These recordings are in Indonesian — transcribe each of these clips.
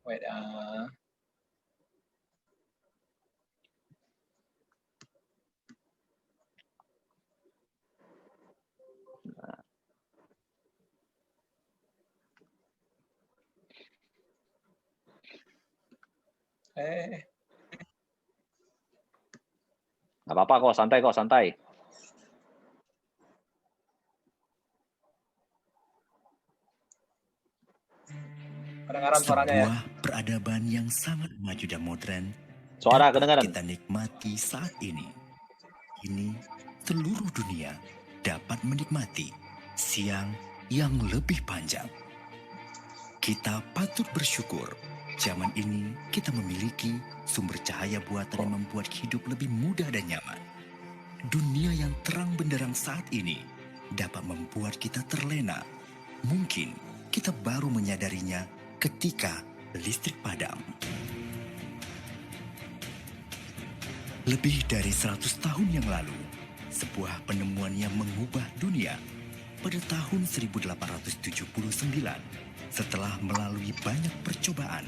Wait, Nggak apa-apa kok, santai. Kedengaran suaranya ya? Sebuah peradaban yang sangat maju dan modern Suara dapat kedengaran. kita nikmati saat ini. Kini, seluruh dunia dapat menikmati siang yang lebih panjang. Kita patut bersyukur, zaman ini kita memiliki sumber cahaya buatan yang membuat hidup lebih mudah dan nyaman. Dunia yang terang benderang saat ini dapat membuat kita terlena. Mungkin kita baru menyadarinya ketika listrik padam. Lebih dari 100 tahun yang lalu, sebuah penemuan yang mengubah dunia. Pada tahun 1879, setelah melalui banyak percobaan,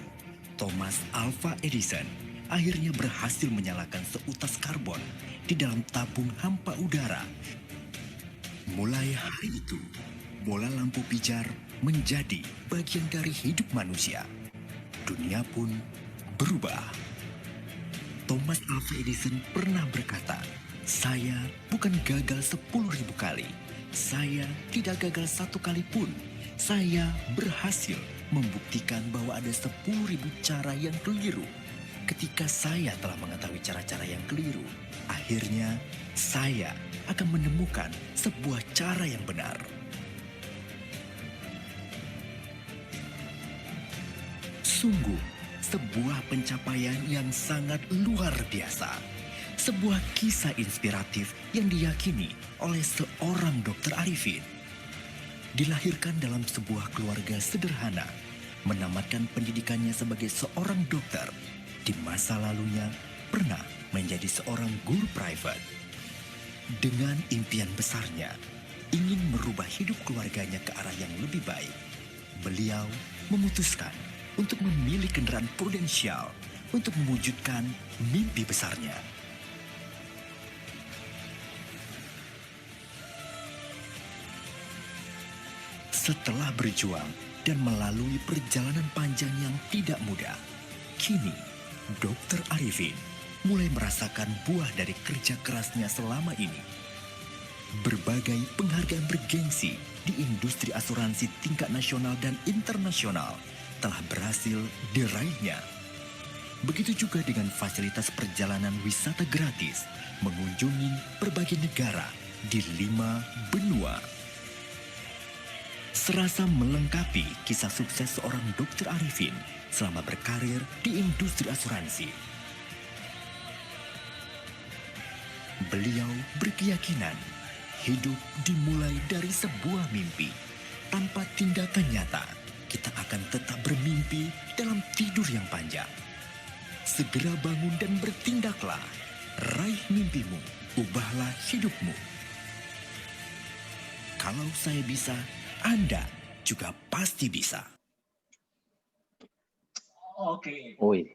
Thomas Alva Edison akhirnya berhasil menyalakan seutas karbon di dalam tabung hampa udara. Mulai hari itu, bola lampu pijar menjadi bagian dari hidup manusia. Dunia pun berubah. Thomas Alva Edison pernah berkata, "Saya bukan gagal 10.000 kali. Saya tidak gagal 1 kali pun. Saya berhasil membuktikan bahwa ada 10.000 cara yang keliru. Ketika saya telah mengetahui cara-cara yang keliru, akhirnya saya akan menemukan sebuah cara yang benar." Sungguh, sebuah pencapaian yang sangat luar biasa. Sebuah kisah inspiratif yang diyakini oleh seorang dokter Arifin. Dilahirkan dalam sebuah keluarga sederhana, menamatkan pendidikannya sebagai seorang dokter. Di masa lalunya, pernah menjadi seorang guru private. Dengan impian besarnya, ingin merubah hidup keluarganya ke arah yang lebih baik, beliau memutuskan untuk memilih kendaraan prudensial untuk mewujudkan mimpi besarnya. Setelah berjuang dan melalui perjalanan panjang yang tidak mudah, kini Dr. Arifin mulai merasakan buah dari kerja kerasnya selama ini. Berbagai penghargaan bergengsi di industri asuransi tingkat nasional dan internasional telah berhasil diraihnya. Begitu juga dengan fasilitas perjalanan wisata gratis, mengunjungi berbagai negara di 5 benua. Serasa melengkapi kisah sukses seorang Dr. Arifin selama berkarir di industri asuransi. Beliau berkeyakinan hidup dimulai dari sebuah mimpi. Tanpa tindakan nyata, kita akan tetap bermimpi dalam tidur yang panjang. Segera bangun dan bertindaklah. Raih mimpimu, ubahlah hidupmu. Kalau saya bisa, Anda juga pasti bisa. Oke. Wih,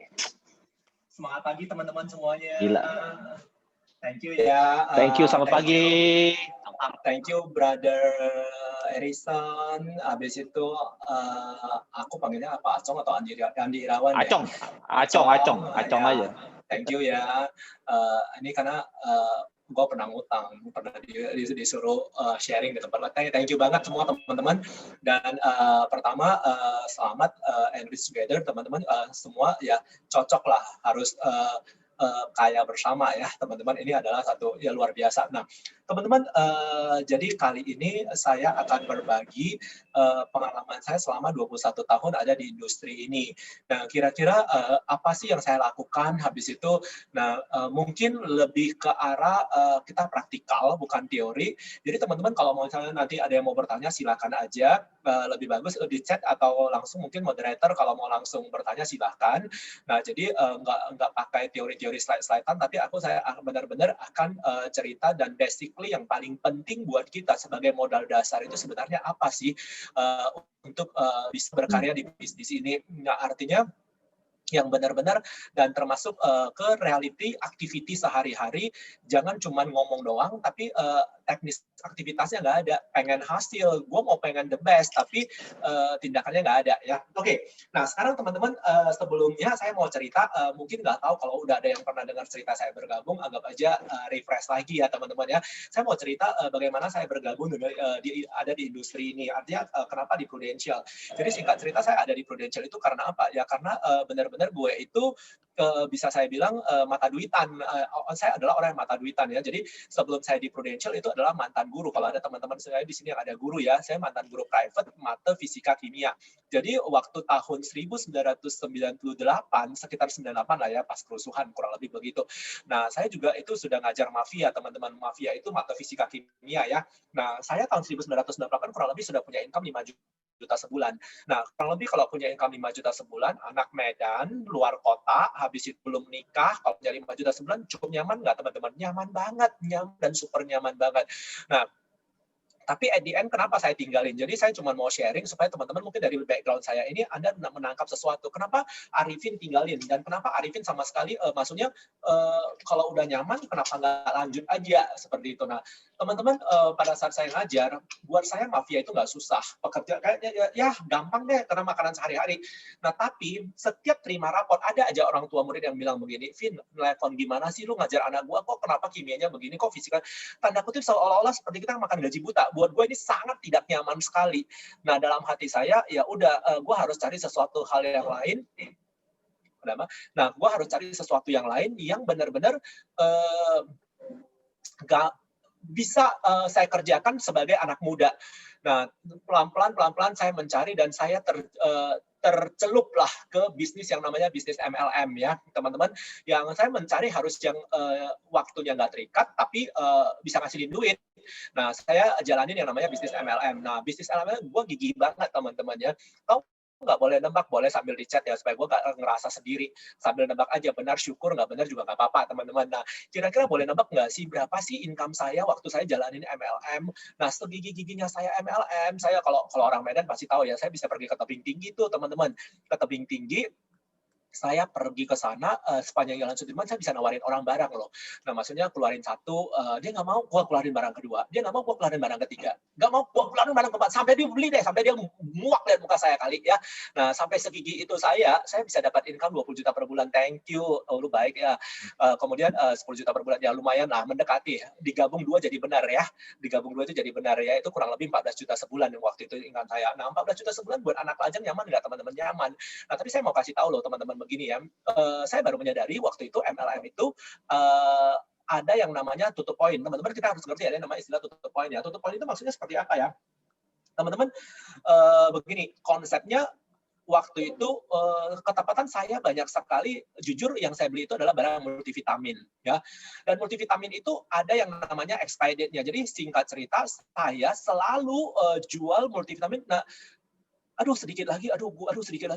Semangat pagi teman-teman semuanya. gila. Thank you ya. Thank you, selamat pagi. Thank you, Brother Erison. Habis itu aku panggilnya apa? Acong atau Andi Irawan ya? Acong ya. aja. Thank you ya. Ini karena gue pernah ngutang, pernah disuruh sharing di tempat lain. Thank you banget semua teman-teman. Dan pertama selamat enrich together teman-teman semua ya, cocok lah harus kaya bersama ya teman-teman. Ini adalah satu ya luar biasa. Nah teman-teman, jadi kali ini saya akan berbagi pengalaman saya selama 21 tahun ada di industri ini. Nah kira-kira apa sih yang saya lakukan habis itu? Nah mungkin lebih ke arah kita praktikal bukan teori. Jadi teman-teman kalau misalnya nanti ada yang mau bertanya silakan aja. Lebih bagus di chat atau langsung mungkin moderator kalau mau langsung bertanya silakan. Nah jadi nggak pakai teori-teori slide-slidean, tapi saya benar-benar akan cerita dan basically yang paling penting buat kita sebagai modal dasar itu sebenarnya apa sih untuk bisa berkarya di bisnis ini. Nah artinya yang benar-benar dan termasuk ke reality activity sehari-hari. Jangan cuma ngomong doang tapi teknis aktivitasnya nggak ada. Pengen hasil, gue mau pengen the best tapi tindakannya nggak ada ya. Oke. Nah sekarang teman-teman sebelumnya saya mau cerita, mungkin nggak tahu kalau udah ada yang pernah dengar cerita saya bergabung, anggap aja refresh lagi ya teman-teman ya. Saya mau cerita bagaimana saya bergabung dengan ada di industri ini. Artinya kenapa di Prudential. Jadi singkat cerita saya ada di Prudential itu karena apa? Ya karena benar-benar gue itu bisa saya bilang mata duitan. Saya adalah orang yang mata duitan ya. Jadi sebelum saya di Prudential itu adalah mantan guru. Kalau ada teman-teman saya di sini yang ada guru ya, saya mantan guru private mata fisika kimia. Jadi waktu tahun 1998 sekitar 98 lah ya pas kerusuhan kurang lebih begitu. Nah, saya juga itu sudah ngajar mafia, teman-teman mafia itu mata fisika kimia ya. Nah, saya tahun 1998 kurang lebih sudah punya income 5 juta sebulan. Nah, kurang lebih kalau punya income 5 juta sebulan, anak Medan, luar kota, habis itu belum nikah, kalau punya 5 juta sebulan, cukup nyaman nggak teman-teman? Nyaman banget, nyaman dan super nyaman banget. Nah, tapi at the end kenapa saya tinggalin? Jadi saya cuma mau sharing supaya teman-teman mungkin dari background saya ini Anda menangkap sesuatu. Kenapa Arifin tinggalin? Dan kenapa Arifin sama sekali, maksudnya kalau udah nyaman kenapa nggak lanjut aja seperti itu. Nah teman-teman pada saat saya ngajar, buat saya mafia itu nggak susah. Pekerja kayaknya ya gampang deh karena makanan sehari-hari. Nah tapi setiap terima raport ada aja orang tua murid yang bilang begini, Vin, telepon gimana sih lu ngajar anak gua kok kenapa kimianya begini, kok fisika, tanda kutip seolah-olah seperti kita makan gaji buta. Buat gue ini sangat tidak nyaman sekali. Nah dalam hati saya ya udah gue harus cari sesuatu hal yang lain. Nah gue harus cari sesuatu yang lain yang benar-benar gak bisa saya kerjakan sebagai anak muda. Nah pelan-pelan saya mencari dan saya tercelup lah ke bisnis yang namanya bisnis MLM ya teman-teman. Yang saya mencari harus yang waktunya nggak terikat tapi bisa ngasilin duit. Nah saya jalanin yang namanya bisnis MLM. Nah bisnis MLM gue gigih banget teman-teman ya. Tahu nggak boleh nembak, boleh sambil di chat ya supaya gue nggak ngerasa sendiri. Sambil nembak aja, benar syukur, nggak benar juga nggak apa-apa teman-teman. Nah kira-kira boleh nembak nggak sih berapa sih income saya waktu saya jalanin MLM? Nah segigi-giginya saya MLM, saya kalau orang Medan pasti tahu ya, saya bisa pergi ke tebing tinggi tuh teman-teman, ke tebing tinggi. Saya pergi ke sana sepanjang Jalan Sudirman saya bisa nawarin orang barang loh. Nah maksudnya keluarin satu, dia nggak mau gua keluarin barang kedua, dia nggak mau gua keluarin barang ketiga, nggak mau gua keluarin barang keempat, sampai dia beli deh, sampai dia muak lihat muka saya kali ya. Nah sampai segigi itu saya bisa dapat income 20 juta per bulan, thank you, oh lu baik ya. Kemudian 10 juta per bulan ya lumayan lah, mendekati, digabung 2 jadi benar ya, digabung 2 itu jadi benar ya, itu kurang lebih 14 juta sebulan yang waktu itu ingat saya. Nah 14 juta sebulan buat anak lajang nyaman nggak teman-teman? Nyaman. Nah tapi saya mau kasih tahu loh teman-teman begini ya, saya baru menyadari waktu itu MLM itu ada yang namanya tutup poin. Teman-teman kita harus ngerti ada yang namanya istilah tutup poin ya. Tutup poin itu maksudnya seperti apa ya? Teman-teman begini, konsepnya waktu itu ketepatan saya banyak sekali, jujur yang saya beli itu adalah barang multivitamin ya. Dan multivitamin itu ada yang namanya expired date-nya. Jadi singkat cerita saya selalu jual multivitamin. Nah aduh sedikit lagi 8%, aduh sedikit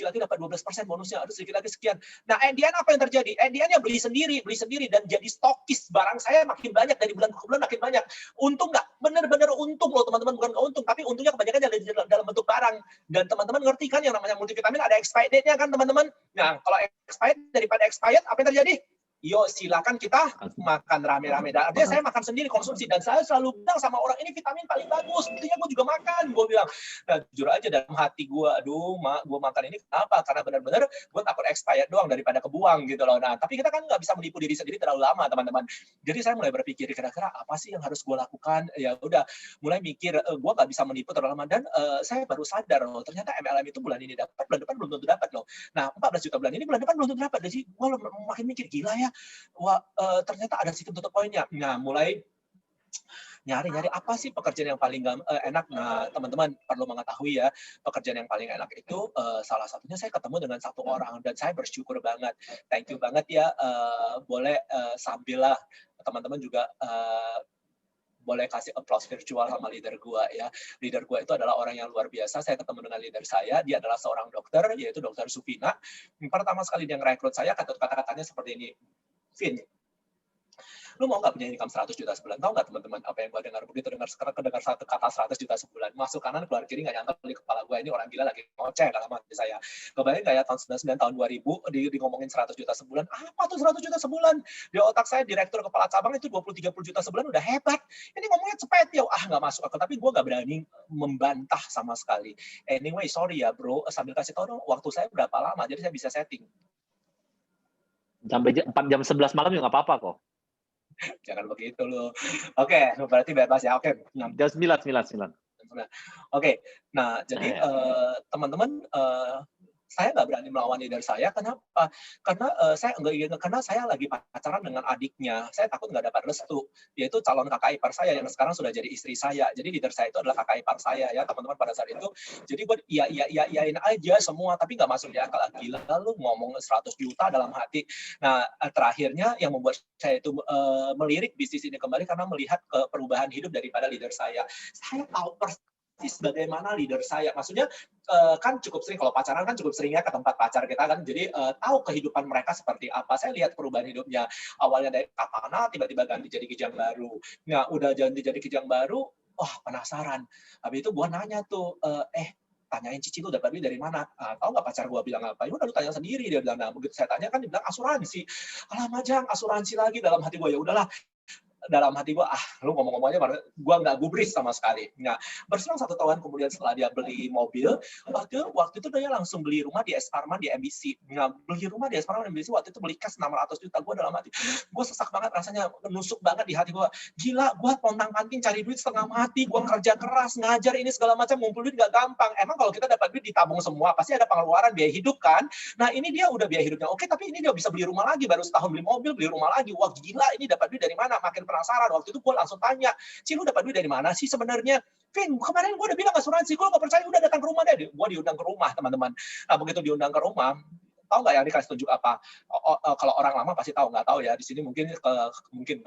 lagi dapat 12% bonusnya, aduh sedikit lagi sekian. Nah, Endian apa yang terjadi? Endiannya beli sendiri dan jadi stokis, barang saya makin banyak dari bulan ke bulan makin banyak. Untung nggak? Bener-bener untung loh teman-teman, bukan nggak untung, tapi untungnya kebanyakan dalam bentuk barang. Dan teman-teman ngerti kan yang namanya multivitamin ada expired date-nya kan teman-teman? Nah, kalau expired daripada expired apa yang terjadi? Yo silakan kita makan rame-rame. Artinya saya makan sendiri konsumsi dan saya selalu bilang sama orang ini vitamin paling bagus, buktinya gue juga makan. Gue bilang, nah, jujur aja dalam hati gue, aduh mak, gue makan ini kenapa? Karena benar-benar gue takut expired doang daripada kebuang gitu loh. Nah tapi kita kan nggak bisa menipu diri sendiri terlalu lama teman-teman. Jadi saya mulai berpikir kira-kira apa sih yang harus gue lakukan? Ya udah, mulai mikir gue nggak bisa menipu terlalu lama dan saya baru sadar loh ternyata MLM itu bulan ini dapat, bulan depan belum tentu dapat loh. Nah 14 juta bulan ini, bulan depan belum tentu dapat. Jadi gue makin mikir gila ya. Wah, ternyata ada sistem tutup poinnya. Nah, mulai nyari-nyari apa sih pekerjaan yang paling enak. Nah, teman-teman perlu mengetahui ya, pekerjaan yang paling enak itu salah satunya saya ketemu dengan satu orang dan saya bersyukur banget. Thank you banget ya. Boleh sambil lah teman-teman juga boleh kasih applause virtual sama leader gua ya. Leader gua itu adalah orang yang luar biasa. Saya ketemu dengan leader saya, dia adalah seorang dokter, yaitu Dokter Sufina. Pertama sekali dia ngerekrut saya, kata-katanya seperti ini. Vin, Lu mau nggak punya income 100 juta sebulan? Tahu nggak teman-teman apa yang gue dengar? Begitu kedengar satu kata 100 juta sebulan, masuk kanan keluar kiri nggak nyangka di kepala gue, ini orang gila lagi ngoceh dalam hati saya. Kebayang kayak tahun 99, tahun 2000 di ngomongin 100 juta sebulan. Apa tuh 100 juta sebulan? Di otak saya direktur kepala cabang itu 20-30 juta sebulan udah hebat. Ini ngomongnya cepet ya, nggak masuk akal. Tapi gue nggak berani membantah sama sekali. Anyway, sorry ya bro, sambil kasih tau dong waktu saya berapa lama, jadi saya bisa setting. Sampai 4 jam 11 malam juga nggak apa-apa kok. Jangan begitu loh. Oke, berarti bebas ya. Oke. Jam 9. Oke. Nah, jadi teman-teman, saya nggak berani melawan leader saya. Kenapa? Karena saya lagi pacaran dengan adiknya. Saya takut nggak dapat restu. Yaitu calon kakak ipar saya yang sekarang sudah jadi istri saya. Jadi leader saya itu adalah kakak ipar saya ya teman-teman pada saat itu. Jadi gue iyain aja semua, tapi nggak masuk di akal. Gila, lu ngomong 100 juta dalam hati. Nah, terakhirnya yang membuat saya itu melirik bisnis ini kembali karena melihat perubahan hidup daripada leader saya. Saya tahu persis bagaimana leader saya. Maksudnya kan cukup sering, kalau pacaran kan cukup seringnya ke tempat pacar kita kan, jadi tahu kehidupan mereka seperti apa. Saya lihat perubahan hidupnya, awalnya dari katana tiba-tiba ganti jadi kijang baru. Nah, udah ganti jadi kijang baru, wah penasaran. Habis itu gua nanya tuh, tanyain Cici lu dapat duit dari mana? Tahu nggak pacar gua bilang apa? Ya udah lu tanya sendiri, dia bilang. Nah, begitu saya tanya kan dia bilang asuransi. Alah Majang, asuransi lagi. Dalam hati gua, ya udahlah. Dalam hati gue, lu ngomong-ngomongnya, gue nggak gubris sama sekali. Nah, berselang 1 tahun kemudian setelah dia beli mobil, waktu itu dia langsung beli rumah di Esparman di MBC. Nah, beli rumah di Esparman di MBC, waktu itu beli cash 600 juta. Gue dalam hati, gue sesak banget rasanya, menusuk banget di hati gue. Gila, gue pontang-panting cari duit setengah mati, gue kerja keras, ngajar ini segala macam, ngumpul duit nggak gampang. Emang kalau kita dapat duit ditabung semua, pasti ada pengeluaran biaya hidup kan? Nah, ini dia udah biaya hidupnya oke, tapi ini dia bisa beli rumah lagi, baru setahun beli mobil, beli rumah lagi. Wah gila, ini dapat duit dari mana? Makin penasaran. Waktu itu gue langsung tanya, Ci, lu dapat duit dari mana sih sebenarnya? Vin, kemarin gue udah bilang asuransi, gue nggak percaya, udah datang ke rumah deh. Gue diundang ke rumah, teman-teman. Nah, begitu diundang ke rumah, tahu nggak yang dikasih tunjuk apa? Kalau orang lama pasti tahu, nggak tahu ya. Di sini mungkin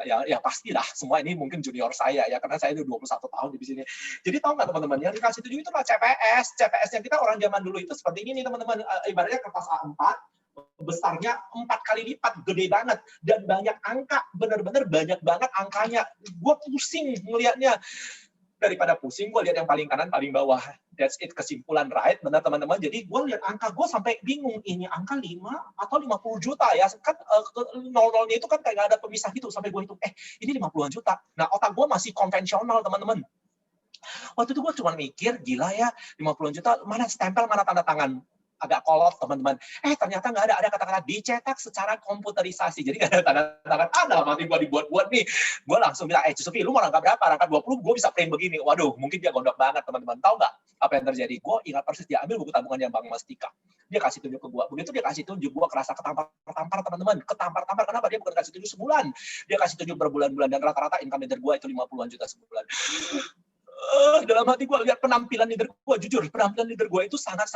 ya pastilah. Semua ini mungkin junior saya ya, karena saya itu 21 tahun di sini. Jadi tahu nggak teman-teman, yang dikasih tunjuk itu adalah CPS. CPS yang kita orang zaman dulu itu seperti ini nih teman-teman. Ibaratnya kertas A4, besarnya 4 kali lipat, gede banget, dan banyak angka, bener-bener banyak banget angkanya. Gue pusing ngelihatnya. Daripada pusing, gue lihat yang paling kanan, paling bawah. That's it, kesimpulan, right? Benar teman-teman. Jadi gue lihat angka, gue sampai bingung, ini angka 5 atau 50 juta ya. Kan nol-nolnya itu kan kayak gak ada pemisah gitu. Sampai gue hitung, ini 50-an juta. Nah, otak gue masih konvensional, teman-teman. Waktu itu gue cuma mikir, gila ya, 50-an juta, mana stempel, mana tanda tangan. Agak kolot teman-teman. Ternyata nggak ada kata-kata dicetak secara komputerisasi. Jadi nggak ada tanda tangan. Dalam hati gue dibuat-buat nih. Gue langsung bilang, Sofi, lu mau rangka berapa? Rangka 20, gue bisa print begini. Waduh, mungkin dia gondok banget teman-teman. Tahu nggak apa yang terjadi? Gue ingat persis dia ambil buku tabungan yang Bank Mastika. Dia kasih tunjuk ke gue. Begitu dia kasih tunjuk, gue kerasa ketampar teman-teman. Ketampar. Kenapa? Dia bukan kasih tunjuk sebulan. Dia kasih tunjuk berbulan-bulan. Dan rata-rata income leader gue itu 50-an juta sebulan. Dalam hati gue lihat penampilan leader gue, jujur penampilan leader gue itu sangat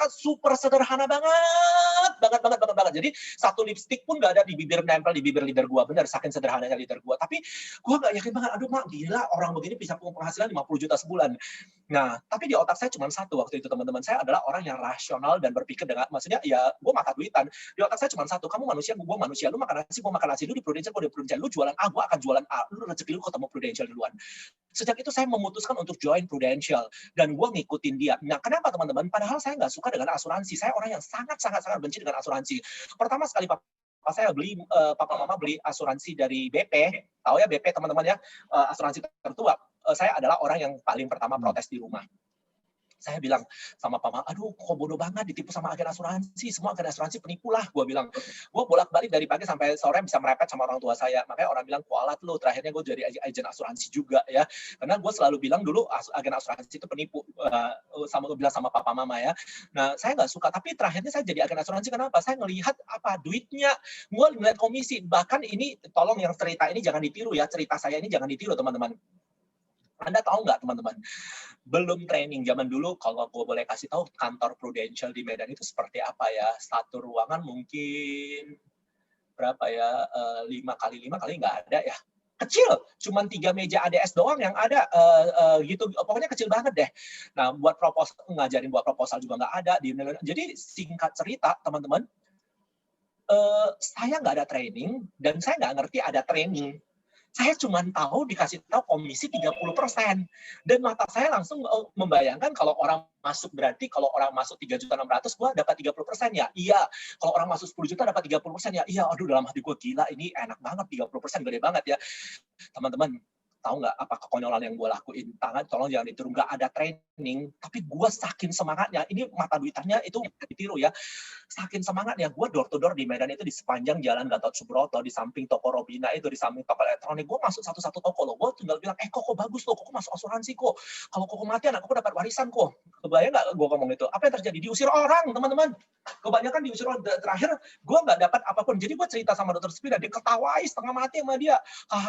super sederhana banget. Jadi satu lipstick pun nggak ada di bibir, nempel di bibir leader gue, benar saking sederhananya leader gue. Tapi gue nggak yakin banget, aduh mak gila orang begini bisa punya penghasilan 50 juta sebulan. Nah tapi di otak saya cuma satu waktu itu teman-teman, saya adalah orang yang rasional dan berpikir dengan, maksudnya ya gue mata duitan. Di otak saya cuma satu, kamu manusia, gue manusia, lu makan nasi, gue makan nasi, lu di Prudential, gue di Prudential, lu jualan A, gue akan jualan A, lu rezeki lu ketemu Prudential duluan. Sejak itu saya memutuskan untuk join Prudential dan gue ngikutin dia. Nah, kenapa teman-teman? Padahal saya nggak suka dengan asuransi. Saya orang yang sangat benci dengan asuransi. Pertama sekali papa mama beli asuransi dari BP. Tahu ya BP teman-teman ya, asuransi tertua. Saya adalah orang yang paling pertama protes di rumah. Saya bilang sama papa, aduh kok bodoh banget ditipu sama agen asuransi, semua agen asuransi penipu lah, gue bilang. Gue bolak-balik dari pagi sampai sore bisa merepet sama orang tua saya, makanya orang bilang kualat lu, terakhirnya gue jadi agen asuransi juga ya, karena gue selalu bilang dulu agen asuransi itu penipu, sama gue bilang sama papa mama ya. Nah saya nggak suka, tapi terakhirnya saya jadi agen asuransi, kenapa? Saya ngelihat apa duitnya, gue ngeliat komisi, bahkan ini tolong yang cerita ini jangan ditiru ya, cerita saya ini jangan ditiru teman-teman. Anda tahu nggak teman-teman, belum training zaman dulu, kalau gue boleh kasih tahu kantor Prudential di Medan itu seperti apa ya, satu ruangan mungkin berapa ya, 5x5 kali nggak ada ya, kecil, cuma 3 meja ADS doang yang ada, gitu, pokoknya kecil banget deh. Nah buat proposal, ngajarin buat proposal juga nggak ada di. Jadi singkat cerita teman-teman, saya nggak ada training, dan saya nggak ngerti ada training. Saya cuma tahu dikasih tahu komisi 30%. Dan mata saya langsung membayangkan kalau orang masuk, berarti kalau orang masuk 3.600.000, gua dapat 30% ya? Iya. Kalau orang masuk 10 juta dapat 30% ya? Iya. Aduh, dalam hati gue, gila, ini enak banget, 30% gede banget ya. Teman-teman, tahu nggak apa kekonyolan yang gue lakuin? Tolong jangan ditiru, nggak ada training, tapi gue saking semangatnya, ini mata duitannya itu ditiru ya, saking semangatnya, gue door to door di Medan itu di sepanjang jalan Gatot Subroto, di samping toko Robina itu, di samping toko elektronik, gue masuk satu-satu toko loh, gue tinggal bilang, kok bagus loh, kok masuk asuransi kok, kalau kok mati anak kok dapat warisan kok. Kebayang nggak gue ngomong itu? Apa yang terjadi? Diusir orang, teman-teman. Kebanyakan diusir orang. Terakhir, gue nggak dapat apapun. Jadi gue cerita sama dokter Spira, dia ketawai setengah mati sama dia.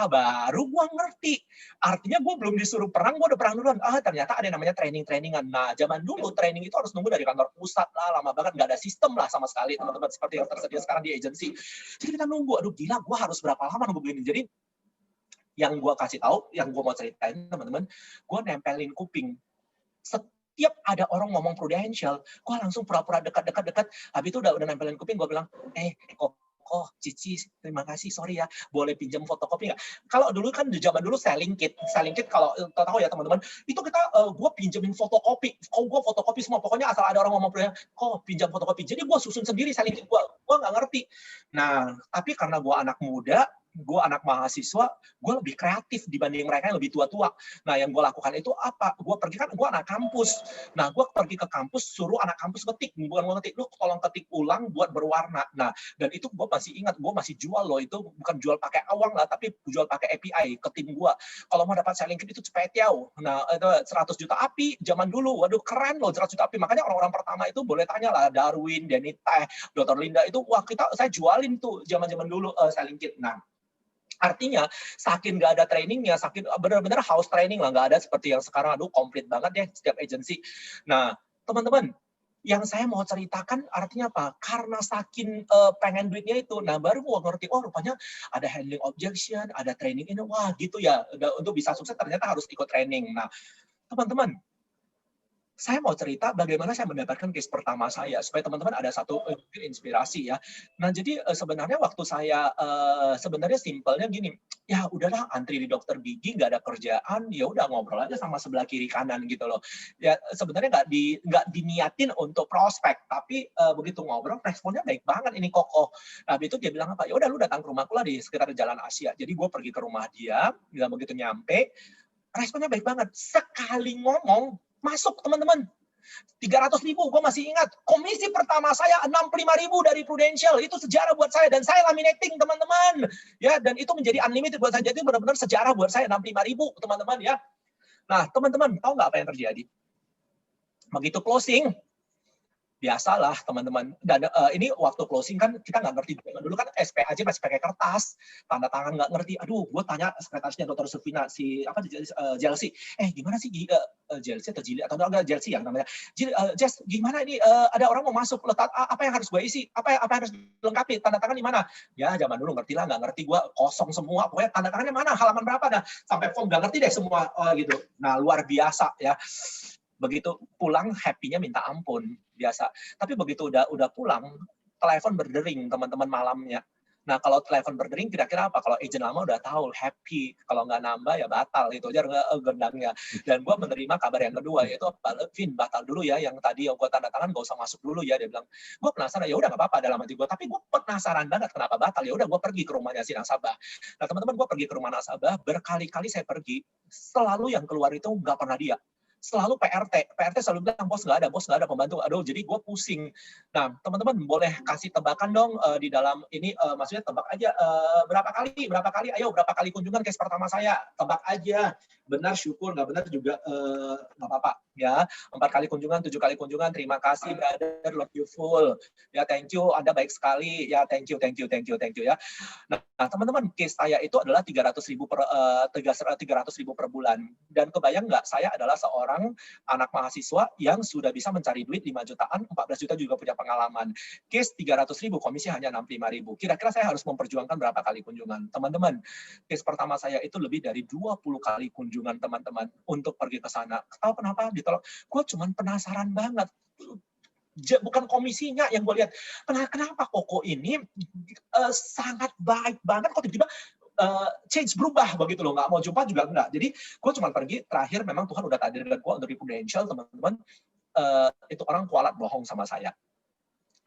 Baru gue ngerti. Artinya gue belum disuruh perang, gue udah perang duluan. Ternyata ada yang namanya trainingan. Nah, zaman dulu training itu harus nunggu dari kantor pusat lah, lama banget, nggak ada sistem lah sama sekali, teman-teman, seperti yang tersedia sekarang di agensi. Jadi kita nunggu, aduh gila, gue harus berapa lama nunggu begini. Jadi yang gue kasih tahu, yang gue mau ceritain, teman-teman, gue nempelin kuping. Setiap ada orang ngomong Prudential, gue langsung pura-pura dekat. Habis itu udah nempelin kuping, gue bilang, Cici, terima kasih, sorry ya, boleh pinjam fotokopi nggak? Kalau dulu kan di zaman dulu selling kit kalau tahu ya teman-teman, itu kita gue pinjemin fotokopi, gue fotokopi semua, pokoknya asal ada orang ngomong pinjam fotokopi, jadi gue susun sendiri selling kit gue nggak ngerti. Nah, tapi karena gue anak muda, gue anak mahasiswa, gue lebih kreatif dibanding mereka yang lebih tua-tua. Nah, yang gue lakukan itu apa? Gue anak kampus. Nah, gue pergi ke kampus, suruh anak kampus ketik. Bukan gue ketik, lu tolong ketik ulang buat berwarna. Nah, dan itu gue masih ingat, gue masih jual loh. Itu bukan jual pakai awang lah, tapi jual pakai API ke tim gue. Kalau mau dapat selling kit itu cepet ya. Nah, itu 100 juta api zaman dulu. Waduh, keren loh 100 juta api. Makanya orang-orang pertama itu boleh tanya lah, Darwin, Denny Teh, Dr. Linda itu, wah saya jualin tuh zaman-zaman dulu selling kit. Nah, artinya, saking nggak ada trainingnya, saking benar-benar house training lah, nggak ada seperti yang sekarang, aduh komplit banget ya setiap agensi. Nah, teman-teman, yang saya mau ceritakan artinya apa? Karena saking pengen duitnya itu, nah baru gue ngerti, rupanya ada handling objection, ada training ini, wah gitu ya, untuk bisa sukses ternyata harus ikut training. Nah, teman-teman, saya mau cerita bagaimana saya mendapatkan case pertama saya, supaya teman-teman ada satu inspirasi ya. Nah, jadi sebenarnya waktu saya, sebenarnya simpelnya gini, ya udahlah antri di dokter gigi, nggak ada kerjaan, ya udah ngobrol aja sama sebelah kiri kanan gitu loh. Ya sebenarnya nggak diniatin untuk prospek, tapi begitu ngobrol, responnya baik banget ini kokoh. Nah, itu dia bilang apa? Ya udah lu datang ke rumahku lah di sekitar Jalan Asia. Jadi gue pergi ke rumah dia, begitu nyampe, responnya baik banget. Sekali ngomong, masuk teman-teman. 300.000, gue masih ingat. Komisi pertama saya 65.000 dari Prudential. Itu sejarah buat saya. Dan saya laminating, teman-teman. Ya, dan itu menjadi unlimited buat saya. Jadi benar-benar sejarah buat saya, 65.000, teman-teman ya. Nah, teman-teman, tahu nggak apa yang terjadi? Begitu closing, biasalah teman-teman. Dan ini waktu closing kan kita nggak ngerti. Dulu kan SP aja masih pakai kertas, tanda tangan nggak ngerti. Aduh, gue tanya sekretarisnya Dr. Sufina, Jelsi, gimana sih Jelsi atau Jili atau enggak Jelsi yang namanya. Jess, gimana ini ada orang mau masuk, letak apa yang harus gue isi? Apa yang harus dilengkapi? Tanda tangan di mana? Ya zaman dulu ngerti lah, nggak ngerti gue kosong semua. Pokoknya tanda tangannya mana? Halaman berapa? Nah, sampai form nggak ngerti deh semua gitu. Nah, luar biasa ya. Begitu pulang happy-nya minta ampun biasa. Tapi begitu udah pulang, telepon berdering teman-teman malamnya. Nah, kalau telepon berdering kira-kira apa? Kalau agent lama udah tahu happy, kalau nggak nambah ya batal, itu aja gendangnya. Dan gue menerima kabar yang kedua, yaitu Vin, batal dulu ya, yang tadi yang gue tanda tangan gak usah masuk dulu ya. Dia bilang, gue penasaran, ya udah nggak apa-apa dalam hati gue, tapi gue penasaran banget kenapa batal. Ya udah gue pergi ke rumahnya si nasabah. Nah, teman-teman, gue pergi ke rumah nasabah, berkali-kali saya pergi, selalu yang keluar itu nggak pernah dia. Selalu PRT selalu bilang bos nggak ada pembantu. Aduh, jadi gue pusing. Nah, teman-teman boleh kasih tebakan dong di dalam ini, maksudnya tebak aja berapa kali, ayo berapa kali kunjungan case pertama saya, tebak aja. Benar syukur, nggak benar juga nggak apa-apa ya. 4 kali kunjungan, 7 kali kunjungan, terima kasih brother, love you full. Ya thank you, Anda baik sekali. Ya thank you ya. Nah, teman-teman, case saya itu adalah 300.000 per bulan. Dan kebayang nggak, saya adalah seorang anak mahasiswa yang sudah bisa mencari duit 5 jutaan, 14 juta juga punya pengalaman. Case 300.000, komisi hanya 65.000. Kira-kira saya harus memperjuangkan berapa kali kunjungan? Teman-teman, case pertama saya itu lebih dari 20 kali kunjungan teman-teman untuk pergi ke sana. Tahu kenapa ditolak? Gue cuma penasaran banget. bukan komisinya yang gue lihat. Kenapa Koko ini sangat baik banget, kok tiba-tiba change berubah begitu loh, nggak mau jumpa juga enggak. Jadi gue cuma pergi, terakhir memang Tuhan udah takdirkan gue untuk di Prudential, teman-teman. Itu orang kualat bohong sama saya.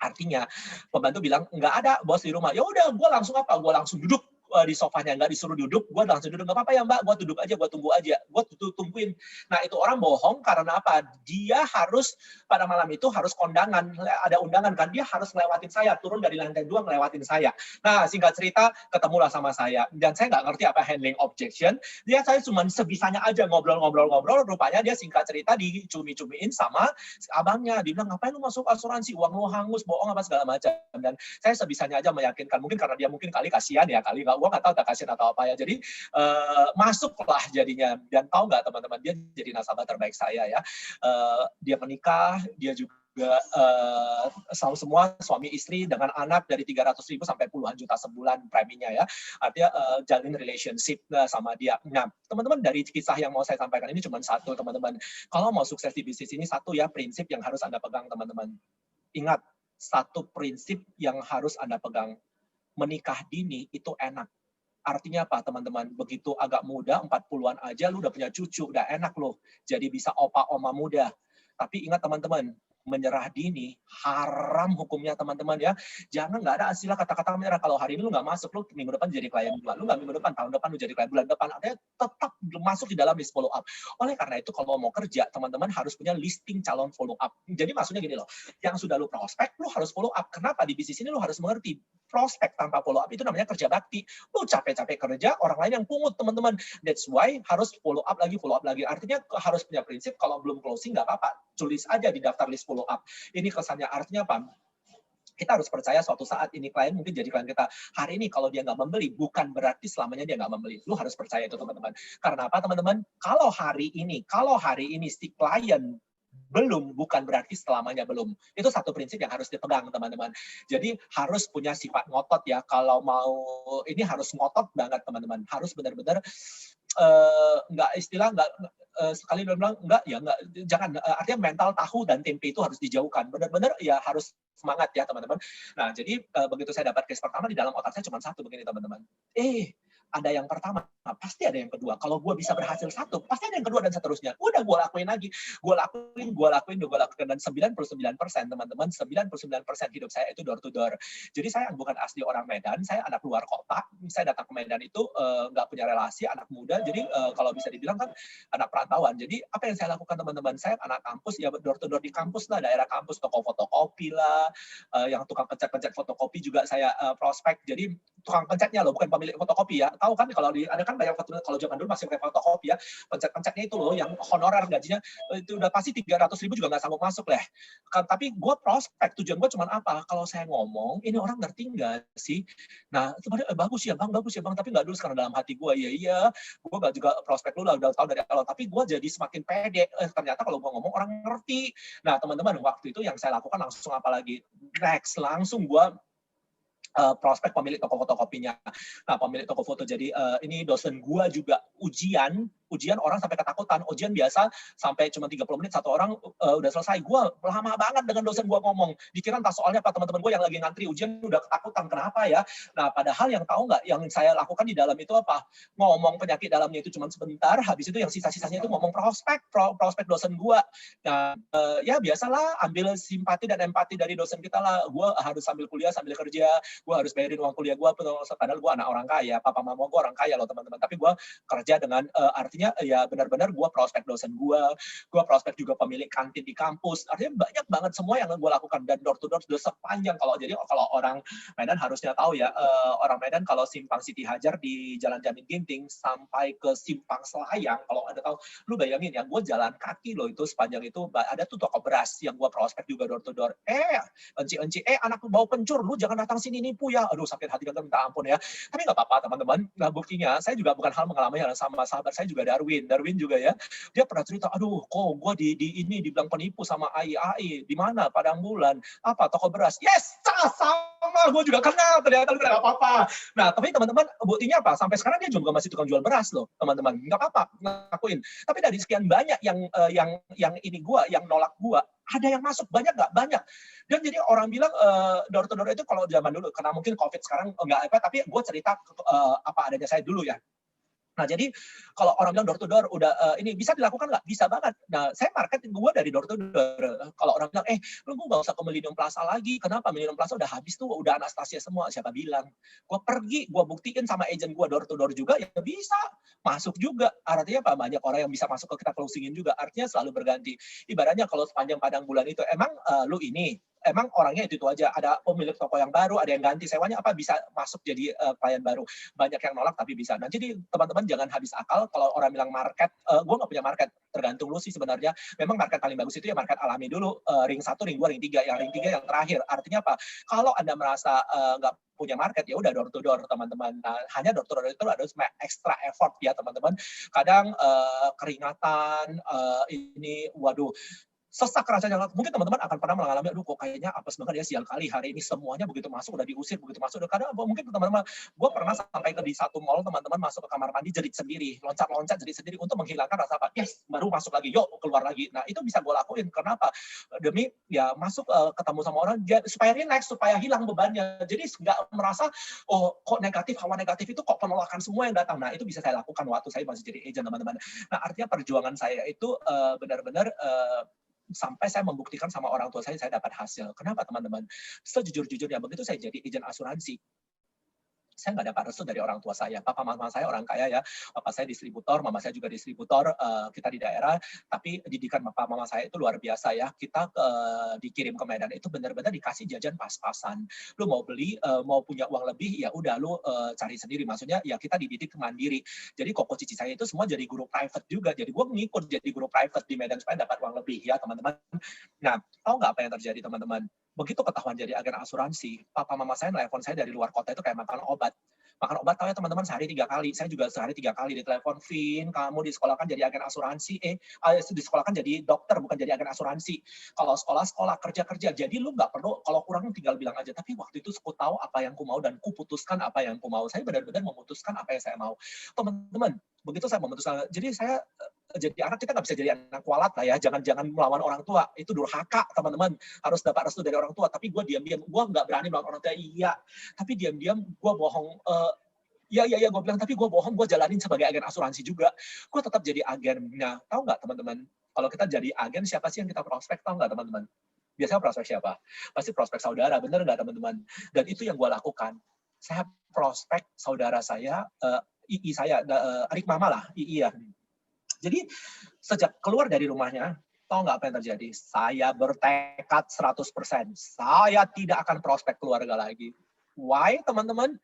Artinya pembantu bilang nggak ada bos di rumah. Ya udah, gue langsung apa? Gue langsung duduk di sofanya, nggak disuruh duduk, gue langsung duduk. Nggak apa-apa ya mbak, gue duduk aja, gue tunggu aja, gue tungguin. Nah itu orang bohong karena apa? Dia harus pada malam itu harus kondangan, ada undangan kan, dia harus ngelewatin saya, turun dari lantai 2 ngelewatin saya. Nah singkat cerita ketemulah sama saya, dan saya nggak ngerti apa handling objection. Dia saya cuma sebisanya aja ngobrol-ngobrol, rupanya dia singkat cerita dicumi-cumiin sama abangnya. Dia bilang ngapain lu masuk asuransi, uang lu hangus, bohong apa segala macam. Dan saya sebisanya aja meyakinkan, mungkin karena dia mungkin kali kasihan ya, kali gue nggak tahu tak kasihan atau apa ya. Jadi masuklah jadinya. Dan tahu nggak teman-teman, dia jadi nasabah terbaik saya ya. Dia menikah, dia juga semua suami istri dengan anak dari 300.000 sampai puluhan juta sebulan preminya ya. Artinya jalin relationship sama dia. Nah, teman-teman, dari kisah yang mau saya sampaikan ini cuma satu, teman-teman. Kalau mau sukses di bisnis ini, satu ya prinsip yang harus Anda pegang, teman-teman. Ingat, satu prinsip yang harus Anda pegang. Menikah dini itu enak. Artinya apa, teman-teman? Begitu agak muda, 40-an aja, lu udah punya cucu, udah enak loh. Jadi bisa opa oma muda. Tapi ingat teman-teman, menyerah dini haram hukumnya, teman-teman ya. Jangan, nggak ada istilah kata-kata menyerah. Kalau hari ini lu nggak masuk, lu minggu depan jadi klien dua. Lu nggak minggu depan, tahun depan lu jadi klien, bulan depan. Artinya tetap masuk di dalam list follow up. Oleh karena itu kalau mau kerja, teman-teman harus punya listing calon follow up. Jadi maksudnya gini loh, yang sudah lu prospek, lu harus follow up. Kenapa? Di bisnis ini lu harus mengerti, prospek tanpa follow up itu namanya kerja bakti. Lu capek-capek kerja, orang lain yang pungut, teman-teman. That's why harus follow up lagi. Artinya harus punya prinsip, kalau belum closing nggak apa-apa, tulis aja di daftar list follow up. Ini kesannya, artinya apa? Kita harus percaya suatu saat ini klien mungkin jadi klien kita. Hari ini kalau dia nggak membeli, bukan berarti selamanya dia nggak membeli. Lu harus percaya itu, teman-teman. Karena apa, teman-teman? Kalau hari ini si klien belum, bukan berarti selamanya belum. Itu satu prinsip yang harus dipegang, teman-teman. Jadi harus punya sifat ngotot ya. Kalau mau ini harus ngotot banget, teman-teman. Harus benar-benar sekali bilang enggak ya enggak, jangan. Artinya mental tahu dan tempe itu harus dijauhkan. Benar-benar ya harus semangat ya, teman-teman. Nah, jadi begitu saya dapat case pertama, di dalam otak saya cuma satu begini, teman-teman. Ada yang pertama, pasti ada yang kedua. Kalau gue bisa berhasil satu, pasti ada yang kedua dan seterusnya. Udah gue lakuin lagi. Gue lakuin. Dan 99%, teman-teman, 99% hidup saya itu door to door. Jadi saya bukan asli orang Medan, saya anak luar kota. Saya datang ke Medan itu nggak punya relasi, anak muda. Jadi kalau bisa dibilang kan anak perantauan. Jadi apa yang saya lakukan, teman-teman? Saya anak kampus, ya door to door di kampus lah, daerah kampus, toko fotokopi lah, yang tukang pencet fotokopi juga saya prospek. Jadi tukang pencetnya loh, bukan pemilik fotokopi ya. Tahu kan kalau ada kan banyak kalau zaman dulu masih pakai fotokopi ya, pencet-pencetnya itu loh yang honorer gajinya itu udah pasti 300.000 juga nggak sanggup masuk lah. Kan, tapi gue prospek, tujuan gue cuma apa? Kalau saya ngomong, ini orang ngerti nggak sih? Nah, sebenarnya bagus ya bang, tapi nggak dulu sekarang dalam hati gue, iya, gue nggak juga prospek lu udah tahu dari awal, tapi gue jadi semakin pede. Ternyata kalau gue ngomong orang ngerti. Nah, teman-teman, waktu itu yang saya lakukan langsung apa lagi? Next, langsung gue prospek pemilik toko fotokopinya. Nah, pemilik toko foto, jadi ini dosen gua juga ujian orang sampai ketakutan. Ujian biasa sampai cuma 30 menit satu orang udah selesai. Gua lama banget dengan dosen gua ngomong. Dikira entah soalnya apa, teman-teman gua yang lagi ngantri ujian udah ketakutan. Kenapa ya? Nah, padahal yang tahu nggak yang saya lakukan di dalam itu apa? Ngomong penyakit dalamnya itu cuma sebentar, habis itu yang sisa-sisanya itu ngomong prospek dosen gua. Nah, ya biasalah ambil simpati dan empati dari dosen kita lah. Gua harus sambil kuliah, sambil kerja, gue harus bayarin uang kuliah gue, padahal gue anak orang kaya, papa mama gue orang kaya loh, teman-teman. Tapi gue kerja dengan artinya ya benar-benar gue prospek dosen gue prospek juga pemilik kantin di kampus. Artinya banyak banget semua yang gue lakukan, dan door to door sudah sepanjang. Kalau orang Medan harusnya tahu ya, orang Medan kalau simpang Siti Hajar di Jalan Jamin Ginting sampai ke simpang Selayang, kalau Anda tahu, lu bayangin ya, gue jalan kaki loh itu sepanjang itu. Ada tuh toko beras yang gue prospek juga door to door. Enci, anak lu bau kencur, lu jangan datang sini nipu ya. Aduh, sakit hati kan, minta ampun ya. Tapi nggak apa-apa, teman-teman. Nah, buktinya saya juga bukan hal mengalami hal sama sahabat saya juga, Darwin juga ya. Dia pernah cerita, aduh, kok gue dibilang penipu sama AI. Di mana? Padang Bulan. Apa? Toko beras. Yes, sama. Gue juga kenal. Ternyata nggak apa-apa. Nah, tapi teman-teman, buktinya apa? Sampai sekarang dia juga masih tukang jual beras loh, teman-teman. Nggak apa-apa, ngakuin. Tapi dari sekian banyak yang ini gue, yang nolak gue, Ada yang masuk, banyak nggak? Banyak. Dan jadi orang bilang door to door itu kalau zaman dulu, karena mungkin COVID sekarang nggak apa, tapi gue cerita apa adanya saya dulu ya. Nah, jadi kalau orang bilang door to door udah ini bisa dilakukan nggak? Bisa banget. Nah, saya marketing gue dari door to door. Kalau orang bilang, lu nggak usah ke Millennium Plaza lagi. Kenapa? Millennium Plaza udah habis tuh, udah Anastasia semua. Siapa bilang? Gue pergi, gue buktiin sama agent gue door to door juga, ya bisa masuk juga. Artinya apa? Banyak orang yang bisa masuk ke kita closingin juga. Artinya selalu berganti. Ibaratnya kalau sepanjang padang bulan itu, emang lu ini emang orangnya itu aja, ada pemilik toko yang baru, ada yang ganti sewanya, apa bisa masuk jadi klien baru. Banyak yang nolak tapi bisa. Nah, jadi teman-teman jangan habis akal kalau orang bilang market, gue nggak punya market, tergantung lu sih sebenarnya. Memang market paling bagus itu ya market alami dulu, ring 1, ring 2, ring 3, yang ring 3 yang terakhir. Artinya apa? Kalau Anda merasa nggak punya market, ya udah door to door teman-teman. Nah, hanya door to door itu ada extra effort ya teman-teman. Kadang keringatan, ini, waduh, sesak rasanya. Mungkin teman-teman akan pernah mengalami, aduh kok kayaknya apes banget ya, sial kali hari ini semuanya begitu masuk udah diusir, begitu masuk udah. Kadang mungkin teman-teman, gue pernah sampai di satu mall, teman-teman masuk ke kamar mandi jerit sendiri, loncat-loncat jerit sendiri untuk menghilangkan rasa apa, yes, baru masuk lagi, yuk keluar lagi. Nah, itu bisa gue lakuin. Kenapa? Demi ya masuk ketemu sama orang, supaya relax, supaya hilang bebannya. Jadi nggak merasa, oh kok negatif, hawa negatif itu kok penolakan semua yang datang. Nah, itu bisa saya lakukan waktu saya masih jadi agent, teman-teman. Nah, artinya perjuangan saya itu benar-benar sampai saya membuktikan sama orang tua saya dapat hasil. Kenapa teman-teman? Sejujur-jujurnya, begitu saya jadi agen asuransi, saya nggak dapat restu dari orang tua saya. Papa mama saya orang kaya ya. Papa saya distributor, mama saya juga distributor. Kita di daerah, tapi didikan papa mama saya itu luar biasa ya. Kita dikirim ke Medan itu benar-benar dikasih jajan pas-pasan. Lu mau beli, mau punya uang lebih, ya udah lu cari sendiri. Maksudnya ya kita dididik mandiri. Jadi koko cici saya itu semua jadi guru private juga. Jadi gue ngikut jadi guru private di Medan supaya dapat uang lebih ya teman-teman. Nah, tahu nggak apa yang terjadi teman-teman? Begitu ketahuan jadi agen asuransi, papa mama saya nelpon saya dari luar kota itu kayak makan obat. Makan obat tahu ya teman-teman, sehari 3 kali. Saya juga sehari 3 kali ditelepon, Vin, kamu disekolahkan jadi agen asuransi, disekolahkan jadi dokter, bukan jadi agen asuransi. Kalau sekolah, kerja. Jadi lu nggak perlu, kalau kurang tinggal bilang aja. Tapi waktu itu aku tahu apa yang ku mau dan ku putuskan apa yang ku mau. Saya benar-benar memutuskan apa yang saya mau. Teman-teman, begitu saya memutuskan, jadi saya jadi anak, kita nggak bisa jadi anak kualat lah ya. Jangan melawan orang tua. Itu durhaka, teman-teman. Harus dapat restu dari orang tua. Tapi gue diam-diam. Gue nggak berani melawan orang tua. Iya. Tapi diam-diam gue bohong. Iya, gue bilang. Tapi gue bohong. Gue jalanin sebagai agen asuransi juga. Gue tetap jadi agen. Nah, tahu nggak teman-teman? Kalau kita jadi agen, siapa sih yang kita prospek? Tahu nggak teman-teman? Biasanya prospek siapa? Pasti prospek saudara. Bener nggak teman-teman? Dan itu yang gue lakukan. Saya prospek saudara saya, II saya, adik mama lah, II ya. Jadi sejak keluar dari rumahnya, tahu nggak apa yang terjadi? Saya bertekad 100%. Saya tidak akan prospek keluarga lagi. Why, teman-teman?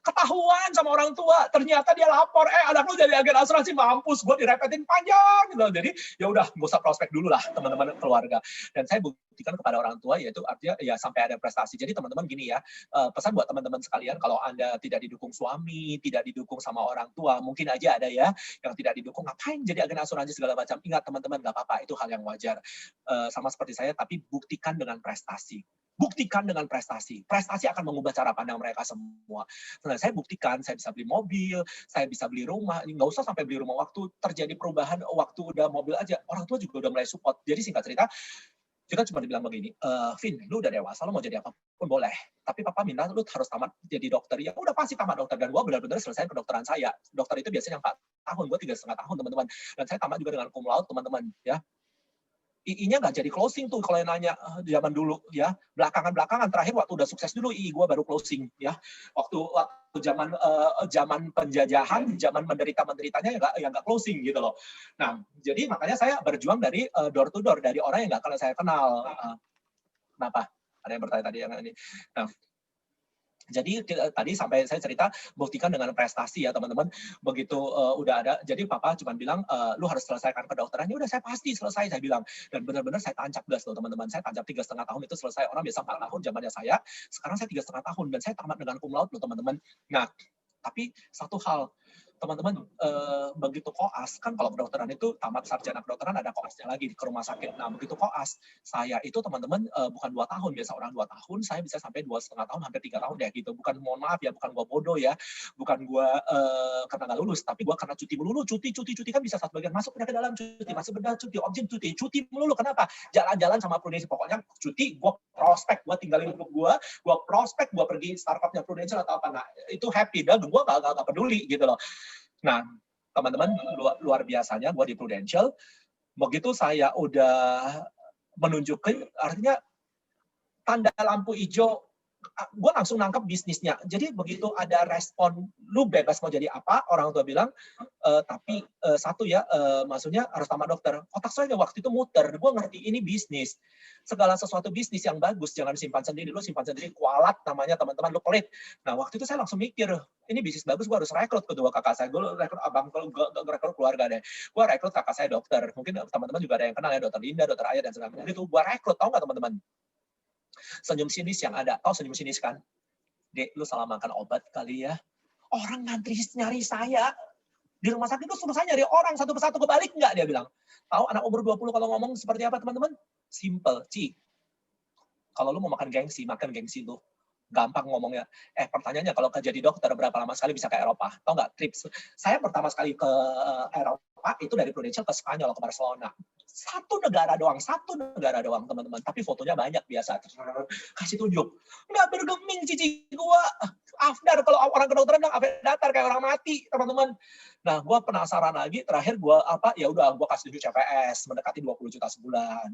Ketahuan sama orang tua. Ternyata dia lapor, anak lu jadi agen asuransi, mampus. Gue direpetin panjang. Gitu. Jadi ya udah, nggak usah prospek dulu lah, teman-teman keluarga. Dan saya buktikan kepada orang tua, yaitu artinya ya sampai ada prestasi. Jadi teman-teman gini ya, pesan buat teman-teman sekalian, kalau Anda tidak didukung suami, tidak didukung sama orang tua, mungkin aja ada ya yang tidak didukung, ngapain jadi agen asuransi segala macam. Ingat teman-teman, nggak apa-apa, itu hal yang wajar. Sama seperti saya, tapi buktikan dengan prestasi. Buktikan dengan prestasi. Prestasi akan mengubah cara pandang mereka semua. Nah, saya buktikan, saya bisa beli mobil, saya bisa beli rumah. Nggak usah sampai beli rumah, waktu terjadi perubahan, waktu udah mobil aja, orang tua juga udah mulai support. Jadi singkat cerita, kita cuma dibilang begini, Vin, lu udah dewasa, lu mau jadi apapun boleh. Tapi papa minta lu harus tamat jadi dokter. Ya udah pasti tamat dokter. Dan gue benar-benar selesai kedokteran saya. Dokter itu biasanya 4 tahun, gue 3,5 tahun, teman-teman. Dan saya tamat juga dengan cum laude, teman-teman. Ya. II-nya nggak jadi closing tuh kalau yang nanya zaman dulu ya, belakangan terakhir waktu udah sukses dulu II gue baru closing ya, waktu zaman penjajahan, zaman menderitanya ya nggak closing gitu loh. Nah jadi makanya saya berjuang dari door to door, dari orang yang nggak saya kenal. Kenapa? Ada yang bertanya tadi yang ini. Nah, jadi tadi sampai saya cerita buktikan dengan prestasi ya teman-teman. Begitu udah ada, jadi papa cuma bilang lu harus selesaikan kedokteran. Ya udah saya pasti selesai, saya bilang. Dan benar-benar saya tancap gas loh teman-teman. Saya tancap 3,5 tahun itu selesai. Orang biasa 4 tahun zamannya saya. Sekarang saya 3,5 tahun dan saya tamat dengan cum laude loh teman-teman. Nah Tapi satu hal, teman-teman, begitu koas, kan kalau kedokteran itu tamat sarjana kedokteran ada koasnya lagi ke rumah sakit. Nah, begitu koas, saya itu teman-teman bukan 2 tahun, biasa orang 2 tahun, saya bisa sampai 2,5 tahun, hampir 3 tahun ya gitu. Bukan, mohon maaf ya, bukan gua bodoh ya, bukan gua karena nggak lulus, tapi gua karena cuti melulu, cuti kan bisa satu bagian, masuk ke dalam cuti, masuk bedah cuti, objek cuti melulu. Kenapa? Jalan-jalan sama Prudential, pokoknya cuti, gua prospek, gua tinggalin hidup gua prospek, gua pergi startupnya Prudential atau apa. Nah, itu happy, dan gua nggak peduli gitu loh. Nah, teman-teman, luar biasanya gue di Prudential, begitu saya udah menunjukkan, artinya tanda lampu hijau, gue langsung nangkep bisnisnya. Jadi begitu ada respon, lu bebas mau jadi apa, orang tua bilang, tapi satu ya, maksudnya harus tamat dokter. Otak saya waktu itu muter, gue ngerti ini bisnis. Segala sesuatu bisnis yang bagus, jangan simpan sendiri. Lu simpan sendiri, kualat namanya teman-teman, lu pelit. Nah, waktu itu saya langsung mikir, ini bisnis bagus, gue harus rekrut kedua kakak saya. Gue rekrut abang, gue rekrut keluarga deh. Gue rekrut kakak saya dokter. Mungkin teman-teman juga ada yang kenal ya, dokter Linda, dokter Ayah, dan sebagainya. Itu gue rekrut, tau nggak teman-teman? Senyum sinis yang ada. Tahu senyum sinis kan? Dek, lu salah makan obat kali ya. Orang ngantri nyari saya. Di rumah sakit itu suruh saya nyari orang satu persatu, kebalik nggak dia bilang. Tahu anak umur 20 kalau ngomong seperti apa teman-teman? Simple, Ci. Kalau lu mau makan gengsi, makan gengsi lu. Gampang ngomongnya. Pertanyaannya kalau jadi dokter berapa lama sekali bisa ke Eropa? Tahu nggak trips? Saya pertama sekali ke Eropa itu dari Prudential ke Spanyol, ke Barcelona. Satu negara doang, teman-teman. Tapi fotonya banyak biasa. Kasih tunjuk. Nggak bergeming cici gua. Afdar, kalau orang kedokteran bilang datar kayak orang mati, teman-teman. Nah, gua penasaran lagi. Terakhir gua ya udah gua kasih tunjuk CPS mendekati 20 juta sebulan.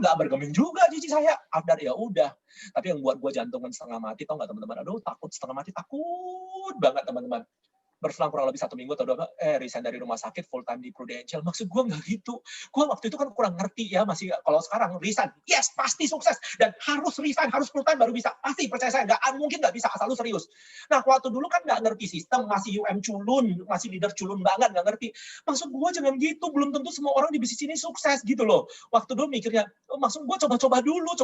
Nggak bergeming juga cici saya. Afdar, ya udah. Tapi yang buat gua jantungan setengah mati, tau nggak teman-teman? Aduh, takut setengah mati, takut banget teman-teman. Berselang kurang lebih 1 minggu atau 2, resign dari rumah sakit, full time di Prudential. Maksud gue nggak gitu. Gue waktu itu kan kurang ngerti ya, masih kalau sekarang resign, yes, pasti sukses. Dan harus resign, harus full time baru bisa. Pasti, percaya saya, mungkin nggak bisa, asal lu serius. Nah, waktu dulu kan nggak ngerti sistem, masih UM culun, masih leader culun banget, nggak ngerti. Maksud gue jangan gitu, belum tentu semua orang di bisnis ini sukses gitu loh. Waktu dulu mikirnya, maksud gue coba-coba dulu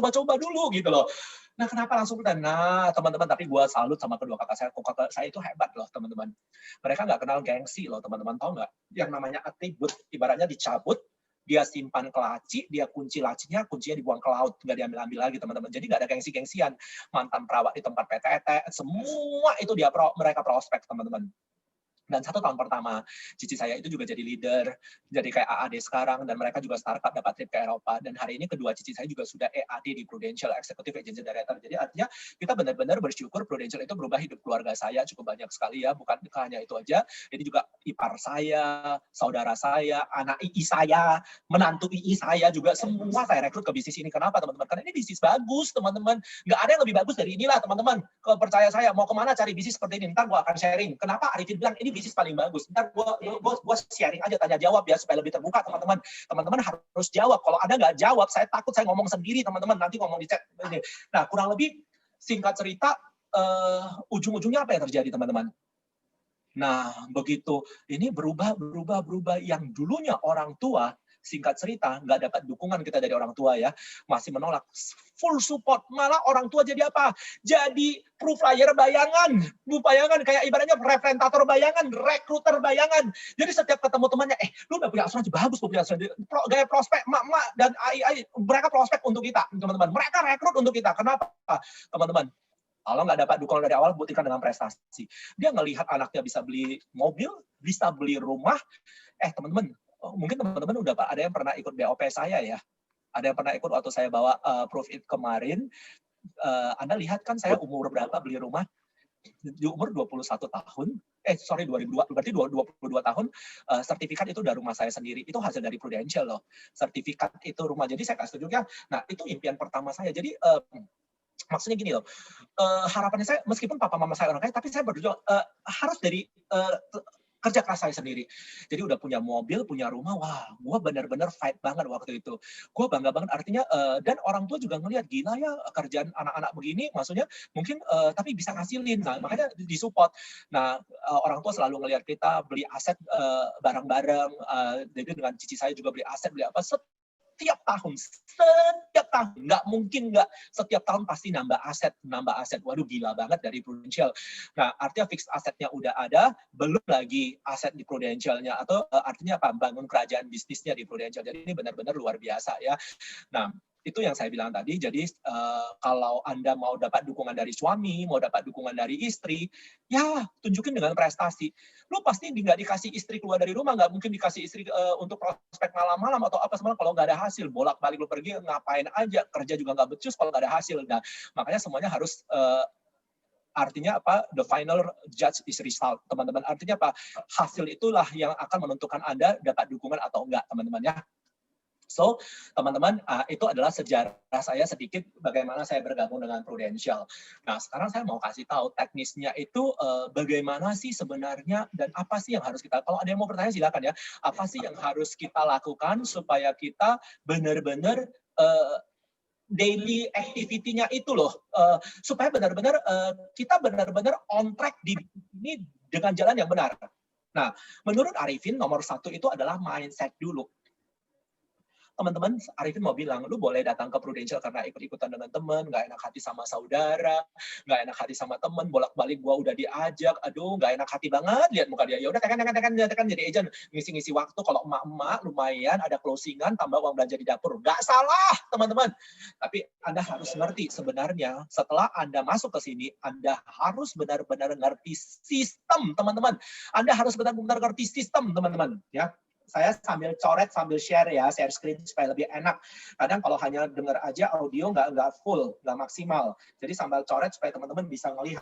gitu loh. Nah, kenapa langsung full time? Nah, teman-teman, tapi gue salut sama kedua kakak saya. Kakak saya itu hebat loh, teman-teman. Mereka nggak kenal gengsi loh, teman-teman. Tahu nggak? Yang namanya atribut, ibaratnya dicabut, dia simpan ke laci, dia kunci lacinya, kuncinya dibuang ke laut, nggak diambil-ambil lagi, teman-teman. Jadi nggak ada gengsi-gengsian. Mantan perawat di tempat PTT, semua itu mereka prospek, teman-teman. Dan 1 tahun pertama, cici saya itu juga jadi leader, jadi kayak AAD sekarang, dan mereka juga startup dapat trip ke Eropa. Dan hari ini kedua cici saya juga sudah EAD di Prudential, Executive Agency Director. Jadi artinya kita benar-benar bersyukur Prudential itu berubah hidup keluarga saya cukup banyak sekali ya, bukan hanya itu aja. Jadi juga ipar saya, saudara saya, anak II saya, menantu II saya juga, semua saya rekrut ke bisnis ini. Kenapa teman-teman? Karena ini bisnis bagus, teman-teman. Nggak ada yang lebih bagus dari inilah, teman-teman. Kalau percaya saya, mau kemana cari bisnis seperti ini, ntar gue akan sharing. Kenapa Arifin bilang ini bisnis paling bagus? Ntar gue sharing aja, tanya jawab ya, supaya lebih terbuka, teman-teman. Teman-teman harus jawab. Kalau Anda nggak jawab, saya takut saya ngomong sendiri, teman-teman. Nanti ngomong di chat. Nah, kurang lebih singkat cerita, ujung-ujungnya apa yang terjadi, teman-teman? Nah, begitu ini berubah. Yang dulunya orang tua, singkat cerita, nggak dapat dukungan kita dari orang tua ya, masih menolak, full support, malah orang tua jadi apa? Jadi provider bayangan, kayak ibaratnya representator bayangan, rekruter bayangan. Jadi setiap ketemu temannya, lu udah punya asuransi, bagus, lu punya asuransi, gaya prospek, mak dan ai, mereka prospek untuk kita, teman-teman. Mereka rekrut untuk kita. Kenapa, teman-teman? Kalau nggak dapat dukungan dari awal, buktikan dengan prestasi. Dia ngelihat anaknya bisa beli mobil, bisa beli rumah. Teman-teman, mungkin teman-teman udah ada yang pernah ikut BOP saya ya. Ada yang pernah ikut waktu saya bawa Proof It kemarin. Anda lihat kan saya umur berapa beli rumah? Di umur 21 tahun. 2002, berarti 22 tahun. Sertifikat itu dari rumah saya sendiri. Itu hasil dari Prudential loh. Sertifikat itu rumah. Jadi saya kasih tunjuknya. Nah, itu impian pertama saya. Jadi maksudnya gini loh, harapannya saya, meskipun papa mama saya orang kaya, tapi saya berjuang harus dari kerja keras saya sendiri. Jadi udah punya mobil, punya rumah, wah, gue benar-benar fight banget waktu itu. Gue bangga banget, artinya, dan orang tua juga ngelihat, gila ya kerjaan anak-anak begini, maksudnya mungkin, tapi bisa ngasilin, nah makanya disupport. Nah, orang tua selalu ngelihat kita beli aset bareng-bareng, jadi dengan cici saya juga beli aset, beli apa, setiap tahun, nggak mungkin nggak setiap tahun pasti nambah aset. Waduh gila banget dari Prudential. Nah, artinya fixed asetnya udah ada, belum lagi aset di Prudentialnya, atau artinya apa? Bangun kerajaan bisnisnya di Prudential. Jadi ini benar-benar luar biasa ya. Nah, itu yang saya bilang tadi. Jadi kalau Anda mau dapat dukungan dari suami, mau dapat dukungan dari istri, ya tunjukin dengan prestasi. Lu pasti nggak dikasih istri keluar dari rumah, nggak mungkin dikasih istri untuk prospek malam-malam atau apa sebenarnya kalau nggak ada hasil. Bolak-balik lu pergi ngapain aja, kerja juga nggak becus kalau nggak ada hasil. Nah, makanya semuanya harus artinya apa? The final judge is result, teman-teman. Artinya apa? Hasil itulah yang akan menentukan Anda dapat dukungan atau enggak, teman-teman ya. So, teman-teman, itu adalah sejarah saya sedikit bagaimana saya bergabung dengan Prudential. Nah, sekarang saya mau kasih tahu teknisnya itu bagaimana sih sebenarnya dan apa sih yang harus kita, kalau ada yang mau bertanya silakan ya, apa sih yang harus kita lakukan supaya kita benar-benar daily activity-nya itu loh, supaya benar-benar kita benar-benar on track di ini dengan jalan yang benar. Nah, menurut Arifin, nomor 1 itu adalah mindset dulu. Teman-teman, Arifin mau bilang, lu boleh datang ke Prudential karena ikut-ikutan dengan teman, nggak enak hati sama saudara, nggak enak hati sama teman, bolak-balik gua udah diajak, aduh nggak enak hati banget lihat muka dia. Ya udah tekan jadi agent, ngisi-ngisi waktu. Kalau emak-emak lumayan ada closingan, tambah uang belanja di dapur, nggak salah teman-teman. Tapi Anda harus ngerti sebenarnya setelah Anda masuk ke sini, Anda harus benar-benar ngerti sistem, teman-teman. Anda harus benar-benar ngerti sistem, teman-teman, ya. Saya sambil coret, sambil share ya, share screen supaya lebih enak. Kadang kalau hanya dengar aja audio nggak full, nggak maksimal. Jadi sambil coret supaya teman-teman bisa melihat.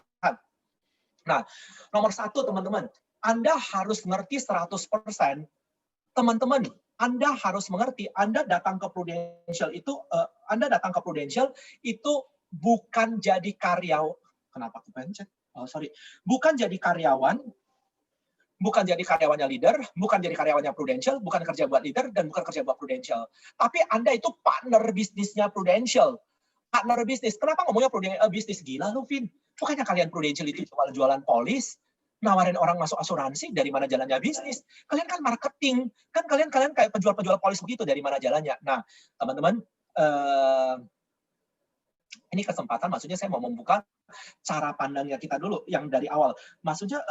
Nah, nomor 1 teman-teman, Anda harus ngerti 100%. Teman-teman, Anda harus mengerti, Anda datang ke Prudential itu bukan jadi karyawan. Kenapa aku pencet? Oh, sorry. Bukan jadi karyawan, bukan jadi karyawannya leader, bukan jadi karyawannya Prudential, bukan kerja buat leader, dan bukan kerja buat Prudential. Tapi Anda itu partner bisnisnya Prudential. Partner bisnis. Kenapa ngomongnya bisnis? Gila lu, Vin. Bukannya kalian Prudential itu jualan polis, nawarin orang masuk asuransi, dari mana jalannya bisnis? Kalian kan marketing. Kan kalian kayak penjual-penjual polis begitu, dari mana jalannya? Nah, teman-teman, ini kesempatan, maksudnya saya mau membuka cara pandangnya kita dulu, yang dari awal. Maksudnya,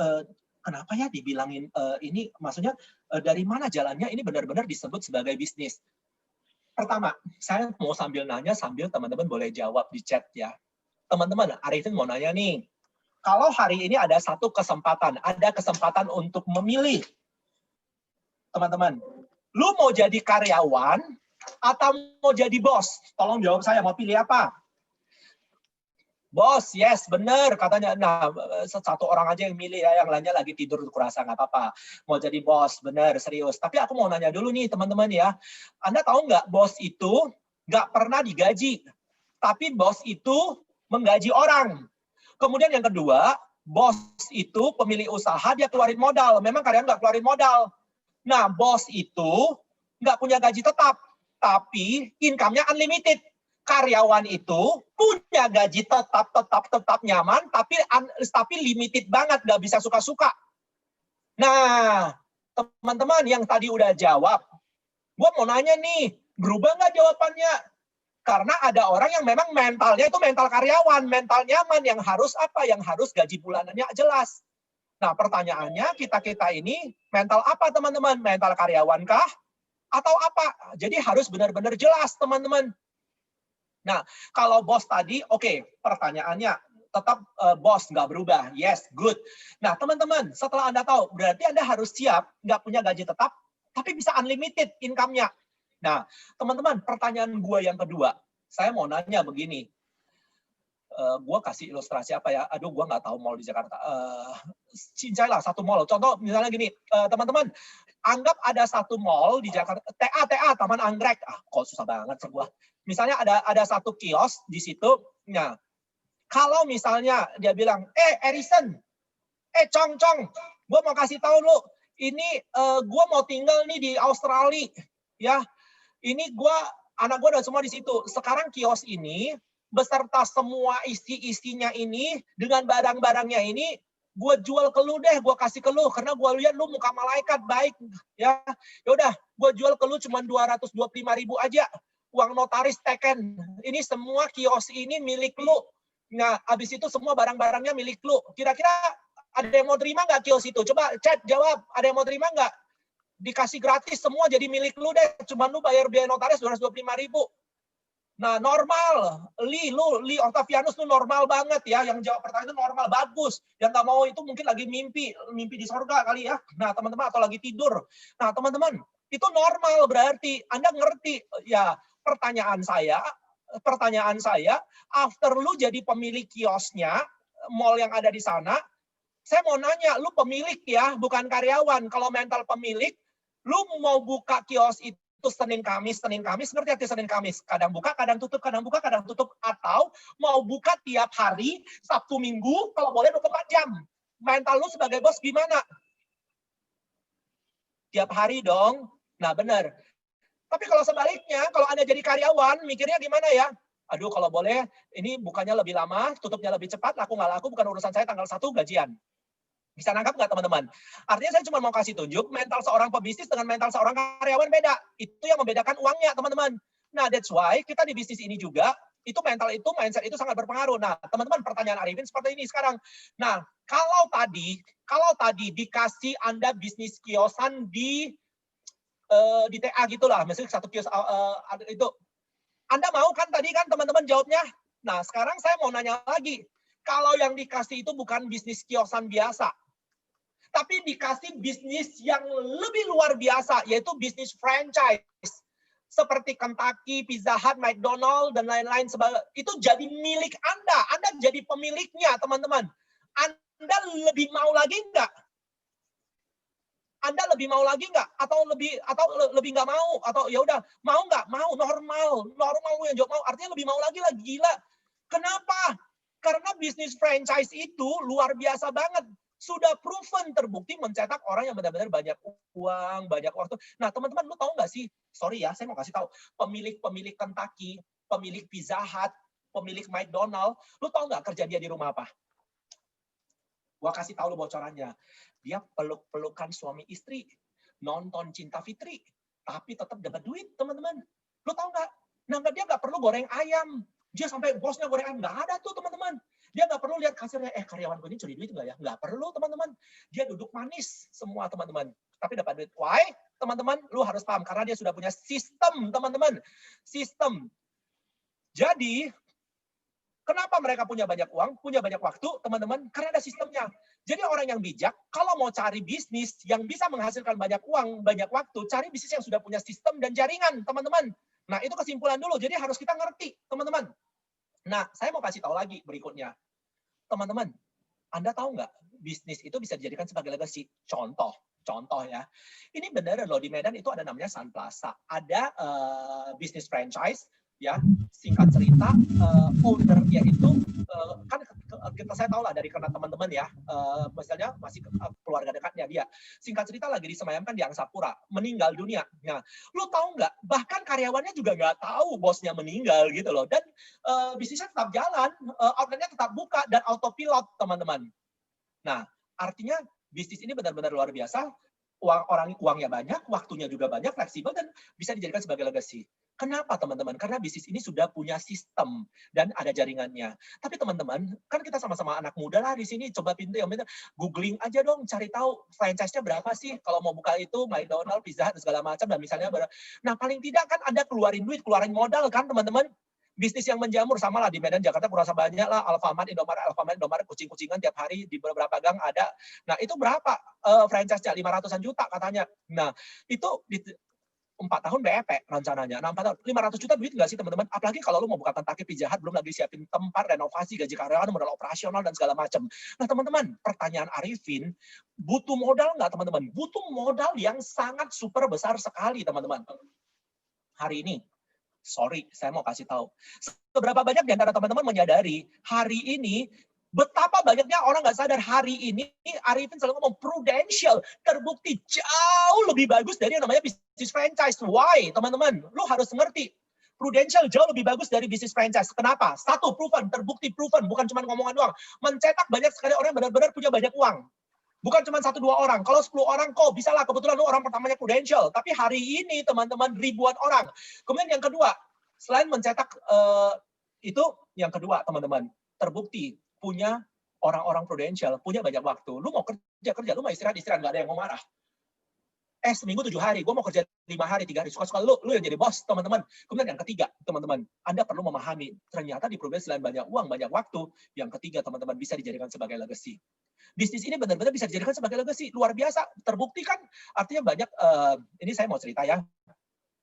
kenapa ya dibilangin ini, maksudnya dari mana jalannya ini benar-benar disebut sebagai bisnis. Pertama, saya mau sambil nanya, sambil teman-teman boleh jawab di chat ya. Teman-teman, Arifin mau nanya nih, kalau hari ini ada satu kesempatan, ada kesempatan untuk memilih. Teman-teman, lu mau jadi karyawan atau mau jadi bos? Tolong jawab saya, mau pilih apa? Bos, yes, benar katanya. Nah, satu orang aja yang milih ya, yang lainnya lagi tidur, kurasa nggak apa-apa. Mau jadi bos, benar, serius. Tapi aku mau nanya dulu nih teman-teman ya. Anda tahu nggak, bos itu nggak pernah digaji. Tapi bos itu menggaji orang. Kemudian yang kedua, bos itu pemilik usaha, dia keluarin modal. Memang karyawan nggak keluarin modal. Nah, bos itu nggak punya gaji tetap. Tapi income-nya unlimited. Karyawan itu punya gaji tetap nyaman, tapi limited banget, nggak bisa suka-suka. Nah, teman-teman yang tadi udah jawab, gue mau nanya nih, berubah nggak jawabannya? Karena ada orang yang memang mentalnya itu mental karyawan, mental nyaman, yang harus apa? Yang harus gaji bulanannya jelas. Nah, pertanyaannya, kita ini mental apa, teman-teman? Mental karyawan kah? Atau apa? Jadi harus benar-benar jelas, teman-teman. Nah, kalau bos tadi, oke, pertanyaannya tetap bos, nggak berubah. Yes, good. Nah, teman-teman, setelah Anda tahu, berarti Anda harus siap, nggak punya gaji tetap, tapi bisa unlimited income-nya. Nah, teman-teman, pertanyaan gue yang kedua, saya mau nanya begini. Gue kasih ilustrasi apa ya? Aduh, gue nggak tahu mall di Jakarta. Cincai lah, satu mall. Contoh, misalnya gini, teman-teman, anggap ada satu mall di Jakarta, TA, Taman Anggrek. Kok susah banget sebuah. Misalnya ada satu kios di situ. Nah, kalau misalnya dia bilang, Erison, Cong, gue mau kasih tahu lu, ini gue mau tinggal nih di Australia, ya. Ini anak gue udah semua di situ. Sekarang kios ini beserta semua isi-isinya ini dengan barang-barangnya ini gue jual ke lu deh, gue kasih ke lu karena gue lihat lu muka malaikat baik, ya. Ya udah, gue jual ke lu cuma 225.000 aja. Uang notaris teken. Ini semua kios ini milik lu. Nah, habis itu semua barang-barangnya milik lu. Kira-kira ada yang mau terima nggak kios itu? Coba chat jawab, ada yang mau terima nggak? Dikasih gratis semua jadi milik lu deh. Cuma lu bayar biaya notaris 225.000. Nah, normal. Li Octavianus lu normal banget ya. Yang jawab pertanyaan itu normal, bagus. Yang nggak mau itu mungkin lagi mimpi di sorga kali ya. Nah, teman-teman, atau lagi tidur. Nah, teman-teman, itu normal berarti. Anda ngerti. Ya, pertanyaan saya, after lu jadi pemilik kiosnya, mall yang ada di sana, saya mau nanya, lu pemilik ya, bukan karyawan. Kalau mental pemilik, lu mau buka kios itu Senin Kamis, ngerti arti Senin Kamis? Kadang buka, kadang tutup, atau mau buka tiap hari, Sabtu Minggu, kalau boleh 24 jam. Mental lu sebagai bos gimana? Tiap hari dong. Nah, benar. Tapi kalau sebaliknya, kalau Anda jadi karyawan, mikirnya gimana ya? Aduh, kalau boleh, ini bukannya lebih lama, tutupnya lebih cepat, laku nggak laku, bukan urusan saya tanggal 1 gajian. Bisa nangkap nggak teman-teman? Artinya saya cuma mau kasih tunjuk, mental seorang pebisnis dengan mental seorang karyawan beda. Itu yang membedakan uangnya, teman-teman. Nah, that's why kita di bisnis ini juga, mindset itu sangat berpengaruh. Nah, teman-teman, pertanyaan Arifin seperti ini sekarang. Nah, kalau tadi dikasih Anda bisnis kiosan di TA gitulah, misalnya satu kios itu. Anda mau kan tadi kan teman-teman jawabnya? Nah, sekarang saya mau nanya lagi. Kalau yang dikasih itu bukan bisnis kiosan biasa, tapi dikasih bisnis yang lebih luar biasa, yaitu bisnis franchise. Seperti Kentucky, Pizza Hut, McDonald, dan lain-lain. Itu jadi milik Anda. Anda jadi pemiliknya, teman-teman. Anda lebih mau lagi nggak? Anda lebih mau lagi nggak? Atau lebih nggak mau? Atau ya udah mau nggak? Mau, normal yang jawab mau. Artinya lebih mau lagi lah, gila. Kenapa? Karena bisnis franchise itu luar biasa banget. Sudah proven, terbukti mencetak orang yang benar-benar banyak uang, banyak waktu. Nah, teman-teman, lu tahu nggak sih? Sorry ya, saya mau kasih tahu. Pemilik Kentucky, pemilik Pizza Hut, pemilik McDonald, lu tahu nggak kerja dia di rumah apa? Gua kasih tahu lu bocorannya. Dia peluk-pelukan suami istri, nonton Cinta Fitri, tapi tetap dapat duit, teman-teman. Lu tahu nggak? Nah, dia nggak perlu goreng ayam. Dia sampai bosnya goreng ayam. Nggak ada tuh, teman-teman. Dia nggak perlu lihat kasirnya, karyawan gue ini curi duit nggak ya? Nggak perlu, teman-teman. Dia duduk manis semua, teman-teman. Tapi dapat duit. Why? Teman-teman, lu harus paham. Karena dia sudah punya sistem, teman-teman. Sistem. Jadi, kenapa mereka punya banyak uang, punya banyak waktu, teman-teman? Karena ada sistemnya. Jadi orang yang bijak, kalau mau cari bisnis yang bisa menghasilkan banyak uang, banyak waktu, cari bisnis yang sudah punya sistem dan jaringan, teman-teman. Nah, itu kesimpulan dulu. Jadi harus kita ngerti, teman-teman. Nah, saya mau kasih tahu lagi berikutnya. Teman-teman, Anda tahu nggak, bisnis itu bisa dijadikan sebagai legacy? Contoh ya. Ini benar loh, di Medan itu ada namanya Sun Plaza. Ada bisnis franchise, ya, singkat cerita, owner-nya itu, kan saya tahu lah dari karena teman-teman ya, misalnya masih keluarga dekatnya dia. Singkat cerita lagi disemayamkan di Angsapura, meninggal dunia. Nah, lu tahu nggak? Bahkan karyawannya juga nggak tahu bosnya meninggal gitu loh. Dan bisnisnya tetap jalan, outletnya tetap buka dan autopilot, teman-teman. Nah, artinya bisnis ini benar-benar luar biasa. Uangnya banyak, waktunya juga banyak, fleksibel, dan bisa dijadikan sebagai legacy. Kenapa, teman-teman? Karena bisnis ini sudah punya sistem dan ada jaringannya. Tapi teman-teman, kan kita sama-sama anak muda lah di sini. Coba googling aja dong, cari tahu franchise-nya berapa sih kalau mau buka itu, McDonald, Pizza Hut, segala macam, dan misalnya. Nah, paling tidak kan Anda keluarin duit, keluarin modal kan, teman-teman? Bisnis yang menjamur, sama lah di Medan, Jakarta, kurasa banyak lah, Alfamart, Indomaret, kucing-kucingan tiap hari di beberapa gang ada. Nah, itu berapa franchise-nya? 500-an juta katanya. Nah, itu 4 tahun BEP rencananya. Nah, 4 tahun, 500 juta duit nggak sih, teman-teman? Apalagi kalau lu mau buka Kentucky, Pizza Hut, belum lagi siapin tempat, renovasi, gaji karyawan, modal operasional, dan segala macam. Nah, teman-teman, pertanyaan Arifin, butuh modal nggak, teman-teman? Butuh modal yang sangat super besar sekali, teman-teman. Hari ini, sorry, saya mau kasih tahu. Seberapa banyak di antara teman-teman menyadari hari ini betapa banyaknya orang nggak sadar hari ini Arifin selalu ngomong prudential, terbukti jauh lebih bagus dari yang namanya bisnis franchise. Why, teman-teman? Lu harus ngerti. Prudential jauh lebih bagus dari bisnis franchise. Kenapa? Satu, proven, terbukti proven, bukan cuma ngomongan doang. Mencetak banyak sekali orang yang benar-benar punya banyak uang. Bukan cuma 1-2 orang. Kalau 10 orang kok bisa lah, kebetulan lu orang pertamanya Prudential. Tapi hari ini teman-teman ribuan orang. Kemudian yang kedua, selain mencetak itu, yang kedua teman-teman, terbukti punya orang-orang Prudential, punya banyak waktu. Lu mau kerja, lu mau istirahat, nggak ada yang mau marah. Seminggu 7 hari, gue mau kerja 5 hari, 3 hari, suka-suka lu yang jadi bos, teman-teman. Kemudian yang ketiga, teman-teman, Anda perlu memahami, ternyata di Prudential selain banyak uang, banyak waktu, yang ketiga, teman-teman, bisa dijadikan sebagai legacy. Bisnis ini benar-benar bisa dijadikan sebagai legacy, luar biasa, terbukti kan, artinya banyak, ini saya mau cerita ya,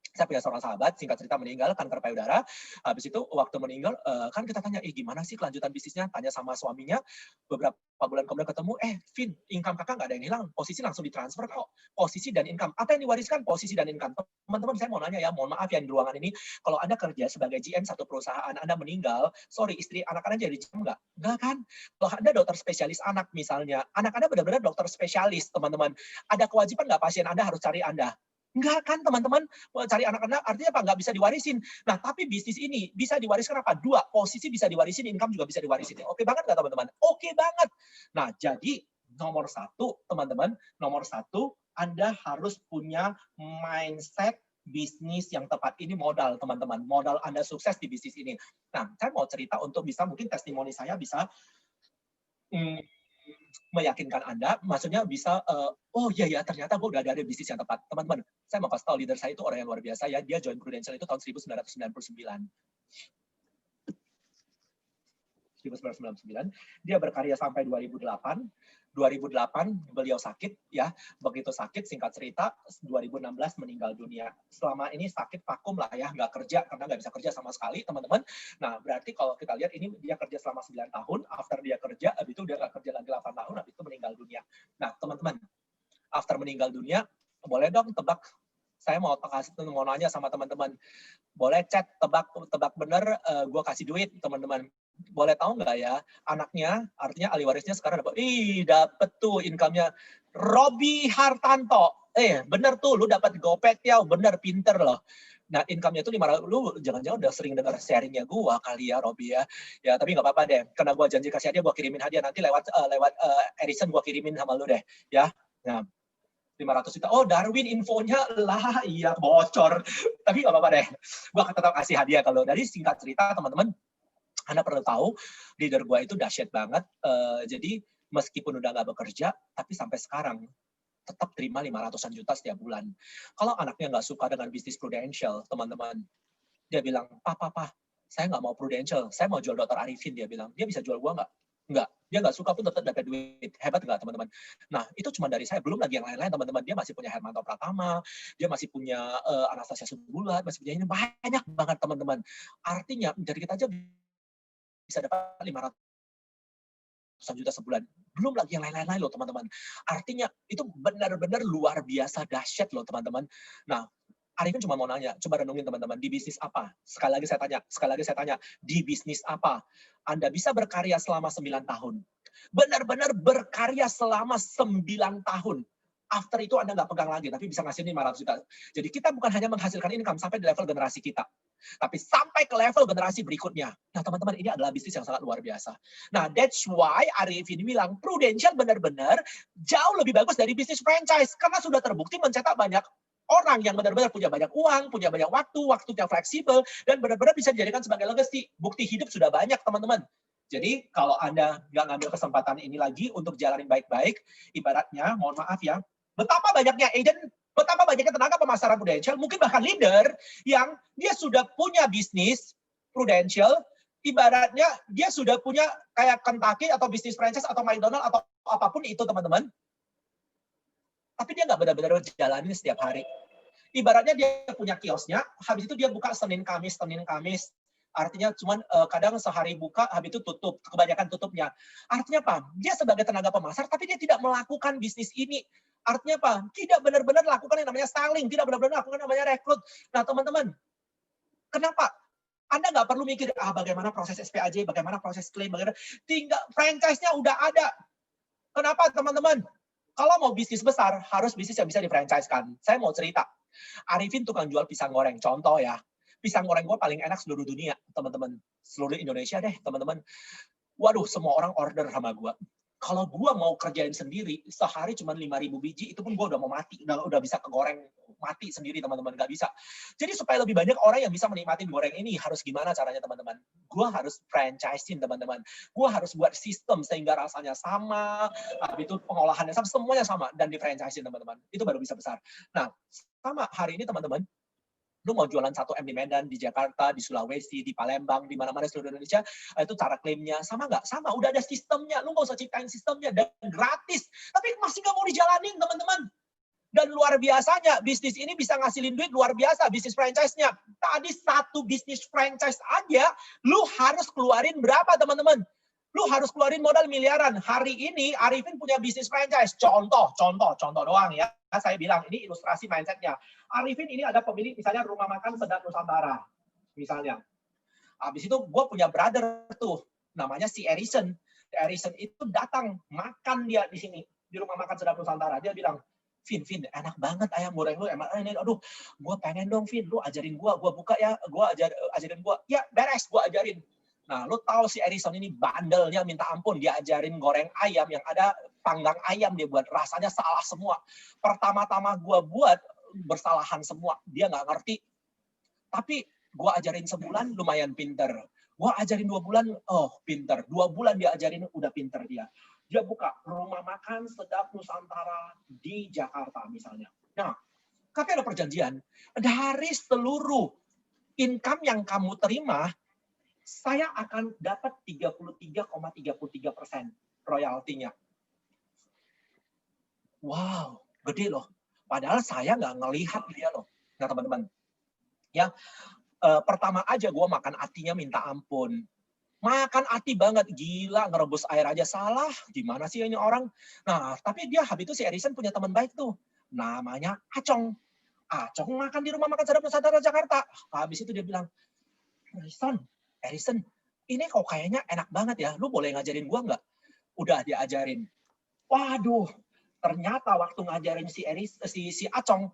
saya punya seorang sahabat, singkat cerita meninggal, kanker payudara. Habis itu waktu meninggal, kan kita tanya, gimana sih kelanjutan bisnisnya? Tanya sama suaminya, beberapa bulan kemudian ketemu, Vin, income kakak nggak ada yang hilang, posisi langsung ditransfer kok, posisi dan income. Apa yang diwariskan? Posisi dan income. Teman-teman, saya mau nanya ya, mohon maaf ya di ruangan ini, kalau Anda kerja sebagai GM satu perusahaan, Anda meninggal, sorry, istri anak Anda jadi GM nggak? Nggak kan? Kalau Anda dokter spesialis anak misalnya, anak Anda benar-benar dokter spesialis, teman-teman. Ada kewajiban nggak pasien Anda harus cari Anda? Enggak kan teman-teman, cari anak-anak artinya apa? Nggak bisa diwarisin. Nah tapi bisnis ini bisa diwariskan apa? 2, posisi bisa diwarisin, income juga bisa diwarisin. Oke banget nggak teman-teman? Oke banget. Nah jadi nomor 1 teman-teman, nomor 1 Anda harus punya mindset bisnis yang tepat. Ini modal teman-teman, modal Anda sukses di bisnis ini. Nah saya mau cerita untuk bisa mungkin testimoni saya bisa meyakinkan Anda, maksudnya bisa, oh iya ternyata gue udah ada bisnis yang tepat. Teman-teman, saya mau kasih tahu leader saya itu orang yang luar biasa ya, dia join Prudential itu tahun 1999. 1999, dia berkarya sampai 2008 beliau sakit ya, begitu sakit singkat cerita 2016 meninggal dunia. Selama ini sakit vakum lah ya, nggak kerja karena nggak bisa kerja sama sekali teman-teman. Nah berarti kalau kita lihat ini dia kerja selama 9 tahun, after dia kerja, habis itu dia nggak kerja lagi 8 tahun, habis itu meninggal dunia. Nah teman-teman, after meninggal dunia, boleh dong tebak, saya mau nanya sama teman-teman, boleh chat tebak bener, gue kasih duit teman-teman. Boleh tahu nggak ya, anaknya, artinya ahli warisnya sekarang dapet tuh income-nya, Robi Hartanto. Bener tuh, lu dapat gopek ya, bener, pinter loh. Nah, income-nya tuh 500, lu jangan-jangan udah sering dengar sharing-nya gua kali ya, Robi ya. Ya, tapi nggak apa-apa deh, karena gua janji kasih hadiah, gua kirimin hadiah, nanti lewat Edison gua kirimin sama lu deh, ya. Nah, 500 juta. Oh, Darwin infonya lah, iya bocor. Tapi nggak apa-apa deh, gua akan tetap kasih hadiah kalau dari singkat cerita, teman-teman. Anda perlu tahu, leader gue itu dahsyat banget. Jadi meskipun udah nggak bekerja, tapi sampai sekarang tetap terima 500-an juta setiap bulan. Kalau anaknya nggak suka dengan bisnis Prudential, teman-teman, dia bilang, Papa, saya nggak mau Prudential, saya mau jual Dr. Arifin, dia bilang. Dia bisa jual gue nggak? Nggak. Dia nggak suka pun tetap dapat duit. Hebat nggak, teman-teman? Nah, itu cuma dari saya. Belum lagi yang lain-lain, teman-teman. Dia masih punya Hermanto Pratama, dia masih punya Anastasia Subulat, masih punya ini. Banyak banget, teman-teman. Artinya, dari kita aja bisa dapat 500 juta sebulan. Belum lagi yang lain-lain loh, teman-teman. Artinya, itu benar-benar luar biasa dahsyat loh, teman-teman. Nah, Arifin cuma mau nanya, coba renungin teman-teman, di bisnis apa? Sekali lagi saya tanya, di bisnis apa? Anda bisa berkarya selama 9 tahun. Benar-benar berkarya selama 9 tahun. After itu Anda nggak pegang lagi, tapi bisa ngasihin 500 juta. Jadi kita bukan hanya menghasilkan income sampai di level generasi kita, tapi sampai ke level generasi berikutnya. Nah teman-teman, ini adalah bisnis yang sangat luar biasa. Nah that's why Arifin bilang, Prudential benar-benar jauh lebih bagus dari bisnis franchise. Karena sudah terbukti mencetak banyak orang yang benar-benar punya banyak uang, punya banyak waktu, waktunya fleksibel, dan benar-benar bisa dijadikan sebagai legacy. Bukti hidup sudah banyak teman-teman. Jadi kalau Anda nggak ngambil kesempatan ini lagi untuk jalanin baik-baik, ibaratnya, mohon maaf ya, betapa banyaknya agent, betapa banyaknya tenaga pemasaran Prudential, mungkin bahkan leader yang dia sudah punya bisnis Prudential, ibaratnya dia sudah punya kayak Kentucky atau bisnis franchise atau McDonald atau apapun itu teman-teman. Tapi dia nggak benar-benar jalanin setiap hari. Ibaratnya dia punya kiosnya, habis itu dia buka Senin Kamis. Artinya cuman kadang sehari buka, habis itu tutup, kebanyakan tutupnya. Artinya apa? Dia sebagai tenaga pemasar, tapi dia tidak melakukan bisnis ini. Artinya apa? Tidak benar-benar lakukan yang namanya styling, tidak benar-benar lakukan yang namanya rekrut. Nah teman-teman, kenapa? Anda nggak perlu mikir, bagaimana proses SPAJ, bagaimana proses klaim, bagaimana. Tinggal franchise-nya udah ada. Kenapa teman-teman? Kalau mau bisnis besar, harus bisnis yang bisa di-franchise-kan. Saya mau cerita. Arifin tukang jual pisang goreng, contoh ya. Pisang goreng gue paling enak seluruh dunia, teman-teman. Seluruh Indonesia deh, teman-teman. Waduh, semua orang order sama gue. Kalau gue mau kerjain sendiri, sehari cuma 5.000 biji, itu pun gue udah mau mati. Udah bisa kegoreng mati sendiri, teman-teman. Nggak bisa. Jadi supaya lebih banyak orang yang bisa menikmati goreng ini, harus gimana caranya, teman-teman? Gue harus franchisein, teman-teman. Gue harus buat sistem sehingga rasanya sama, habis itu pengolahannya sama, semuanya sama. Dan di franchisein, teman-teman. Itu baru bisa besar. Nah, sama hari ini, teman-teman, lu mau jualan 1M di Medan, di Jakarta, di Sulawesi, di Palembang, di mana-mana seluruh Indonesia, itu cara klaimnya sama nggak? Sama, udah ada sistemnya. Lu nggak usah ciptain sistemnya, dan gratis. Tapi masih nggak mau dijalanin, teman-teman. Dan luar biasanya, bisnis ini bisa ngasilin duit luar biasa, bisnis franchise-nya. Tadi satu bisnis franchise aja, lu harus keluarin berapa, teman-teman? Lu harus keluarin modal miliaran. Hari ini Arifin punya bisnis franchise. Contoh doang ya. Saya bilang ini ilustrasi mindset-nya. Arifin ini ada pemilik misalnya rumah makan Sedap Nusantara. Misalnya. Habis itu gue punya brother tuh. Namanya si Erison. Erison itu datang makan dia di sini. Di rumah makan Sedap Nusantara. Dia bilang, Vin, enak banget ayam goreng lu. Emang ini, aduh, gue pengen dong, Vin. Lu ajarin gue buka ya. Ajarin gue. Ya, beres, gue ajarin. Nah, lu tahu si Erison ini bandelnya minta ampun. Dia ajarin goreng ayam yang ada panggang ayam dia buat. Rasanya salah semua. Pertama-tama gue buat bersalahan semua. Dia nggak ngerti. Tapi gue ajarin sebulan lumayan pinter. Gue ajarin 2 bulan, oh pinter. 2 bulan dia ajarin udah pinter dia. Dia buka rumah makan Sedap Nusantara di Jakarta misalnya. Nah, tapi ada perjanjian. Dari seluruh income yang kamu terima, saya akan dapat 33,33% royaltinya. Wow, gede loh. Padahal saya nggak ngelihat dia loh. Nah, teman-teman. Ya, pertama aja gue makan atinya minta ampun. Makan ati banget, gila, ngerebus air aja salah. Gimana sih ini orang? Nah, tapi dia habis itu si Erison punya teman baik tuh. Namanya Acong. Acong makan di rumah makan Sedap Nusantara Jakarta. Habis itu dia bilang, Erison, ini kok kayaknya enak banget ya. Lu boleh ngajarin gua nggak? Udah diajarin. Waduh, ternyata waktu ngajarin si Acong,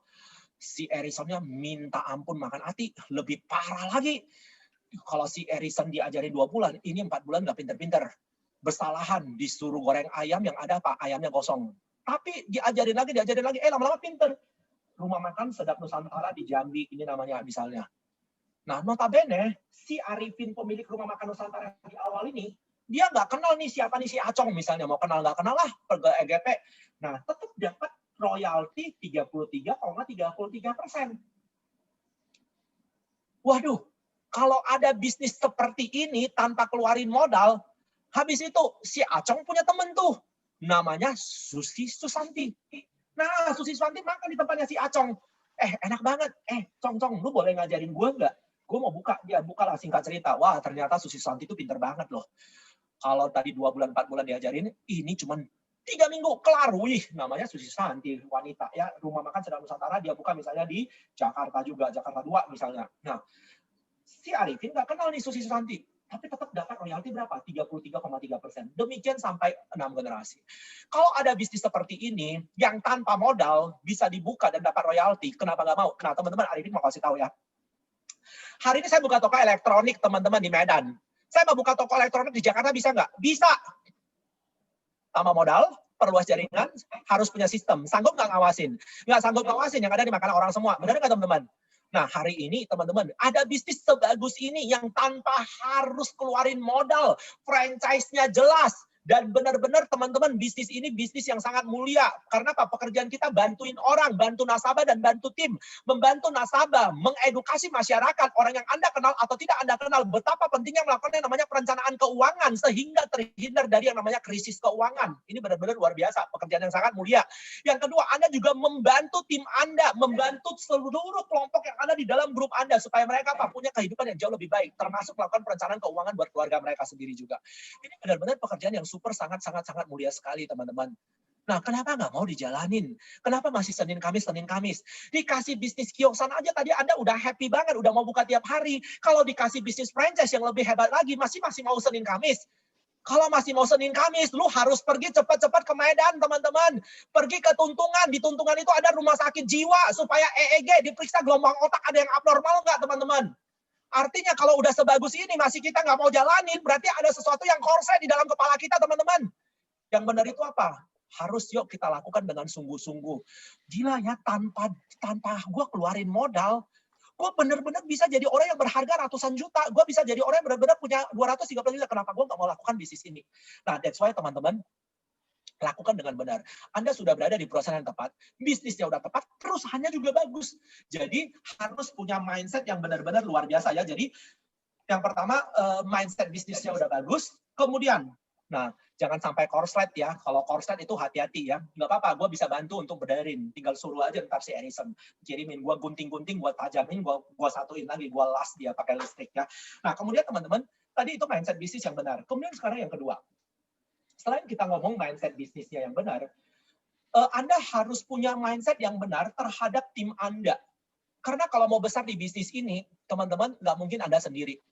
si Erisonnya minta ampun makan ati. Lebih parah lagi. Kalau si Erison diajarin 2 bulan, ini 4 bulan nggak pinter-pinter. Bersalahan, disuruh goreng ayam yang ada apa? Ayamnya gosong. Tapi diajarin lagi, lama-lama pinter. Rumah makan Sedap Nusantara di Jambi, ini namanya misalnya. Nah, notabene, si Arifin pemilik rumah makan Nusantara di awal ini, dia nggak kenal nih siapa nih si Acong misalnya. Mau kenal nggak kenal lah, pergi EGP. Nah, tetap dapat royalti 33,33%. Waduh, kalau ada bisnis seperti ini tanpa keluarin modal, habis itu si Acong punya temen tuh. Namanya Susi Susanti. Nah, Susi Susanti makan di tempatnya si Acong. Enak banget. Cong, lu boleh ngajarin gue nggak? Gue mau buka, dia bukalah singkat cerita. Wah, ternyata Susi Susanti itu pinter banget loh. Kalau tadi 2 bulan, 4 bulan diajarin, ini cuma 3 minggu kelar. Wih, namanya Susi Susanti, wanita ya. Rumah makan Sedap Nusantara dia buka misalnya di Jakarta juga, Jakarta 2 misalnya. Nah, si Arifin nggak kenal nih Susi Susanti. Tapi tetap dapat royalti berapa? 33,3%. Demikian sampai 6 generasi. Kalau ada bisnis seperti ini, yang tanpa modal bisa dibuka dan dapat royalti, kenapa nggak mau? Nah, teman-teman, Arifin mau kasih tahu ya. Hari ini saya buka toko elektronik, teman-teman, di Medan. Saya mau buka toko elektronik di Jakarta, bisa nggak? Bisa. Tanpa modal, perluas jaringan, harus punya sistem. Sanggup nggak ngawasin? Nggak sanggup ngawasin, yang ada dimakan orang semua. Benar nggak, teman-teman? Nah, hari ini, teman-teman, ada bisnis sebagus ini yang tanpa harus keluarin modal. Franchise-nya jelas. Dan benar-benar teman-teman, bisnis ini bisnis yang sangat mulia. Karena apa? Pekerjaan kita bantuin orang, bantu nasabah dan bantu tim. Membantu nasabah, mengedukasi masyarakat, orang yang Anda kenal atau tidak Anda kenal, betapa pentingnya melakukan yang namanya perencanaan keuangan, sehingga terhindar dari yang namanya krisis keuangan. Ini benar-benar luar biasa, pekerjaan yang sangat mulia. Yang kedua, Anda juga membantu tim Anda, membantu seluruh kelompok yang ada di dalam grup Anda, supaya mereka punya kehidupan yang jauh lebih baik, termasuk melakukan perencanaan keuangan buat keluarga mereka sendiri juga. Ini benar-benar pekerjaan yang super sangat mulia sekali, teman-teman. Nah, kenapa nggak mau dijalanin? Kenapa masih Senin Kamis? Dikasih bisnis kioskan aja tadi Anda udah happy banget, udah mau buka tiap hari. Kalau dikasih bisnis franchise yang lebih hebat lagi, masih mau Senin Kamis. Kalau masih mau Senin Kamis, lu harus pergi cepat-cepat ke Medan, teman-teman. Pergi ke Tuntungan. Di Tuntungan itu ada rumah sakit jiwa, supaya EEG diperiksa gelombang otak ada yang abnormal nggak, teman-teman? Artinya kalau udah sebagus ini masih kita nggak mau jalanin, berarti ada sesuatu yang korslet di dalam kepala kita, teman-teman. Yang benar itu apa? Harus yuk kita lakukan dengan sungguh-sungguh. Gila ya, tanpa gue keluarin modal, gue bener-bener bisa jadi orang yang berharga ratusan juta. Gue bisa jadi orang yang bener-bener punya 230 juta. Kenapa gue nggak mau lakukan bisnis ini? Nah, that's why teman-teman, lakukan dengan benar. Anda sudah berada di perusahaan yang tepat, bisnisnya udah tepat, perusahaannya juga bagus. Jadi harus punya mindset yang benar-benar luar biasa ya. Jadi yang pertama, mindset bisnisnya udah bagus. Kemudian, nah, jangan sampai korslet ya. Kalau korslet itu hati-hati ya. Nggak apa-apa, gue bisa bantu untuk benerin. Tinggal suruh aja ntar si Edison. Kirimin, gue gunting-gunting, gue tajamin, gue satuin lagi, gue las dia pakai listrik ya. Nah, kemudian teman-teman, tadi itu mindset bisnis yang benar. Kemudian sekarang yang kedua. Selain kita ngomong mindset bisnisnya yang benar, Anda harus punya mindset yang benar terhadap tim Anda. Karena kalau mau besar di bisnis ini, teman-teman, nggak mungkin Anda sendiri.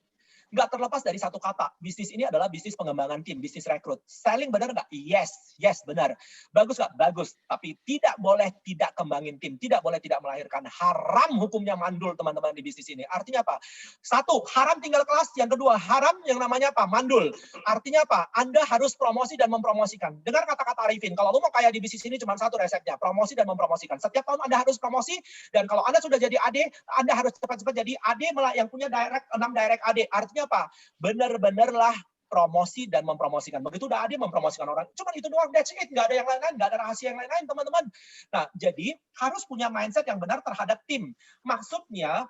Nggak terlepas dari satu kata, bisnis ini adalah bisnis pengembangan tim, bisnis rekrut. Selling benar nggak? Yes, benar. Bagus nggak? Bagus. Tapi tidak boleh tidak kembangin tim, tidak boleh tidak melahirkan. Haram hukumnya mandul, teman-teman, di bisnis ini. Artinya apa? Satu, haram tinggal kelas. Yang kedua, haram yang namanya apa? Mandul. Artinya apa? Anda harus promosi dan mempromosikan. Dengar kata-kata Arifin, kalau lu mau kaya di bisnis ini cuma satu resepnya, promosi dan mempromosikan. Setiap tahun Anda harus promosi, dan kalau Anda sudah jadi AD, Anda harus cepat-cepat jadi AD yang punya 6 direct AD. Artinya apa? Benar-benarlah promosi dan mempromosikan. Begitu udah ada mempromosikan orang. Cuman itu doang, that's it. Nggak ada yang lain-lain, nggak ada rahasia yang lain-lain, teman-teman. Nah, jadi harus punya mindset yang benar terhadap tim. Maksudnya,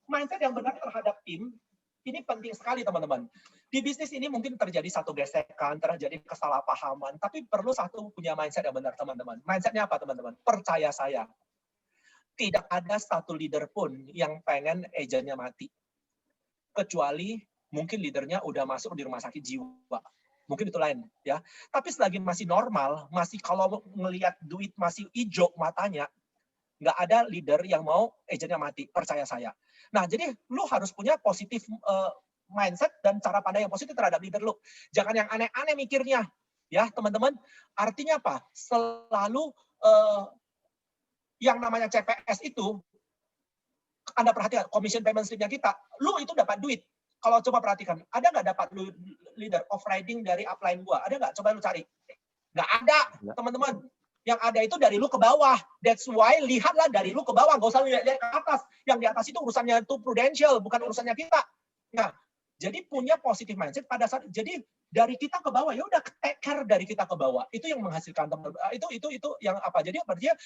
mindset yang benar terhadap tim, ini penting sekali, teman-teman. Di bisnis ini mungkin terjadi satu gesekan, terjadi kesalahpahaman, tapi perlu satu punya mindset yang benar, teman-teman. Mindsetnya apa, teman-teman? Percaya saya. Tidak ada satu leader pun yang pengen agennya mati. Kecuali mungkin leadernya udah masuk di rumah sakit jiwa. Mungkin itu lain ya. Tapi selagi masih normal, masih kalau ngelihat duit masih hijau matanya, nggak ada leader yang mau agennya mati, percaya saya. Nah, jadi lu harus punya positif mindset dan cara pandang yang positif terhadap leader lu. Jangan yang aneh-aneh mikirnya. Ya, teman-teman. Artinya apa? Selalu yang namanya CPS itu, Anda perhatikan, commission payment slip-nya kita, lu itu dapat duit. Kalau coba perhatikan, ada nggak dapat lu leader of riding dari upline gua? Ada nggak? Coba lu cari. Nggak ada, teman-teman. Yang ada itu dari lu ke bawah. That's why lihatlah dari lu ke bawah. Nggak usah lihat ke atas. Yang di atas itu urusannya itu prudential, bukan urusannya kita. Nah, jadi punya positive mindset pada saat, jadi dari kita ke bawah, ya udah take care dari kita ke bawah. Itu yang menghasilkan itu yang apa? Jadi artinya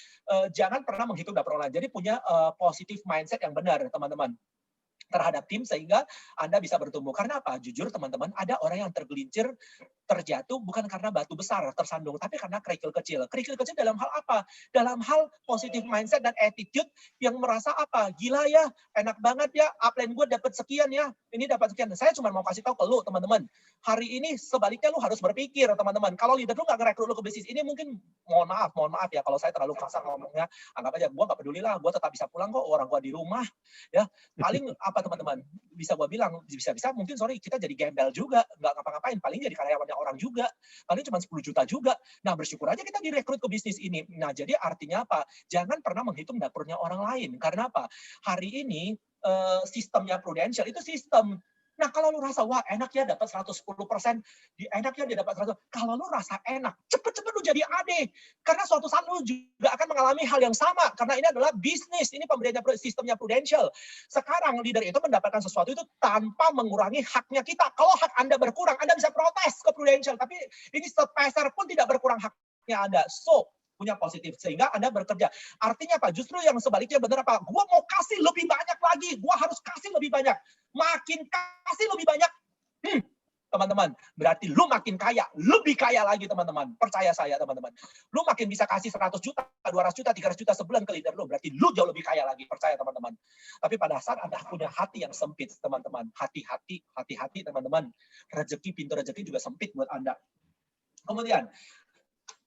jangan pernah menghitung dapur orang lain. Jadi punya positive mindset yang benar, teman-teman, terhadap tim sehingga Anda bisa bertumbuh. Karena apa? Jujur teman-teman, ada orang yang tergelincir, terjatuh bukan karena batu besar tersandung, tapi karena kerikil kecil. Kerikil kecil dalam hal apa? Dalam hal positive mindset dan attitude yang merasa apa? Gila ya, enak banget ya, upline gue dapat sekian ya, ini dapat sekian. Saya cuma mau kasih tahu ke lu, teman-teman. Hari ini sebaliknya lu harus berpikir, teman-teman. Kalau leader lu nggak ngerekrut lu ke bisnis ini, mungkin mohon maaf ya, kalau saya terlalu kasar ngomongnya, anggap aja gue nggak peduli lah, gue tetap bisa pulang kok, orang gue di rumah, ya. Paling apa teman-teman, bisa gue bilang, bisa mungkin kita jadi gembel juga, nggak ngapa-ngapain, paling jadi karyawannya orang juga, paling cuma 10 juta juga. Nah, bersyukur aja kita direkrut ke bisnis ini. Nah, jadi artinya apa? Jangan pernah menghitung dapurnya orang lain. Karena apa? Hari ini sistemnya Prudential itu sistem. Nah, kalau lu rasa, wah enak ya dapat 110%, enak ya dia dapat 100%. Kalau lu rasa enak, cepet-cepet lu jadi AD. Karena suatu saat lu juga akan mengalami hal yang sama. Karena ini adalah bisnis, ini pemberiannya sistemnya Prudential. Sekarang leader itu mendapatkan sesuatu itu tanpa mengurangi haknya kita. Kalau hak Anda berkurang, Anda bisa protes ke Prudential. Tapi ini sepeser pun tidak berkurang haknya Anda. So, punya positif sehingga Anda bekerja. Artinya apa? Justru yang sebaliknya benar apa? Gua mau kasih lebih banyak lagi. Gua harus kasih lebih banyak. Makin kasih lebih banyak. Teman-teman, berarti lu makin kaya, lebih kaya lagi, teman-teman. Percaya saya, teman-teman. Lu makin bisa kasih 100 juta, 200 juta, 300 juta sebulan ke leader lu, berarti lu jauh lebih kaya lagi. Percaya, teman-teman. Tapi pada saat Anda punya hati yang sempit, teman-teman. Hati-hati, teman-teman. Pintu rezeki juga sempit buat Anda. Kemudian,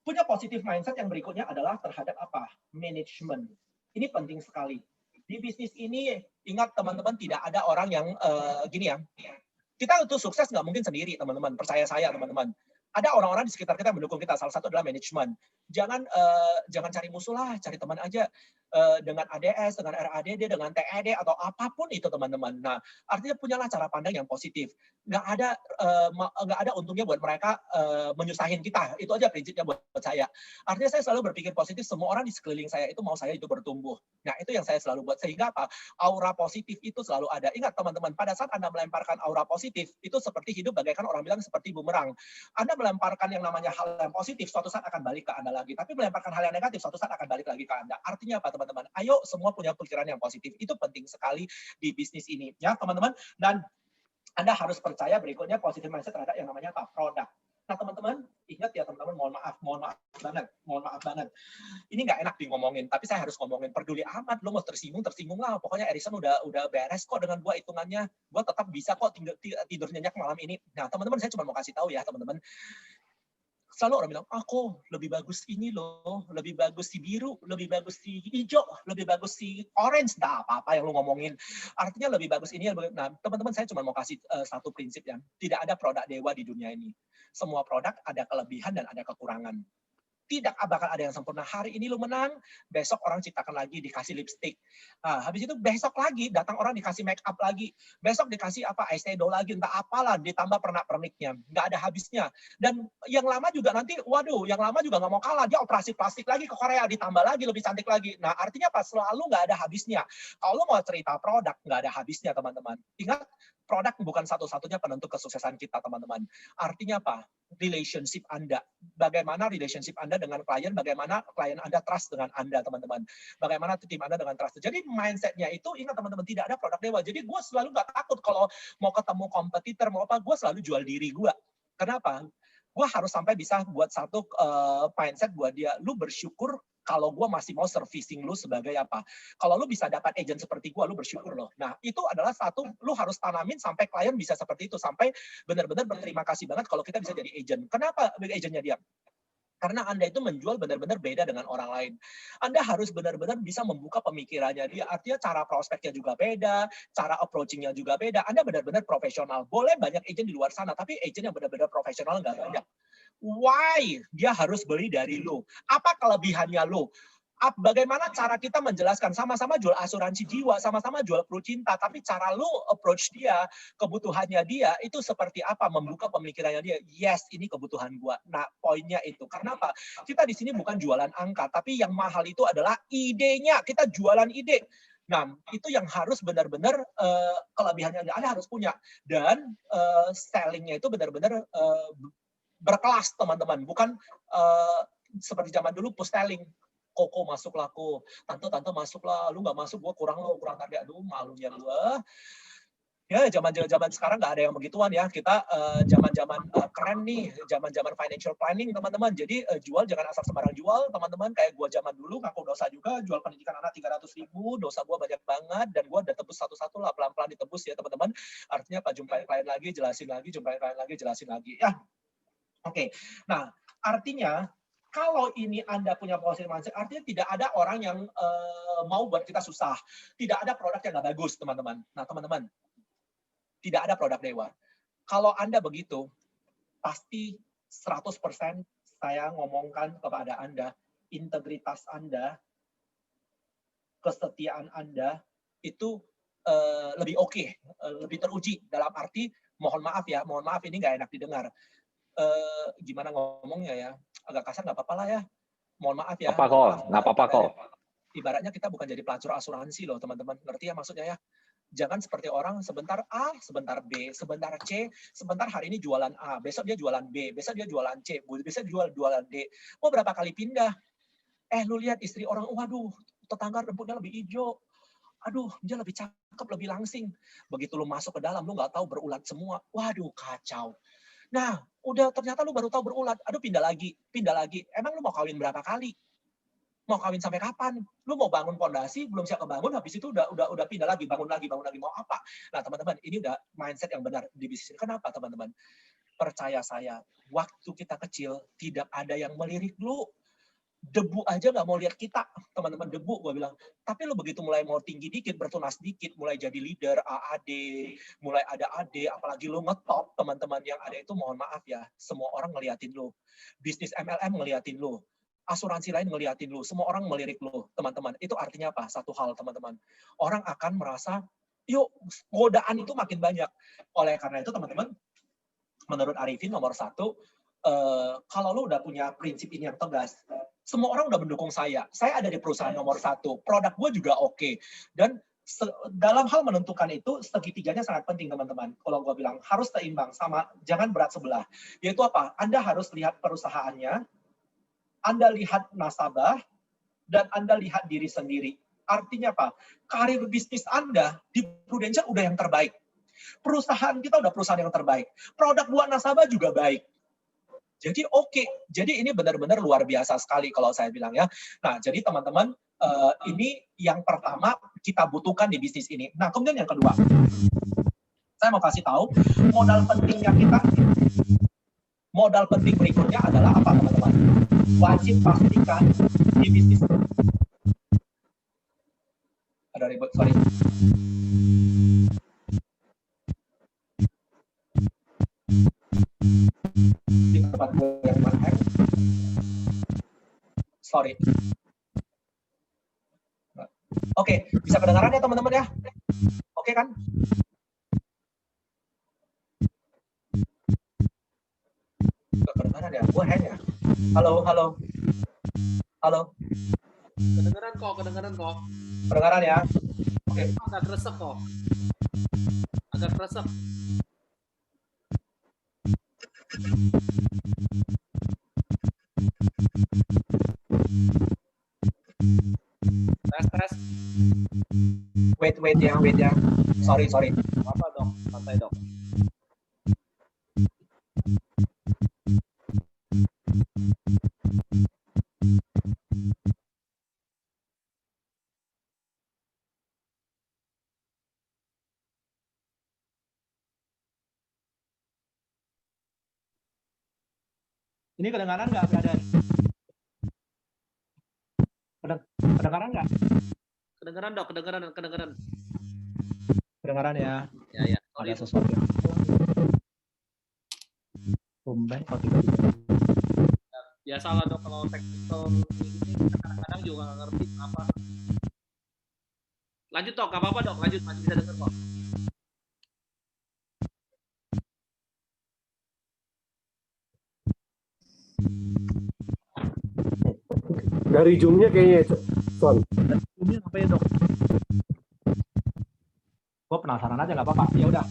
punya positive mindset yang berikutnya adalah terhadap apa? Manajemen. Ini penting sekali. Di bisnis ini, ingat teman-teman, tidak ada orang yang gini ya. Kita untuk sukses nggak mungkin sendiri, teman-teman. Percaya saya, teman-teman. Ada orang-orang di sekitar kita yang mendukung kita. Salah satu adalah manajemen. Jangan cari musuh lah, cari teman aja. Dengan ADS, dengan RADD, dengan TED atau apapun itu teman-teman. Nah, artinya punyalah cara pandang yang positif. Nggak ada untungnya buat mereka menyusahin kita. Itu aja prinsipnya buat saya. Artinya saya selalu berpikir positif. Semua orang di sekeliling saya itu mau saya itu bertumbuh. Nah, itu yang saya selalu buat. Sehingga apa? Aura positif itu selalu ada. Ingat teman-teman, pada saat Anda melemparkan aura positif, itu seperti hidup bagaikan orang bilang seperti bumerang. Anda melemparkan yang namanya hal yang positif, suatu saat akan balik ke Anda lagi. Tapi melemparkan hal yang negatif, suatu saat akan balik lagi ke Anda. Artinya apa teman-teman? Ayo semua punya pikiran yang positif. Itu penting sekali di bisnis ini. Ya teman-teman. Dan Anda harus percaya berikutnya positif mindset terhadap yang namanya apa? Produk. Nah teman-teman, ingat ya teman-teman, mohon maaf banget. Ini nggak enak ngomongin, tapi saya harus ngomongin. Peduli amat, lo mau tersinggung lah. Pokoknya Edison udah beres kok dengan gua hitungannya. Gua tetap bisa kok tidur nyenyak malam ini. Nah teman-teman, saya cuma mau kasih tahu ya teman-teman. Selalu orang bilang, aku lebih bagus ini loh, lebih bagus si biru, lebih bagus si hijau, lebih bagus si orange, nah apa-apa yang lu ngomongin. Artinya lebih bagus ini. Nah, teman-teman saya cuma mau kasih satu prinsip ya, tidak ada produk dewa di dunia ini. Semua produk ada kelebihan dan ada kekurangan. Tidak bakal ada yang sempurna. Hari ini lu menang, besok orang ciptakan lagi, dikasih lipstick. Nah, habis itu besok lagi, datang orang dikasih make up lagi. Besok dikasih eyeshadow lagi, entah apalah, ditambah pernak-perniknya. Nggak ada habisnya. Dan yang lama juga nanti, yang lama juga nggak mau kalah. Dia operasi plastik lagi ke Korea, ditambah lagi, lebih cantik lagi. Nah, artinya apa? Selalu nggak ada habisnya. Kalau lu mau cerita produk, nggak ada habisnya, teman-teman. Ingat, produk bukan satu-satunya penentu kesuksesan kita, teman-teman. Artinya apa? Relationship Anda. Bagaimana relationship Anda dengan klien, bagaimana klien Anda trust dengan Anda, teman-teman. Bagaimana tim Anda dengan trust. Jadi mindset-nya itu, ingat teman-teman, tidak ada produk dewa. Jadi gue selalu nggak takut kalau mau ketemu kompetitor, mau apa, gue selalu jual diri gue. Kenapa? Gue harus sampai bisa buat satu mindset buat dia. Lu bersyukur kalau gue masih mau servicing lu sebagai apa. Kalau lu bisa dapat agent seperti gue, lu bersyukur loh. Nah, itu adalah satu, lu harus tanamin sampai klien bisa seperti itu. Sampai benar-benar berterima kasih banget kalau kita bisa jadi agent. Kenapa agentnya dia? Karena Anda itu menjual benar-benar beda dengan orang lain. Anda harus benar-benar bisa membuka pemikirannya dia. Artinya cara prospeknya juga beda, cara approaching-nya juga beda. Anda benar-benar profesional. Boleh banyak agent di luar sana, tapi agent yang benar-benar profesional nggak banyak. Why dia harus beli dari lo? Apa kelebihannya lo? Bagaimana cara kita menjelaskan, sama-sama jual asuransi jiwa, sama-sama jual Pru Cinta, tapi cara lu approach dia, kebutuhannya dia, itu seperti apa, membuka pemikirannya dia. Yes, ini kebutuhan gua. Nah, poinnya itu. Karena apa? Kita di sini bukan jualan angka, tapi yang mahal itu adalah idenya. Kita jualan ide. Nah, itu yang harus benar-benar kelebihannya Anda harus punya. Dan selling-nya itu benar-benar berkelas, teman-teman. Bukan seperti zaman dulu push selling. Koko masuk laku, tante masuklah, lu nggak masuk, gua kurang target, aduh malunya gua. Ya zaman sekarang nggak ada yang begituan ya. Kita zaman keren nih, zaman financial planning teman-teman. Jadi jual jangan asal sembarang jual teman-teman. Kayak gua zaman dulu ngaku dosa juga, jual pendidikan anak 300.000, dosa gua banyak banget dan gua udah tebus satu-satu lah, pelan-pelan ditebus ya teman-teman. Artinya apa? Jumpain klien lagi, jelasin lagi, jumpain klien lagi, jelasin lagi. Ya, oke. Nah artinya kalau ini Anda punya positive mindset, artinya tidak ada orang yang mau buat kita susah. Tidak ada produk yang nggak bagus, teman-teman. Nah, teman-teman, tidak ada produk dewa. Kalau Anda begitu, pasti 100% saya ngomongkan kepada Anda, integritas Anda, kesetiaan Anda, itu lebih oke, lebih teruji. Dalam arti, mohon maaf ini nggak enak didengar. Gimana ngomongnya ya, agak kasar nggak apa-apa lah ya, mohon maaf ya. Nggak apa-apa kok. Ibaratnya kita bukan jadi pelacur asuransi loh teman-teman, ngerti ya maksudnya ya. Jangan seperti orang sebentar A, sebentar B, sebentar C, sebentar hari ini jualan A, besok dia jualan B, besok dia jualan C, besok jualan D. Mau berapa kali pindah? Lu lihat istri orang, waduh, tetangga rambutnya lebih hijau. Aduh, dia lebih cakep, lebih langsing. Begitu lu masuk ke dalam, lu nggak tahu berulat semua. Waduh, kacau. Nah, ternyata lu baru tahu berulat. Aduh, pindah lagi. Emang lu mau kawin berapa kali? Mau kawin sampai kapan? Lu mau bangun pondasi, belum siap kebangun, habis itu udah pindah lagi, bangun lagi. Mau apa? Nah, teman-teman, ini udah mindset yang benar di bisnis. Kenapa, teman-teman? Percaya saya, waktu kita kecil, tidak ada yang melirik lu. Debu aja nggak mau lihat kita, teman-teman, debu, gue bilang. Tapi lo begitu mulai mau tinggi dikit, bertunas dikit, mulai jadi leader, AAD, mulai ada AD, apalagi lo ngetop, teman-teman yang ada itu, mohon maaf ya, semua orang ngeliatin lo. Bisnis MLM ngeliatin lo. Asuransi lain ngeliatin lo. Semua orang melirik lo, teman-teman. Itu artinya apa? Satu hal, teman-teman. Orang akan merasa, yuk, godaan itu makin banyak. Oleh karena itu, teman-teman, menurut Arifin, nomor satu, kalau lo udah punya prinsip ini yang tegas, semua orang udah mendukung saya. Saya ada di perusahaan nomor satu. Produk gue juga oke. Dan dalam hal menentukan itu, segitiganya sangat penting, teman-teman. Kalau gue bilang, harus seimbang, sama, jangan berat sebelah. Yaitu apa? Anda harus lihat perusahaannya, Anda lihat nasabah, dan Anda lihat diri sendiri. Artinya apa? Karir bisnis Anda di Prudential udah yang terbaik. Perusahaan kita udah perusahaan yang terbaik. Produk buat nasabah juga baik. Jadi oke, jadi ini benar-benar luar biasa sekali kalau saya bilang ya. Nah, jadi teman-teman, ini yang pertama kita butuhkan di bisnis ini. Nah, kemudian yang kedua, saya mau kasih tahu modal pentingnya kita. Modal penting berikutnya adalah apa, teman-teman? Wajib pastikan di bisnis. Ada ribut, sorry. Di tempat gue yang mana? Sorry. Oke, bisa kedengaran ya teman-teman ya? Oke kan? Gak kedengaran ya? Gue hang ya? Halo, halo. Halo. Kedengeran kok. Kedengaran ya? Oke. Agak kresek kok. Agak kresek. Tes. Wait ya. Sorry. Apa dok? Santai dok. Ini kedengaran nggak, brother? Kedengaran nggak? Kedengeran dok, kedengeran. Kedengaran ya? Ya. Ada sesuatu. Tumben kok tiba-tiba. Ya salah dok, kalau technical ini kadang-kadang juga nggak ngerti apa. Lanjut dok, nggak apa-apa dok, lanjut masih bisa denger kok. Dari Zoom-nya kayaknya, Son. Zoom-nya apa ya, dok? Gue penasaran aja, nggak apa-apa. Ya udah,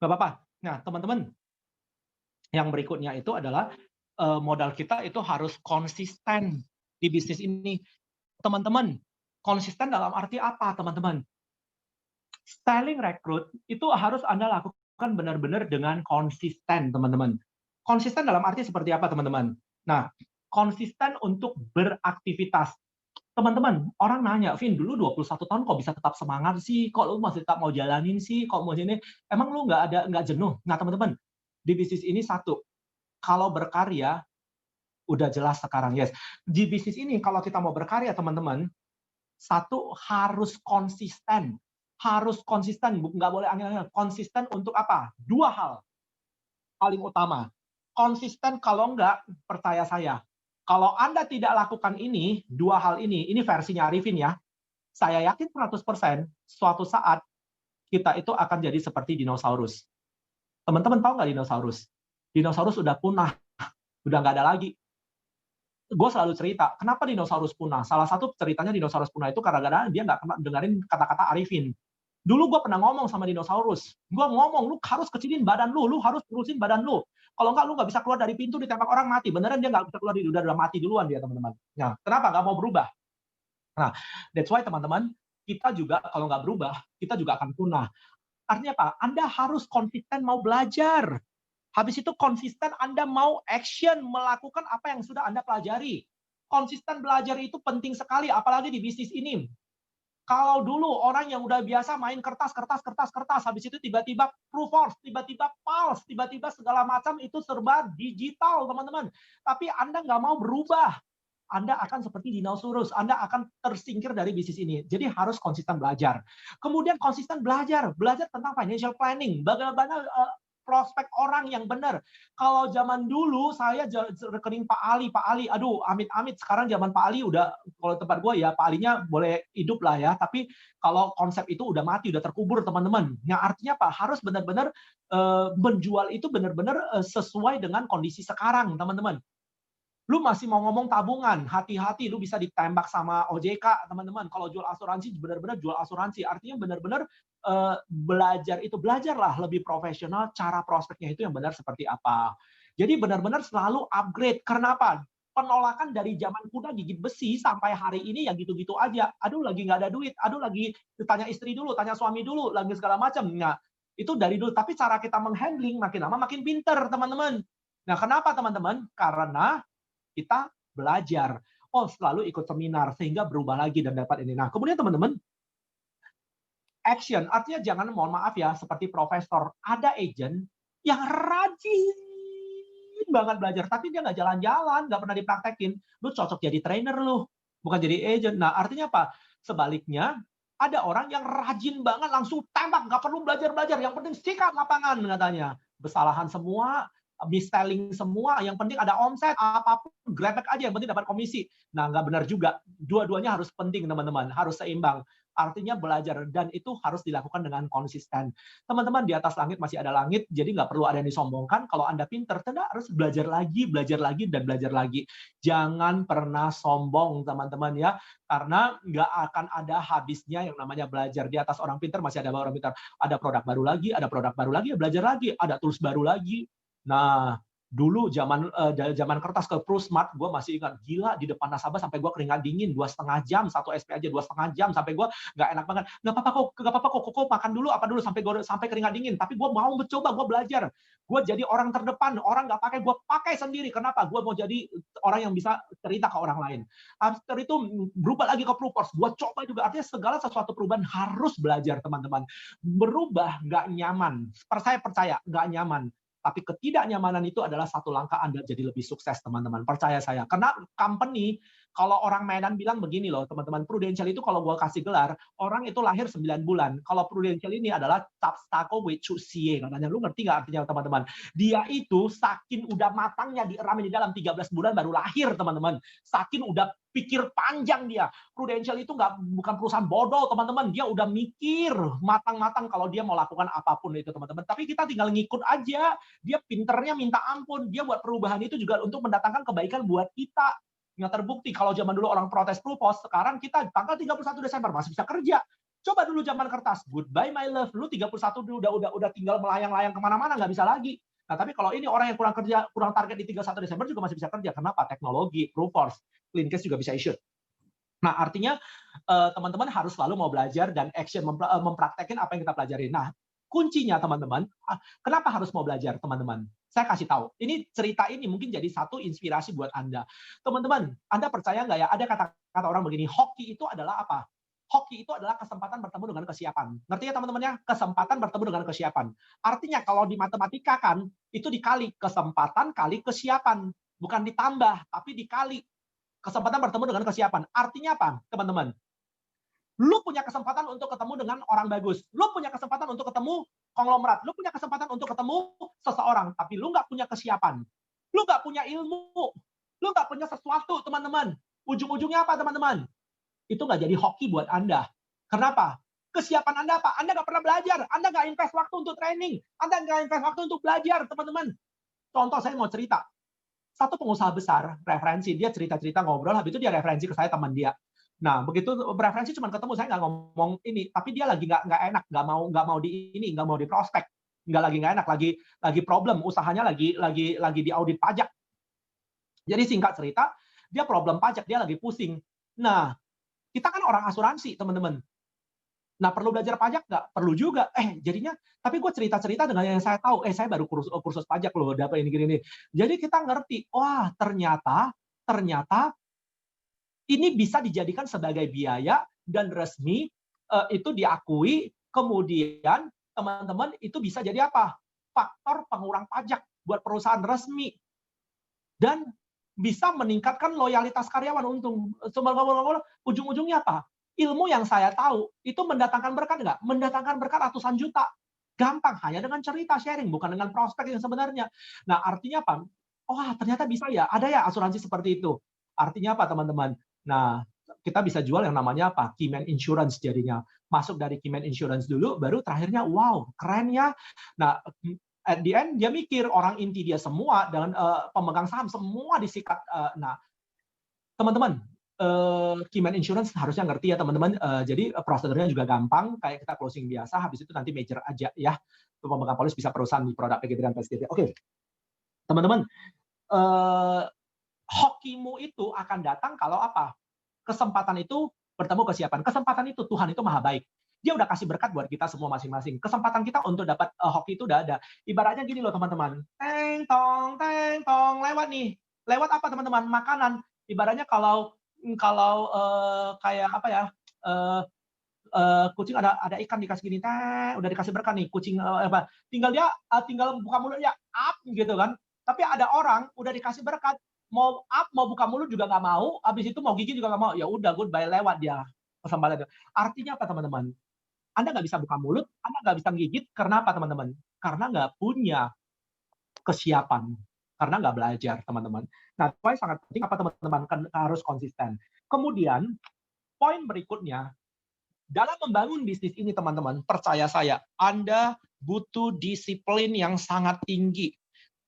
nggak apa-apa. Nah, teman-teman, yang berikutnya itu adalah modal kita itu harus konsisten di bisnis ini. Teman-teman, konsisten dalam arti apa, teman-teman? Styling rekrut itu harus Anda lakukan benar-benar dengan konsisten, teman-teman. Konsisten dalam arti seperti apa, teman-teman? Nah, konsisten untuk beraktivitas. Teman-teman, orang nanya, Vin, dulu 21 tahun kok bisa tetap semangat sih? Kok lu masih tetap mau jalanin sih? Kok mau sini? Emang lu nggak jenuh? Nah, teman-teman, di bisnis ini satu, kalau berkarya, udah jelas sekarang, yes. Di bisnis ini, kalau kita mau berkarya, teman-teman, satu, harus konsisten. Harus konsisten, nggak boleh angin-angin. Konsisten untuk apa? Dua hal paling utama. Konsisten kalau nggak, percaya saya, kalau Anda tidak lakukan ini, dua hal ini versinya Arifin ya, saya yakin 100% suatu saat kita itu akan jadi seperti dinosaurus. Teman-teman tahu nggak dinosaurus? Dinosaurus udah punah, udah nggak ada lagi. Gue selalu cerita, kenapa dinosaurus punah? Salah satu ceritanya dinosaurus punah itu karena dia nggak dengerin kata-kata Arifin. Dulu gue pernah ngomong sama dinosaurus, gue ngomong, lu harus kecilin badan lu harus urusin badan lu. Kalau enggak, lu nggak bisa keluar dari pintu, ditembak orang mati. Beneran dia nggak bisa keluar, udah mati duluan dia, teman-teman. Nah, kenapa nggak mau berubah? Nah, that's why, teman-teman, kita juga kalau nggak berubah, kita juga akan punah. Artinya apa? Anda harus konsisten mau belajar. Habis itu konsisten Anda mau action, melakukan apa yang sudah Anda pelajari. Konsisten belajar itu penting sekali, apalagi di bisnis ini. Kalau dulu orang yang udah biasa main kertas, habis itu tiba-tiba true force, tiba-tiba false, tiba-tiba segala macam itu serba digital, teman-teman. Tapi Anda nggak mau berubah. Anda akan seperti dinosaurus, Anda akan tersingkir dari bisnis ini. Jadi harus konsisten belajar. Kemudian konsisten belajar tentang financial planning, bagaimana prospek orang yang benar. Kalau zaman dulu saya rekening Pak Ali, aduh amit-amit sekarang zaman Pak Ali udah, kalau tempat gue ya Pak Alinya boleh hidup lah ya, tapi kalau konsep itu udah mati, udah terkubur teman-teman. Yang artinya apa? Harus benar-benar menjual itu benar-benar sesuai dengan kondisi sekarang teman-teman. Lu masih mau ngomong tabungan, hati-hati lu bisa ditembak sama OJK, teman-teman. Kalau jual asuransi, benar-benar jual asuransi. Artinya benar-benar belajarlah lebih profesional, cara prospeknya itu yang benar seperti apa. Jadi benar-benar selalu upgrade. Karena apa? Penolakan dari zaman kuda gigit besi sampai hari ini ya gitu-gitu aja. Aduh lagi nggak ada duit, aduh lagi tanya istri dulu, tanya suami dulu, lagi segala macam. Nah, itu dari dulu. Tapi cara kita menghandling makin lama makin pinter, teman-teman. Nah, kenapa teman-teman? Karena kita belajar. Oh, selalu ikut seminar sehingga berubah lagi dan dapat ini. Nah, kemudian teman-teman, action artinya jangan, mohon maaf ya, seperti profesor. Ada agent yang rajin banget belajar, tapi dia nggak jalan-jalan, nggak pernah dipraktekin. Lu cocok jadi trainer lu, bukan jadi agent. Nah, artinya apa? Sebaliknya, ada orang yang rajin banget langsung tembak, nggak perlu belajar-belajar. Yang penting sikat lapangan katanya. Kesalahan semua, mis-selling semua, yang penting ada omset, apapun, grabback aja, yang penting dapat komisi. Nah, nggak benar juga. Dua-duanya harus penting, teman-teman. Harus seimbang. Artinya belajar, dan itu harus dilakukan dengan konsisten. Teman-teman, di atas langit masih ada langit, jadi nggak perlu ada yang disombongkan. Kalau Anda pinter, Anda harus belajar lagi, dan belajar lagi. Jangan pernah sombong, teman-teman ya. Karena nggak akan ada habisnya yang namanya belajar. Di atas orang pinter masih ada orang pinter. Ada produk baru lagi, ya belajar lagi. Ada tools baru lagi. Nah, dulu zaman kertas ke ProSmart, gue masih ingat, gila di depan nasabah sampai gue keringat dingin 2,5 jam, satu SP aja 2,5 jam, sampai gue nggak enak banget. Nggak apa-apa kok, makan dulu apa dulu sampai keringat dingin. Tapi gue mau mencoba, gue belajar. Gue jadi orang terdepan, orang nggak pakai, gue pakai sendiri. Kenapa? Gue mau jadi orang yang bisa cerita ke orang lain. After itu berubah lagi ke Proofers, gue coba juga. Artinya segala sesuatu perubahan harus belajar, teman-teman. Berubah nggak nyaman. Percaya nggak nyaman. Tapi ketidaknyamanan itu adalah satu langkah Anda jadi lebih sukses, teman-teman. Percaya saya. Karena company, kalau orang Medan bilang begini loh, teman-teman, Prudential itu kalau gue kasih gelar, orang itu lahir 9 bulan. Kalau Prudential ini adalah Tapstako Wechusie. Katanya, lu ngerti nggak artinya, teman-teman? Dia itu saking udah matangnya diramin di dalam 13 bulan baru lahir, teman-teman. Saking udah pikir panjang dia. Prudential itu bukan perusahaan bodoh, teman-teman. Dia udah mikir matang-matang kalau dia mau lakukan apapun itu, teman-teman. Tapi kita tinggal ngikut aja. Dia pinternya minta ampun. Dia buat perubahan itu juga untuk mendatangkan kebaikan buat kita. Nggak terbukti. Kalau zaman dulu orang protes Proofos, sekarang kita tanggal 31 Desember masih bisa kerja. Coba dulu zaman kertas. Goodbye my love. Lu 31 udah tinggal melayang-layang kemana-mana, nggak bisa lagi. Nah, tapi kalau ini orang yang kurang target di 31 Desember juga masih bisa kerja. Kenapa? Teknologi, Proofers, clean case juga bisa issue. Nah, artinya teman-teman harus selalu mau belajar dan action, mempraktekin apa yang kita pelajari. Nah, kuncinya teman-teman, kenapa harus mau belajar, teman-teman? Saya kasih tahu. Ini cerita ini mungkin jadi satu inspirasi buat Anda. Teman-teman, Anda percaya nggak ya, ada kata-kata orang begini, hoki itu adalah apa? Hoki itu adalah kesempatan bertemu dengan kesiapan. Ngerti ya teman-teman ya? Kesempatan bertemu dengan kesiapan. Artinya kalau di matematika kan, itu dikali. Kesempatan kali kesiapan. Bukan ditambah, tapi dikali. Kesempatan bertemu dengan kesiapan. Artinya apa, teman-teman? Lu punya kesempatan untuk ketemu dengan orang bagus. Lu punya kesempatan untuk ketemu konglomerat. Lu punya kesempatan untuk ketemu seseorang. Tapi lu nggak punya kesiapan. Lu nggak punya ilmu. Lu nggak punya sesuatu, teman-teman. Ujung-ujungnya apa, teman-teman? Itu nggak jadi hoki buat Anda. Kenapa? Kesiapan Anda apa? Anda nggak pernah belajar. Anda nggak invest waktu untuk training. Anda nggak invest waktu untuk belajar, teman-teman. Contoh, saya mau cerita. Satu pengusaha besar, referensi. Dia cerita-cerita ngobrol, habis itu dia referensi ke saya, teman dia. Nah, begitu referensi cuma ketemu, saya nggak ngomong ini. Tapi dia lagi nggak enak, nggak mau di prospek. Nggak enak, lagi problem. Usahanya lagi di audit pajak. Jadi singkat cerita, dia problem pajak, dia lagi pusing. Nah, kita kan orang asuransi, teman-teman. Nah, perlu belajar pajak nggak? Perlu juga. Jadinya, tapi gue cerita-cerita dengan yang saya tahu. Saya baru kursus pajak loh, dapat ini. Jadi kita ngerti, wah ternyata ini bisa dijadikan sebagai biaya dan resmi, itu diakui, kemudian teman-teman itu bisa jadi apa? Faktor pengurang pajak buat perusahaan resmi. Dan bisa meningkatkan loyalitas karyawan. Untung ujung-ujungnya apa? Ilmu yang saya tahu itu mendatangkan berkat nggak? Mendatangkan berkat ratusan juta. Gampang, hanya dengan cerita sharing, bukan dengan prospek yang sebenarnya. Nah, artinya apa? Oh, ternyata bisa ya. Ada ya asuransi seperti itu. Artinya apa, teman-teman? Nah, kita bisa jual yang namanya apa? Keyman Insurance jadinya. Masuk dari Keyman Insurance dulu, baru terakhirnya, wow, keren ya. Nah, at the end, dia mikir orang inti dia semua, dengan pemegang saham, semua disikat. Nah, teman-teman, Keyman Insurance harusnya ngerti ya teman-teman. Jadi prosedurnya juga gampang, kayak kita closing biasa. Habis itu nanti major aja ya. Pemegang polis bisa perusahaan di produk PGT dan PSGT. Oke, teman-teman, hokimu itu akan datang kalau apa? Kesempatan itu bertemu kesiapan. Kesempatan itu Tuhan itu maha baik. Dia udah kasih berkat buat kita semua masing-masing. Kesempatan kita untuk dapat hoki itu udah ada. Ibaratnya gini loh teman-teman. Teng tong, lewat nih. Lewat apa teman-teman? Makanan. Ibaratnya kalau kayak apa ya, kucing ada ikan dikasih gini, udah dikasih berkah nih kucing, tinggal buka mulutnya up gitu kan. Tapi ada orang udah dikasih berkat, mau up mau buka mulut juga nggak mau, habis itu mau gigi juga nggak mau, ya udah goodbye, lewat dia kesempatan itu. Artinya apa teman-teman? Anda nggak bisa buka mulut, Anda nggak bisa gigit, karena apa teman-teman? Karena nggak punya kesiapan. Karena nggak belajar, teman-teman. Nah, poin sangat penting apa teman-teman? Harus konsisten. Kemudian, poin berikutnya, dalam membangun bisnis ini, teman-teman, percaya saya, Anda butuh disiplin yang sangat tinggi.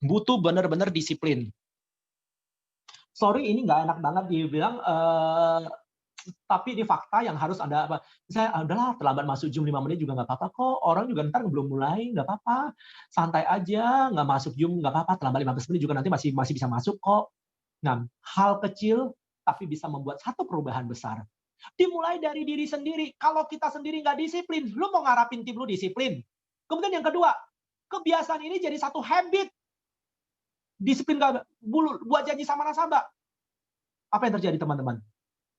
Butuh benar-benar disiplin. Sorry, ini nggak enak banget dibilang, tapi di fakta yang harus Anda apa? Saya adalah terlambat masuk Zoom 5 menit juga nggak apa-apa kok. Orang juga ntar belum mulai, nggak apa-apa. Santai aja, nggak masuk Zoom nggak apa-apa. Terlambat 15 menit juga nanti masih bisa masuk kok. Nah, hal kecil tapi bisa membuat satu perubahan besar. Dimulai dari diri sendiri. Kalau kita sendiri nggak disiplin, lu mau ngarapin tim lu disiplin. Kemudian yang kedua, kebiasaan ini jadi satu habit. Disiplin nggak buat janji sama nasabah. Apa yang terjadi teman-teman?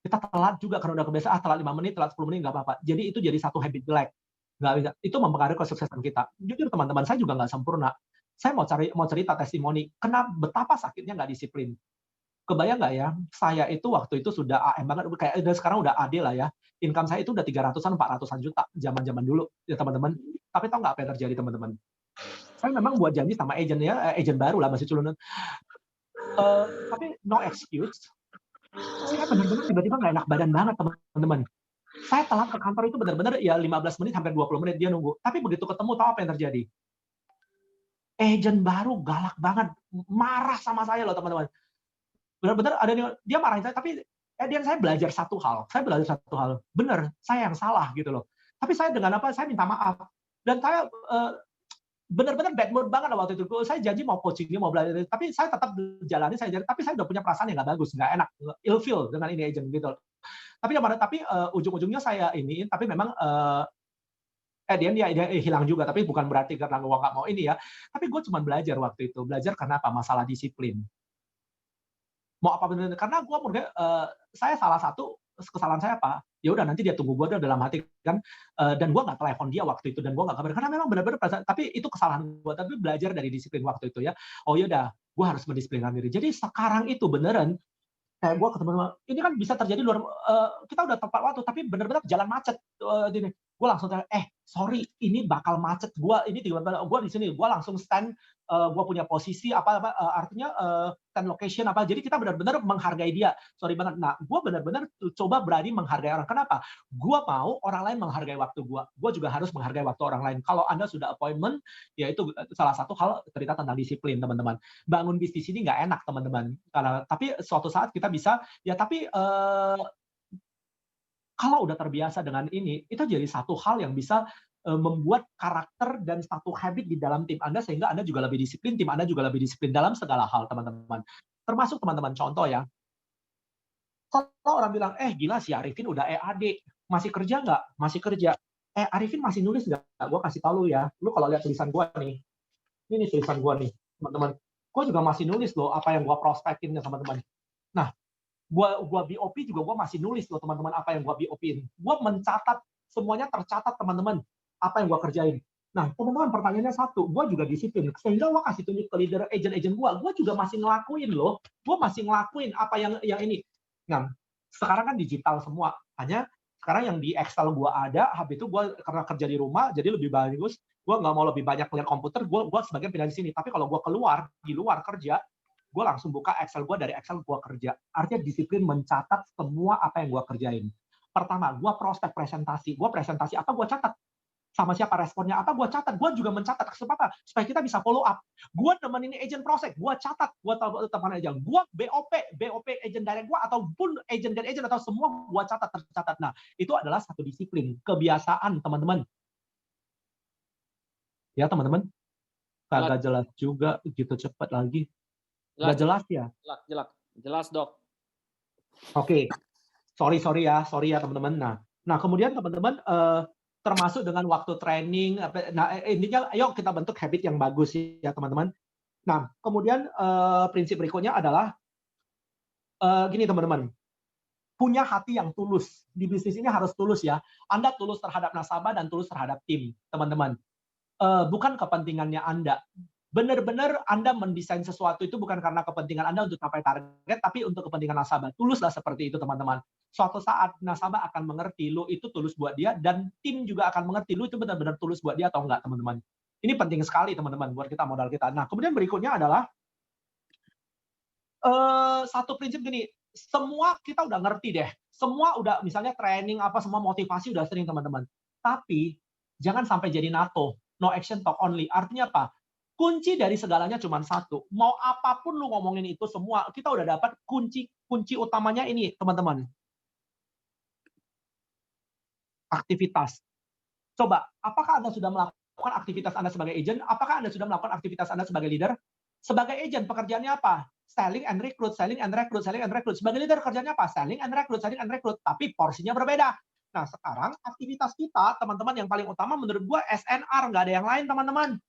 Kita telat juga karena udah kebiasaan, telat 5 menit, telat 10 menit, nggak apa-apa. Jadi itu jadi satu habit jelek. Nggak bisa. Itu mempengaruhi kesuksesan kita. Jujur teman-teman, saya juga nggak sempurna. Saya mau cerita testimoni, betapa sakitnya nggak disiplin. Kebayang nggak ya, saya itu waktu itu sudah AM banget, kayak sekarang udah AD lah ya. Income saya itu udah 300-an, 400-an juta, zaman-zaman dulu, ya teman-teman. Tapi tahu nggak apa yang terjadi teman-teman? Saya memang buat janji sama agent ya, agent baru lah, masih culun. Tapi no excuse. Saya benar-benar tiba-tiba nggak enak badan banget, teman-teman. Saya telat ke kantor itu benar-benar ya 15 menit hampir 20 menit dia nunggu. Tapi begitu ketemu, tahu apa yang terjadi? Agent baru galak banget, marah sama saya loh, teman-teman. Benar-benar ada dia marahin saya, tapi saya belajar satu hal. Benar, saya yang salah gitu loh. Tapi saya dengan apa? Saya minta maaf. Dan saya benar-benar bad mood banget waktu itu. Saya janji mau coaching, mau belajar, tapi saya tetap jalani, tapi saya udah punya perasaan yang nggak bagus, nggak enak, ilfeel dengan ini agent gitu. Tapi ujung-ujungnya saya ini, tapi memang dia hilang juga, tapi bukan berarti karena gue nggak mau ini ya. Tapi gue cuma belajar waktu itu, belajar karena apa? Masalah disiplin. Mau apa benar? Karena gue saya salah satu kesalahan saya apa? Ya udah nanti dia tunggu gue dalam hati kan, dan gue nggak telepon dia waktu itu dan gue nggak kabar karena memang benar-benar tapi itu kesalahan gue, tapi belajar dari disiplin waktu itu ya. Oh ya udah, gue harus mendisiplinkan diri. Jadi sekarang itu beneran kayak gue ketemu ini kan bisa terjadi kita udah tepat waktu tapi benar-benar jalan macet gini. Gue langsung sorry ini bakal macet, gue di sini, gue langsung stand, gue punya posisi artinya stand location apa, jadi kita benar-benar menghargai dia, sorry banget. Nah, gue benar-benar coba berani menghargai orang. Kenapa? Gue mau orang lain menghargai waktu gue juga harus menghargai waktu orang lain. Kalau Anda sudah appointment, ya itu salah satu hal cerita tentang disiplin, teman-teman. Bangun bisnis ini nggak enak, teman-teman, tapi suatu saat kita bisa, ya tapi kalau udah terbiasa dengan ini, itu jadi satu hal yang bisa membuat karakter dan satu habit di dalam tim Anda, sehingga Anda juga lebih disiplin, tim Anda juga lebih disiplin dalam segala hal, teman-teman. Termasuk teman-teman, contoh ya, kalau orang bilang, gila si Arifin udah EAD, masih kerja nggak? Masih kerja. Arifin masih nulis nggak? Gue kasih tau lu ya, lu kalau lihat tulisan gue nih, ini tulisan gue nih, teman-teman. Gue juga masih nulis loh, apa yang gue prospekin ya, teman-teman. Nah, gua BOP juga gue masih nulis loh teman-teman, apa yang gue BOP-in. Gue mencatat, semuanya tercatat teman-teman, apa yang gue kerjain. Nah, teman-teman, pertanyaannya satu, gue juga disiplin. Sehingga gue kasih tunjuk ke leader agent gue juga masih ngelakuin loh. Gue masih ngelakuin apa yang ini. Nah, sekarang kan digital semua. Hanya sekarang yang di Excel gue ada, habis itu gue karena kerja di rumah, jadi lebih bagus. Gue nggak mau lebih banyak melihat komputer, gue sebagian pindah di sini. Tapi kalau gue keluar, di luar kerja, gue langsung buka Excel gue, dari Excel gue kerja. Artinya disiplin mencatat semua apa yang gue kerjain. Pertama, gue prospek presentasi. Gue presentasi apa, gue catat. Sama siapa responnya apa, gue catat. Gue juga mencatat apa supaya kita bisa follow up. Gue temenin agent proses, gue catat. Gue teman aja. Gue BOP agent direct gue ataupun agent dan agent atau semua gue catat, tercatat. Nah, itu adalah satu disiplin, kebiasaan teman-teman. Ya teman-teman, kagak jelas juga gitu cepat lagi. Nggak jelas ya? Jelas dok. Oke, sorry ya teman-teman. Nah kemudian teman-teman termasuk dengan waktu training. Nah intinya, ayo kita bentuk habit yang bagus ya teman-teman. Nah kemudian prinsip berikutnya adalah gini teman-teman, punya hati yang tulus. Di bisnis ini harus tulus ya. Anda tulus terhadap nasabah dan tulus terhadap tim, teman-teman. Bukan kepentingannya Anda. Benar-benar Anda mendesain sesuatu itu bukan karena kepentingan Anda untuk capai target, tapi untuk kepentingan nasabah. Tuluslah seperti itu, teman-teman. Suatu saat nasabah akan mengerti lu itu tulus buat dia, dan tim juga akan mengerti lu itu benar-benar tulus buat dia atau enggak, teman-teman. Ini penting sekali, teman-teman, buat kita, modal kita. Nah, kemudian berikutnya adalah satu prinsip gini, semua kita udah ngerti deh. Semua udah, misalnya training apa, semua motivasi udah sering, teman-teman. Tapi jangan sampai jadi NATO, no action talk only. Artinya apa? Kunci dari segalanya cuma satu. Mau apapun lu ngomongin itu semua, kita udah dapat kunci utamanya ini, teman-teman. Aktivitas. Coba, apakah Anda sudah melakukan aktivitas Anda sebagai agent? Apakah Anda sudah melakukan aktivitas Anda sebagai leader? Sebagai agent, pekerjaannya apa? Selling and recruit, selling and recruit, selling and recruit. Sebagai leader, kerjanya apa? Selling and recruit, selling and recruit. Tapi porsinya berbeda. Nah, sekarang aktivitas kita, teman-teman, yang paling utama menurut gua SNR, nggak ada yang lain, teman-teman.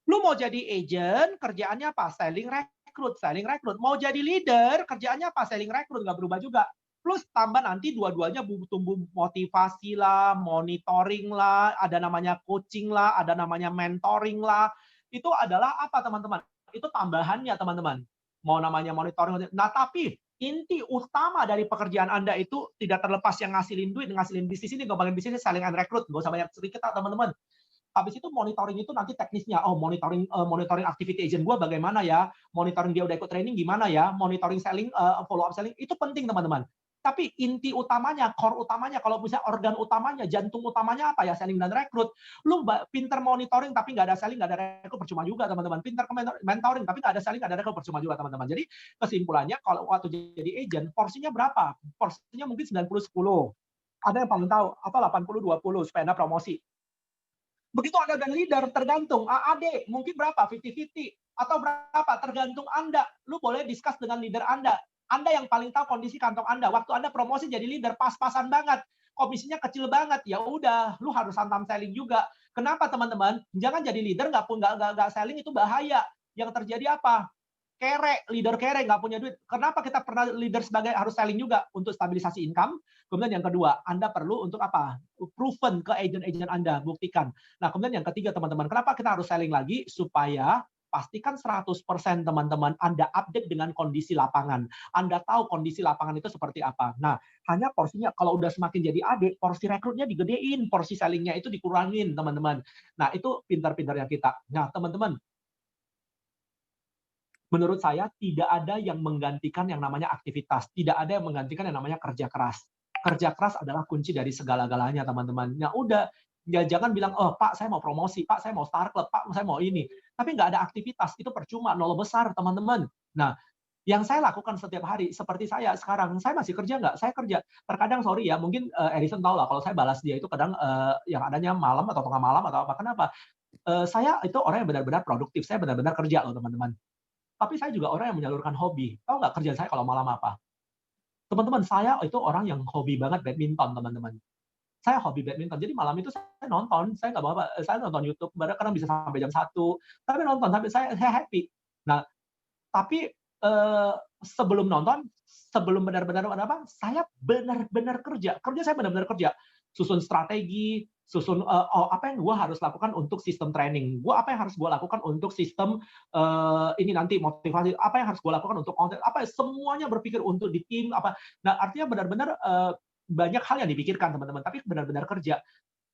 Lu mau jadi agent, kerjaannya apa? Selling recruit, selling recruit. Mau jadi leader, kerjaannya apa? Selling recruit, nggak berubah juga. Plus tambah nanti dua-duanya tumbuh motivasi lah, monitoring lah, ada namanya coaching lah, ada namanya mentoring lah. Itu adalah apa, teman-teman? Itu tambahannya, teman-teman. Mau namanya monitoring. Nah, tapi inti utama dari pekerjaan Anda itu tidak terlepas yang ngasilin duit, ngasilin bisnis ini, ngomongin bisnis, selling and recruit. Nggak usah banyak cerita, teman-teman. Habis itu monitoring itu nanti teknisnya. Oh, monitoring activity agent gue bagaimana ya? Monitoring dia udah ikut training gimana ya? Monitoring selling, follow up selling, itu penting, teman-teman. Tapi inti utamanya, core utamanya, kalau misalnya organ utamanya, jantung utamanya apa ya? Selling dan rekrut. Lu pinter monitoring tapi nggak ada selling, nggak ada rekrut, percuma juga, teman-teman. Pinter mentoring tapi nggak ada selling, nggak ada rekrut, percuma juga, teman-teman. Jadi kesimpulannya, kalau waktu jadi agent, porsinya berapa? Porsinya mungkin 90-10. Ada yang paling tahu, apa 80-20 supaya Anda promosi. Begitu Anda dan leader, tergantung. AAD, mungkin berapa? 50-50. Atau berapa? Tergantung Anda. Lu boleh discuss dengan leader Anda. Anda yang paling tahu kondisi kantong Anda. Waktu Anda promosi jadi leader, pas-pasan banget. Komisinya kecil banget. Ya udah, lu harus hantam selling juga. Kenapa, teman-teman? Jangan jadi leader, nggak selling, itu bahaya. Yang terjadi apa? Leader kere, nggak punya duit. Kenapa kita pernah leader sebagai harus selling juga? Untuk stabilisasi income. Kemudian yang kedua, Anda perlu untuk apa? Proven ke agent-agent Anda, buktikan. Nah, kemudian yang ketiga, teman-teman, kenapa kita harus selling lagi? Supaya pastikan 100% teman-teman Anda update dengan kondisi lapangan. Anda tahu kondisi lapangan itu seperti apa. Nah, hanya porsinya, kalau udah semakin jadi adik, porsi rekrutnya digedein, porsi sellingnya itu dikurangin, teman-teman. Nah, itu pintar-pintarnya kita. Nah, teman-teman, menurut saya tidak ada yang menggantikan yang namanya aktivitas. Tidak ada yang menggantikan yang namanya kerja keras. Kerja keras adalah kunci dari segala-galanya, teman-teman. Nah, udah, ya jangan bilang, oh Pak, saya mau promosi, Pak, saya mau Star Club, Pak, saya mau ini. Tapi nggak ada aktivitas, itu percuma, nol besar, teman-teman. Nah, yang saya lakukan setiap hari, seperti saya sekarang, saya masih kerja nggak? Saya kerja. Terkadang, sorry ya, mungkin Edison tahu lah, kalau saya balas dia itu kadang yang adanya malam atau tengah malam atau apa. Kenapa? Saya itu orang yang benar-benar produktif, saya benar-benar kerja loh, teman-teman. Tapi saya juga orang yang menyalurkan hobi. Tahu nggak kerjaan saya kalau malam apa? Teman-teman, saya itu orang yang hobi banget badminton, teman-teman. Saya hobi badminton. Jadi malam itu saya nonton, saya nggak mau apa, saya nonton YouTube, kadang bisa sampai jam 1. Tapi nonton, tapi saya happy. Nah, tapi sebelum nonton, sebelum benar-benar apa, saya benar-benar kerja. Kerja saya benar-benar kerja. Susun strategi, apa yang gue harus lakukan untuk sistem training, apa yang harus gue lakukan untuk sistem ini nanti motivasi, apa yang harus gue lakukan untuk konten, semuanya berpikir untuk di tim apa. Nah artinya benar-benar banyak hal yang dipikirkan teman-teman, tapi benar-benar kerja.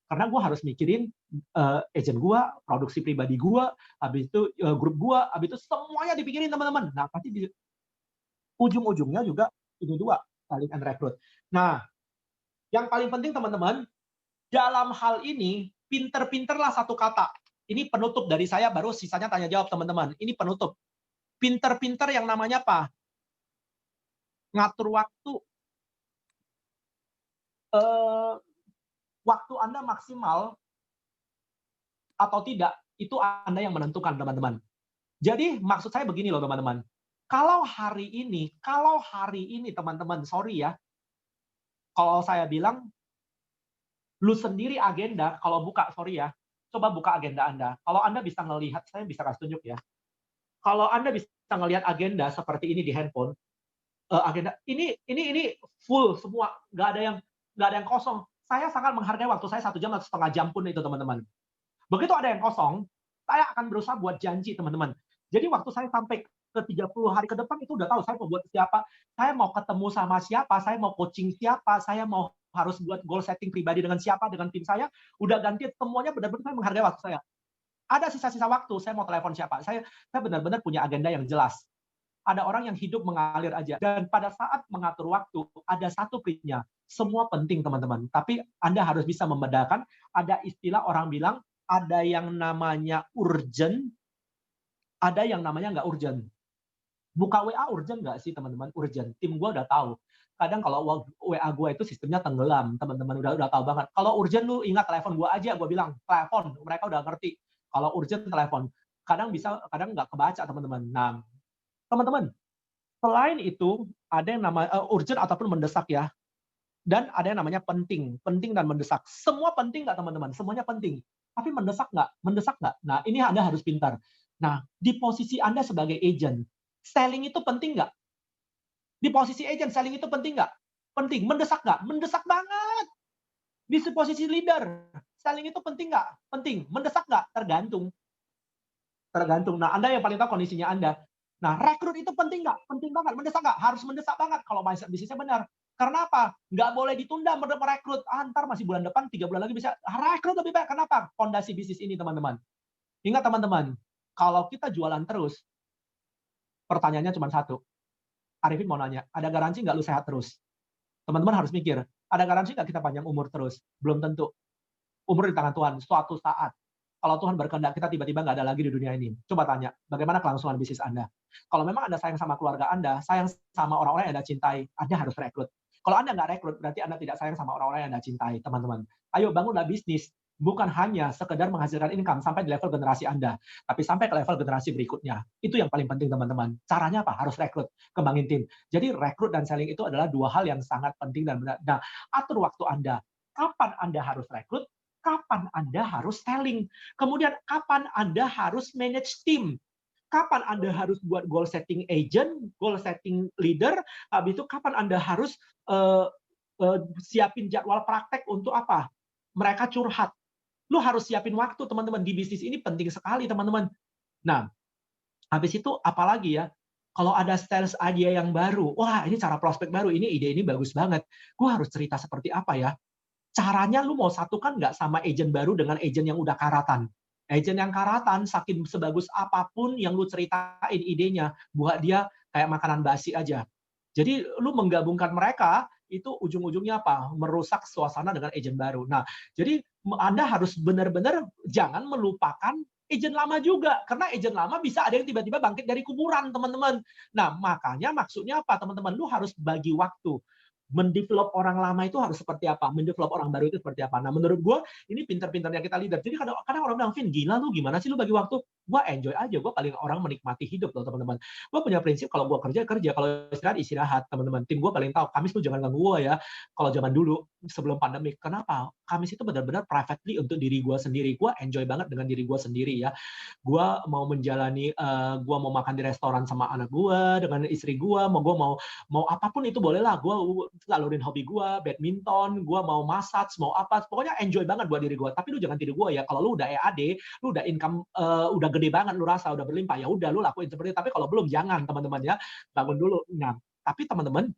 Karena gue harus mikirin agent gue, produksi pribadi gue, habis itu grup gue, habis itu semuanya dipikirin teman-teman. Nah pasti di ujung-ujungnya juga itu dua, saling and recruit. Nah yang paling penting teman-teman, dalam hal ini pinter-pinterlah satu kata. Ini penutup dari saya, baru sisanya tanya jawab teman-teman. Ini penutup. Pinter-pinter yang namanya apa? Ngatur waktu. Waktu Anda maksimal atau tidak, itu Anda yang menentukan, teman-teman. Jadi, maksud saya begini loh, teman-teman. Kalau hari ini, teman-teman, sorry ya, kalau saya bilang, lu sendiri agenda, kalau buka, sorry ya, coba buka agenda Anda. Kalau Anda bisa ngelihat, saya bisa kasih tunjuk ya. Kalau Anda bisa ngelihat agenda seperti ini di handphone, agenda, ini full semua, nggak ada yang kosong. Saya sangat menghargai waktu saya 1 jam atau setengah jam pun itu, teman-teman. Begitu ada yang kosong, saya akan berusaha buat janji, teman-teman. Jadi waktu saya sampai ke 30 hari ke depan, itu udah tahu saya mau buat siapa, saya mau ketemu sama siapa, saya mau coaching siapa, saya mau harus buat goal setting pribadi dengan siapa, dengan tim saya, udah ganti semuanya, benar-benar saya menghargai waktu saya. Ada sisa-sisa waktu, saya mau telepon siapa, saya benar-benar punya agenda yang jelas. Ada orang yang hidup mengalir aja. Dan pada saat mengatur waktu, ada satu prinsipnya. Semua penting, teman-teman. Tapi Anda harus bisa membedakan. Ada istilah orang bilang, ada yang namanya urgent, ada yang namanya nggak urgent. Buka WA urgent nggak sih, teman-teman? Urgent. Tim gue udah tahu. Kadang kalau WA gue itu sistemnya tenggelam, teman-teman udah tahu banget. Kalau urgent, lu ingat telepon gue aja, gue bilang. Telepon, mereka udah ngerti. Kalau urgent, telepon. Kadang nggak kebaca, teman-teman. Nah, teman-teman, selain itu ada yang namanya urgent ataupun mendesak ya, dan ada yang namanya penting dan mendesak. Semua penting nggak teman-teman? Semuanya penting. Tapi mendesak nggak? Mendesak nggak? Nah ini Anda harus pintar. Nah di posisi Anda sebagai agent, selling itu penting nggak? Di posisi agent, selling itu penting nggak? Penting. Mendesak nggak? Mendesak banget. Di posisi leader, selling itu penting nggak? Penting. Mendesak nggak? Tergantung. Nah Anda yang paling tahu kondisinya Anda. Nah, rekrut itu penting nggak? Penting banget. Mendesak nggak? Harus mendesak banget kalau mindset bisnisnya benar. Karena apa? Nggak boleh ditunda merekrut. Ntar masih bulan depan, 3 bulan lagi bisa. Rekrut lebih baik. Kenapa? Fondasi bisnis ini, teman-teman. Ingat, teman-teman. Kalau kita jualan terus, pertanyaannya cuma satu. Arifin mau nanya, ada garansi nggak lu sehat terus? Teman-teman harus mikir, ada garansi nggak kita panjang umur terus? Belum tentu. Umur di tangan Tuhan. Suatu saat, kalau Tuhan berkehendak kita tiba-tiba nggak ada lagi di dunia ini. Coba tanya, bagaimana kelangsungan bisnis Anda? Kalau memang Anda sayang sama keluarga Anda, sayang sama orang-orang yang Anda cintai, Anda harus rekrut. Kalau Anda nggak rekrut, berarti Anda tidak sayang sama orang-orang yang Anda cintai, teman-teman. Ayo bangunlah bisnis, bukan hanya sekedar menghasilkan income sampai di level generasi Anda, tapi sampai ke level generasi berikutnya. Itu yang paling penting, teman-teman. Caranya apa? Harus rekrut, kembangin tim. Jadi rekrut dan selling itu adalah dua hal yang sangat penting dan benar. Nah, atur waktu Anda. Kapan Anda harus rekrut? Kapan Anda harus selling? Kemudian kapan Anda harus manage tim? Kapan Anda harus buat goal setting agent, goal setting leader? Habis itu kapan Anda harus siapin jadwal praktek untuk apa? Mereka curhat. Lu harus siapin waktu, teman-teman. Di bisnis ini penting sekali, teman-teman. Nah, habis itu apalagi ya? Kalau ada sales idea yang baru, wah ini cara prospek baru, ini ide ini bagus banget. Gue harus cerita seperti apa ya? Caranya lu mau satukan nggak sama agent baru dengan agent yang udah karatan? Agent yang karatan, saking sebagus apapun yang lu ceritain idenya, buat dia kayak makanan basi aja. Jadi lu menggabungkan mereka, itu ujung-ujungnya apa? Merusak suasana dengan agent baru. Nah, jadi Anda harus benar-benar jangan melupakan agent lama juga. Karena agent lama bisa ada yang tiba-tiba bangkit dari kuburan, teman-teman. Nah, makanya maksudnya apa, teman-teman? Lu harus bagi waktu. Mendevelop orang lama itu harus seperti apa? Mendevelop orang baru itu seperti apa? Nah, menurut gue, ini pinter-pinternya kita leader. Jadi kadang orang bilang, Vin, gila lu, gimana sih lu bagi waktu? gue enjoy aja, gue paling orang menikmati hidup loh teman-teman. Gue punya prinsip kalau gue kerja, kalau istirahat teman-teman. Tim gue paling tahu, Kamis tuh jangan ganggu gue ya. Kalau zaman dulu sebelum pandemi, kenapa? Kamis itu benar-benar privately untuk diri gue sendiri. Gue enjoy banget dengan diri gue sendiri ya. Gue mau menjalani, gue mau makan di restoran sama anak gue, dengan istri gue, mau apapun itu boleh lah. Gue salurin hobi gue, badminton, gue mau massage, mau apa, pokoknya enjoy banget buat diri gue. Tapi lu jangan tiru gue ya. Kalau lu udah EAD, lu udah income udah gede banget, lu rasa udah berlimpah, ya udah lu lakuin seperti itu. Tapi kalau belum, jangan teman-teman ya, bangun dulu. Nah, tapi teman-teman,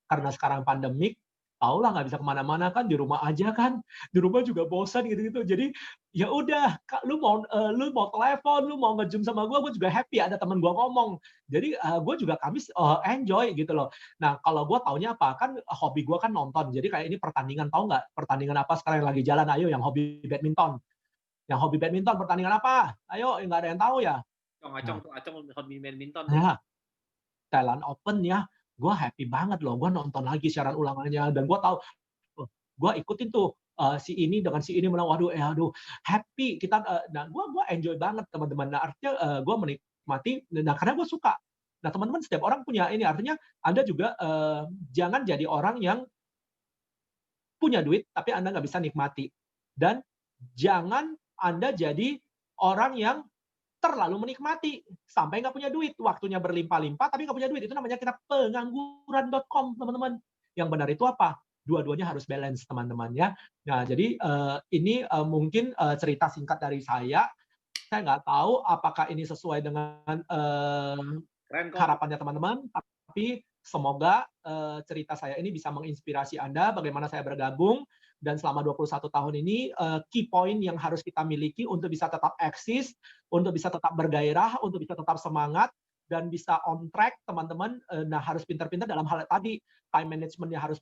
karena sekarang pandemik, tau lah nggak bisa kemana-mana kan, di rumah aja kan, di rumah juga bosan gitu-gitu. Jadi ya udah, lu mau telepon, lu mau nge-zoom sama gue juga happy, ada teman gue ngomong. Jadi gue juga Kamis enjoy gitu loh. Nah kalau gue taunya apa, kan hobi gue kan nonton. Jadi kayak ini pertandingan, tahu nggak pertandingan apa sekarang yang lagi jalan? Ayo yang hobi badminton. Yang hobi badminton pertandingan apa? Ayo, nggak ada yang tahu ya. Acong hobi badminton. Nah, Thailand Open ya, gue happy banget loh. Gue nonton lagi siaran ulangannya dan gue tahu, gue ikutin tuh si ini dengan si ini menang. Waduh, happy kita. Nah, gue enjoy banget teman-teman. Nah, artinya gue menikmati. Nah, karena gue suka. Nah, teman-teman setiap orang punya ini. Artinya Anda juga jangan jadi orang yang punya duit tapi Anda nggak bisa nikmati. Dan jangan Anda jadi orang yang terlalu menikmati sampai nggak punya duit, waktunya berlimpah-limpah tapi nggak punya duit. Itu namanya kita pengangguran.com teman-teman. Yang benar itu apa? Dua-duanya harus balance teman-teman ya. Nah jadi ini mungkin cerita singkat dari saya. Saya nggak tahu apakah ini sesuai dengan harapannya teman-teman, tapi semoga cerita saya ini bisa menginspirasi Anda bagaimana saya bergabung. Dan selama 21 tahun ini, key point yang harus kita miliki untuk bisa tetap eksis, untuk bisa tetap bergairah, untuk bisa tetap semangat, dan bisa on track, teman-teman. Nah, harus pintar-pintar dalam hal tadi. Time management-nya harus,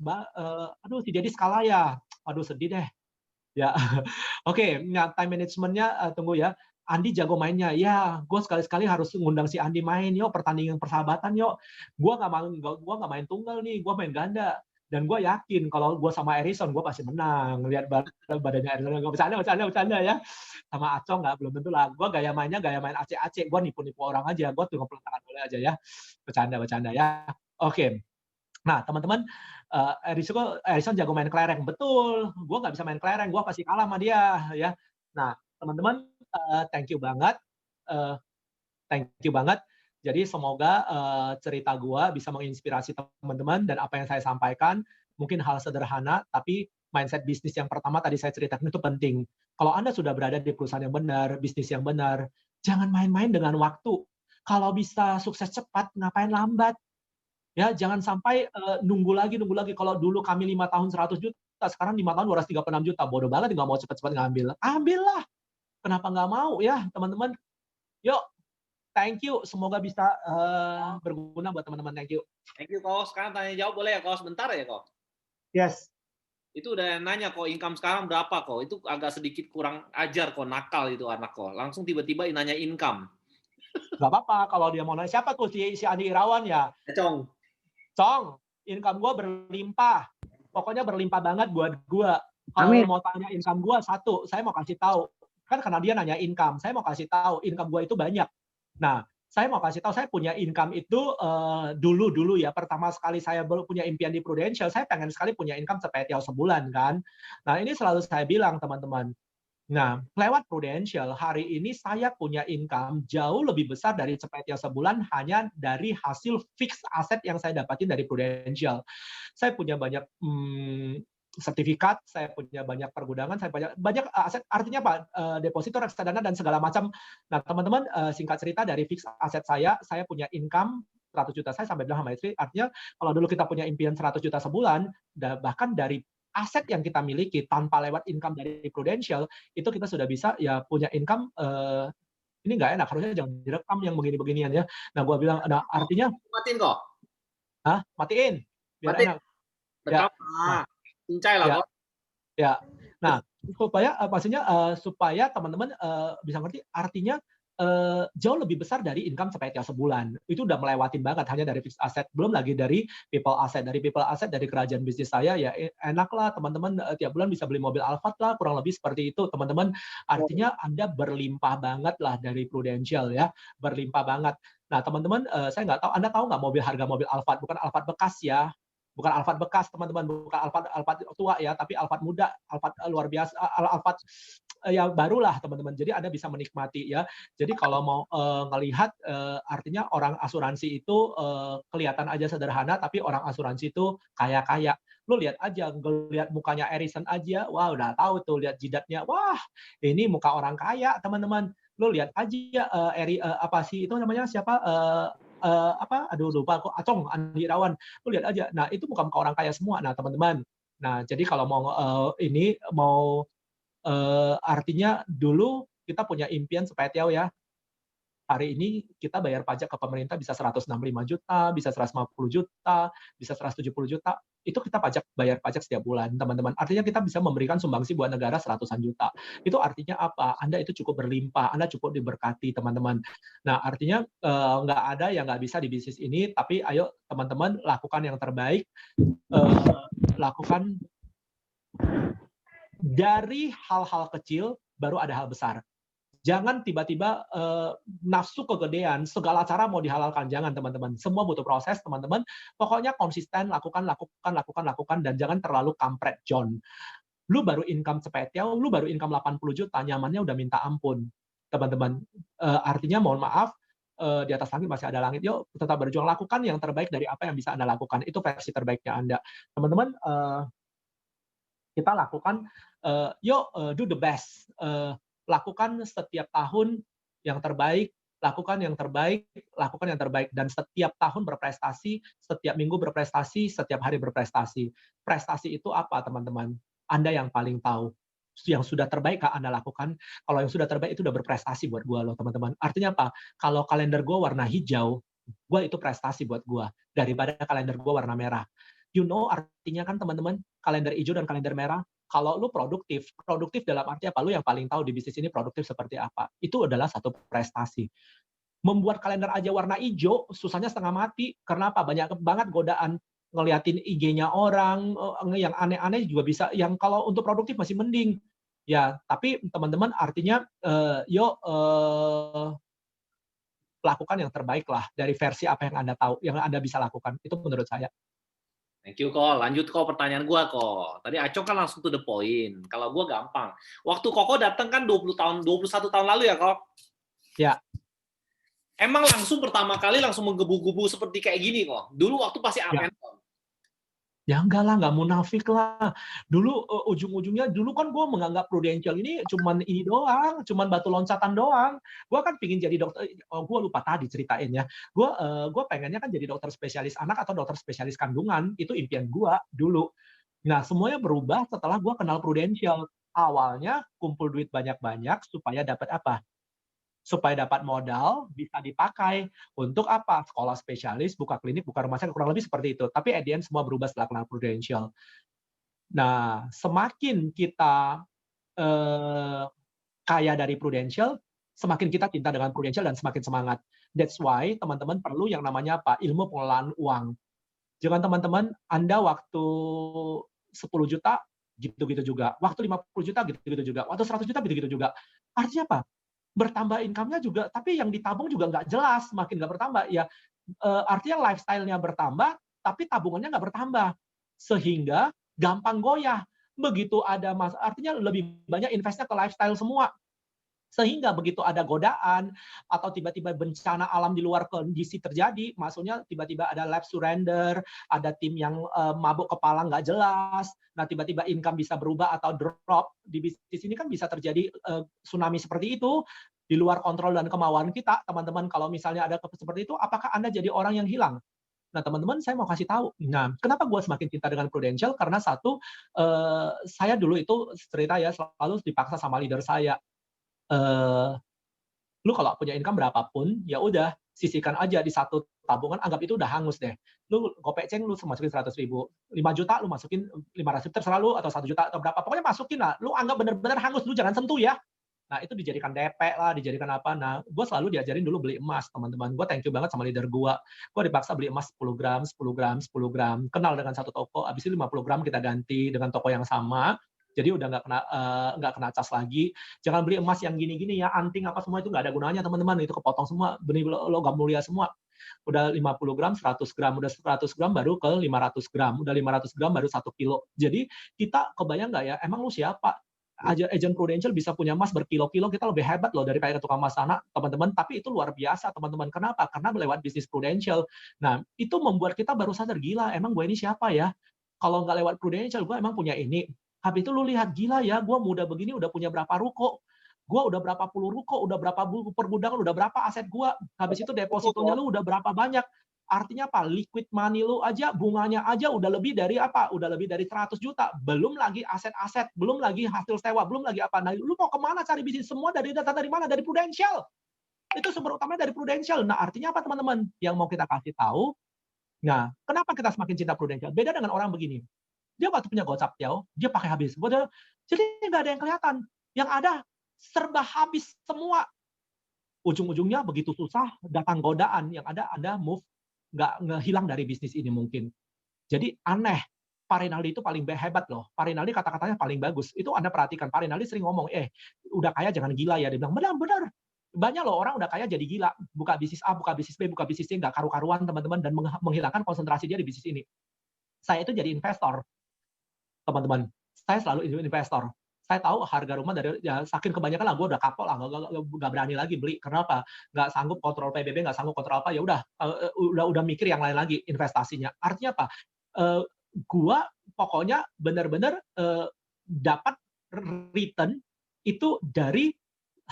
si Dedi skala ya. Aduh, sedih deh. Ya, oke. Nah, time management-nya, tunggu ya. Andi jago mainnya. Ya, gue sekali-sekali harus ngundang si Andi main. Yuk, pertandingan persahabatan, yuk. Gue nggak main tunggal nih, gue main ganda. Dan gue yakin kalau gue sama Erison, gue pasti menang. Lihat badannya Erison, gue bercanda ya. Sama Acong nggak, belum tentu lah. Gue gaya main acek-acek. Gue nipu-nipu orang aja. Gue tuh ngepeluk tangan boleh aja ya. Bercanda ya. Oke. Nah, teman-teman, Erison jago main kelereng. Betul. Gue nggak bisa main kelereng. Gue pasti kalah sama dia. Ya. Nah, teman-teman, thank you banget. Jadi semoga cerita gua bisa menginspirasi teman-teman, dan apa yang saya sampaikan mungkin hal sederhana, tapi mindset bisnis yang pertama tadi saya ceritakan itu penting. Kalau Anda sudah berada di perusahaan yang benar, bisnis yang benar, jangan main-main dengan waktu. Kalau bisa sukses cepat, ngapain lambat? Ya, jangan sampai nunggu lagi. Kalau dulu kami 5 tahun 100 juta, sekarang 5 tahun 236 juta. Bodoh banget nggak mau cepat-cepat ngambil. Ambillah. Kenapa nggak mau ya, teman-teman? Yuk. Thank you, semoga bisa berguna buat teman-teman. Thank you. Thank you, Ko. Sekarang tanya jawab boleh ya, Ko? Sebentar ya, Ko? Yes. Itu udah nanya, Ko, income sekarang berapa, Ko? Itu agak sedikit kurang ajar, Ko. Nakal itu anak, Ko. Langsung tiba-tiba nanya income. Gak apa-apa, kalau dia mau nanya. Siapa tuh si Andi Irawan ya? Cong, income gue berlimpah. Pokoknya berlimpah banget buat gue. Kalau mau tanya income gue, satu, saya mau kasih tahu. Kan karena dia nanya income, saya mau kasih tahu income gue itu banyak. Nah, saya mau kasih tahu, saya punya income itu dulu ya. Pertama sekali saya punya impian di Prudential, saya pengen sekali punya income sepetiau sebulan kan. Nah, ini selalu saya bilang teman-teman. Nah, lewat Prudential, hari ini saya punya income jauh lebih besar dari sepetiau sebulan hanya dari hasil fixed aset yang saya dapatin dari Prudential. Saya punya banyak sertifikat, saya punya banyak pergudangan, saya banyak aset, artinya apa? Deposito, reksadana, dan segala macam. Nah, teman-teman, singkat cerita dari fixed aset saya punya income 100 juta. Saya sampai bilang sama istri, artinya kalau dulu kita punya impian 100 juta sebulan, bahkan dari aset yang kita miliki tanpa lewat income dari Prudential, itu kita sudah bisa ya punya income, ini nggak enak, harusnya jangan direkam yang begini-beginian ya. Nah, gue bilang, nah artinya... Matiin kok? Hah? Matiin? Biar matiin. Enak. Ya. Cincai lah, kok. Ya. Nah, supaya pastinya supaya teman-teman bisa ngerti, artinya jauh lebih besar dari income Sepetiau sebulan. Itu udah melewatin banget hanya dari fixed asset, belum lagi dari people asset. Dari people asset dari kerajaan bisnis saya ya enak lah teman-teman, tiap bulan bisa beli mobil Alphard lah, kurang lebih seperti itu teman-teman. Artinya Anda berlimpah banget lah dari Prudential ya, berlimpah banget. Nah teman-teman, saya nggak tahu, Anda tahu nggak harga mobil Alphard? Bukan Alphard bekas ya, bukan Alphard bekas teman-teman, bukan Alphard tua ya, tapi Alphard muda, Alphard luar biasa, Alphard ya barulah teman-teman. Jadi Anda bisa menikmati ya. Jadi kalau mau ngelihat artinya orang asuransi itu kelihatan aja sederhana, tapi orang asuransi itu kaya-kaya. Lu lihat aja, lihat mukanya Erison aja, wah udah tahu tuh, lihat jidatnya, wah ini muka orang kaya teman-teman. Lu lihat aja apa sih itu namanya siapa? Aduh lupa kok, Acong Andi Irawan. Lu lihat aja. Nah itu muka-muka orang kaya semua. Nah teman-teman. Nah jadi kalau mau artinya dulu kita punya impian Sepetiau ya. Hari ini kita bayar pajak ke pemerintah bisa 165 juta, bisa 150 juta, bisa 170 juta. Itu kita bayar pajak setiap bulan, teman-teman. Artinya kita bisa memberikan sumbangsi buat negara 100-an juta. Itu artinya apa? Anda itu cukup berlimpah, Anda cukup diberkati, teman-teman. Nah, artinya nggak ada yang nggak bisa di bisnis ini, tapi ayo teman-teman lakukan yang terbaik. Lakukan dari hal-hal kecil baru ada hal besar. Jangan tiba-tiba nafsu kegedean, segala cara mau dihalalkan. Jangan teman-teman. Semua butuh proses teman-teman. Pokoknya konsisten, lakukan, dan jangan terlalu kampret John. Lu baru income Sepetiau, lu baru income 80 juta, nyamannya udah minta ampun. Teman-teman, artinya mohon maaf, di atas langit masih ada langit. Yuk tetap berjuang, lakukan yang terbaik dari apa yang bisa Anda lakukan. Itu versi terbaiknya Anda. Teman-teman, kita lakukan do the best. Lakukan setiap tahun yang terbaik, lakukan yang terbaik, dan setiap tahun berprestasi, setiap minggu berprestasi, setiap hari berprestasi. Prestasi itu apa, teman-teman? Anda yang paling tahu. Yang sudah terbaik Kak Anda lakukan. Kalau yang sudah terbaik itu udah berprestasi buat gue loh, teman-teman. Artinya apa? Kalau kalender gue warna hijau, gue itu prestasi buat gue daripada kalender gue warna merah. You know artinya kan teman-teman, kalender hijau dan kalender merah. Kalau lu produktif dalam arti apa? Lu yang paling tahu di bisnis ini produktif seperti apa. Itu adalah satu prestasi. Membuat kalender aja warna hijau, susahnya setengah mati. Karena apa? Banyak banget godaan ngeliatin IG-nya orang, yang aneh-aneh juga bisa. Yang kalau untuk produktif masih mending. Ya, tapi teman-teman artinya, lakukan yang terbaik lah dari versi apa yang Anda tahu, yang Anda bisa lakukan. Itu menurut saya. Thank you, Ko. Lanjut, Ko, pertanyaan gua, Ko. Tadi Acong kan langsung to the point. Kalau gua gampang. Waktu Koko datang kan 21 tahun lalu ya, Ko? Ya. Emang langsung pertama kali langsung menggebu-gebu seperti kayak gini, Ko? Dulu waktu pasti amen, Ko? Ya enggak lah, nggak munafik lah. Dulu ujung-ujungnya, dulu kan gue menganggap Prudential ini cuman ini doang, cuman batu loncatan doang. Gue kan pingin jadi dokter, gue lupa tadi ceritain ya. Gue pengennya kan jadi dokter spesialis anak atau dokter spesialis kandungan, itu impian gue dulu. Nah semuanya berubah setelah gue kenal Prudential. Awalnya kumpul duit banyak-banyak supaya dapat apa? Supaya dapat modal, bisa dipakai untuk apa? Sekolah spesialis, buka klinik, buka rumah sakit, kurang lebih seperti itu. Tapi at the end semua berubah setelah kenal Prudential. Nah, semakin kita kaya dari Prudential, semakin kita cinta dengan Prudential dan semakin semangat. That's why teman-teman perlu yang namanya apa? Ilmu pengelolaan uang. Jangan teman-teman, Anda waktu 10 juta, gitu-gitu juga. Waktu 50 juta, gitu-gitu juga. Waktu 100 juta, gitu-gitu juga. Artinya apa? Bertambah income-nya juga, tapi yang ditabung juga nggak jelas, makin nggak bertambah. Ya, artinya lifestyle-nya bertambah, tapi tabungannya nggak bertambah. Sehingga gampang goyah. Begitu ada artinya lebih banyak investnya ke lifestyle semua. Sehingga begitu ada godaan, atau tiba-tiba bencana alam di luar kondisi terjadi, maksudnya tiba-tiba ada life surrender, ada tim yang mabuk kepala nggak jelas, nah tiba-tiba income bisa berubah atau drop, di bisnis ini kan bisa terjadi tsunami seperti itu, di luar kontrol dan kemauan kita, teman-teman. Kalau misalnya ada seperti itu, apakah Anda jadi orang yang hilang? Nah, teman-teman, saya mau kasih tahu. Nah, kenapa gue semakin cinta dengan Prudential? Karena satu, saya dulu itu cerita ya, selalu dipaksa sama leader saya. Lu kalau punya income berapapun, ya udah sisihkan aja di satu tabungan, anggap itu udah hangus deh. Lu gopeceng, lu masukin 100 ribu, 5 juta lu masukin 500 ribu, terserah lu, atau 1 juta atau berapa, pokoknya masukin lah. Lu anggap bener-bener hangus, lu jangan sentuh ya. Nah, itu dijadikan DP lah, dijadikan apa. Nah, gue selalu diajarin dulu beli emas, teman-teman. Gue thank you banget sama leader gue. Gue dipaksa beli emas 10 gram, 10 gram, 10 gram. Kenal dengan satu toko, habis itu 50 gram kita ganti dengan toko yang sama. Jadi udah nggak kena cas lagi. Jangan beli emas yang gini-gini ya, anting apa semua itu nggak ada gunanya, teman-teman. Itu kepotong semua, benih logam mulia semua. Udah 50 gram, 100 gram, udah 100 gram baru ke 500 gram, udah 500 gram baru 1 kilo. Jadi kita kebayang nggak ya, emang lu siapa? Agent Prudential bisa punya emas berkilo-kilo, kita lebih hebat loh daripada tukang emas sana, teman-teman. Tapi itu luar biasa, teman-teman. Kenapa? Karena lewat bisnis Prudential. Nah, itu membuat kita baru sadar, gila, emang gue ini siapa ya? Kalau nggak lewat Prudential, gue emang punya ini. Habis itu lu lihat, gila ya, gue muda begini udah punya berapa ruko. Gue udah berapa puluh ruko, udah berapa perbudangan, udah berapa aset gue. Habis itu depositonya lu udah berapa banyak. Artinya apa? Liquid money lu aja, bunganya aja udah lebih dari apa? Udah lebih dari 100 juta. Belum lagi aset-aset, belum lagi hasil sewa, belum lagi apa. Nah, lu mau kemana cari bisnis? Semua dari data dari mana? Dari Prudential. Itu sumber utamanya dari Prudential. Nah, artinya apa, teman-teman? Yang mau kita kasih tahu, nah, kenapa kita semakin cinta Prudential? Beda dengan orang begini. Dia waktu punya gocap, dia pakai habis. Jadi nggak ada yang kelihatan. Yang ada, serba habis semua. Ujung-ujungnya begitu susah, datang godaan. Yang ada, Anda move, nggak hilang dari bisnis ini mungkin. Jadi aneh. Pak Rinaldi itu paling hebat loh. Pak Rinaldi kata-katanya paling bagus. Itu Anda perhatikan. Pak Rinaldi sering ngomong, udah kaya jangan gila ya. Dia bilang, benar-benar. Banyak loh orang udah kaya jadi gila. Buka bisnis A, buka bisnis B, buka bisnis C, nggak karu-karuan teman-teman. Dan menghilangkan konsentrasi dia di bisnis ini. Saya itu jadi investor. Teman-teman. Saya selalu investor. Saya tahu harga rumah dari saking kebanyakan lah, gue udah kapok lah, nggak berani lagi beli. Kenapa? Nggak sanggup kontrol PBB, nggak sanggup kontrol apa, ya udah mikir yang lain lagi investasinya. Artinya apa? Gue pokoknya benar-benar dapat return itu dari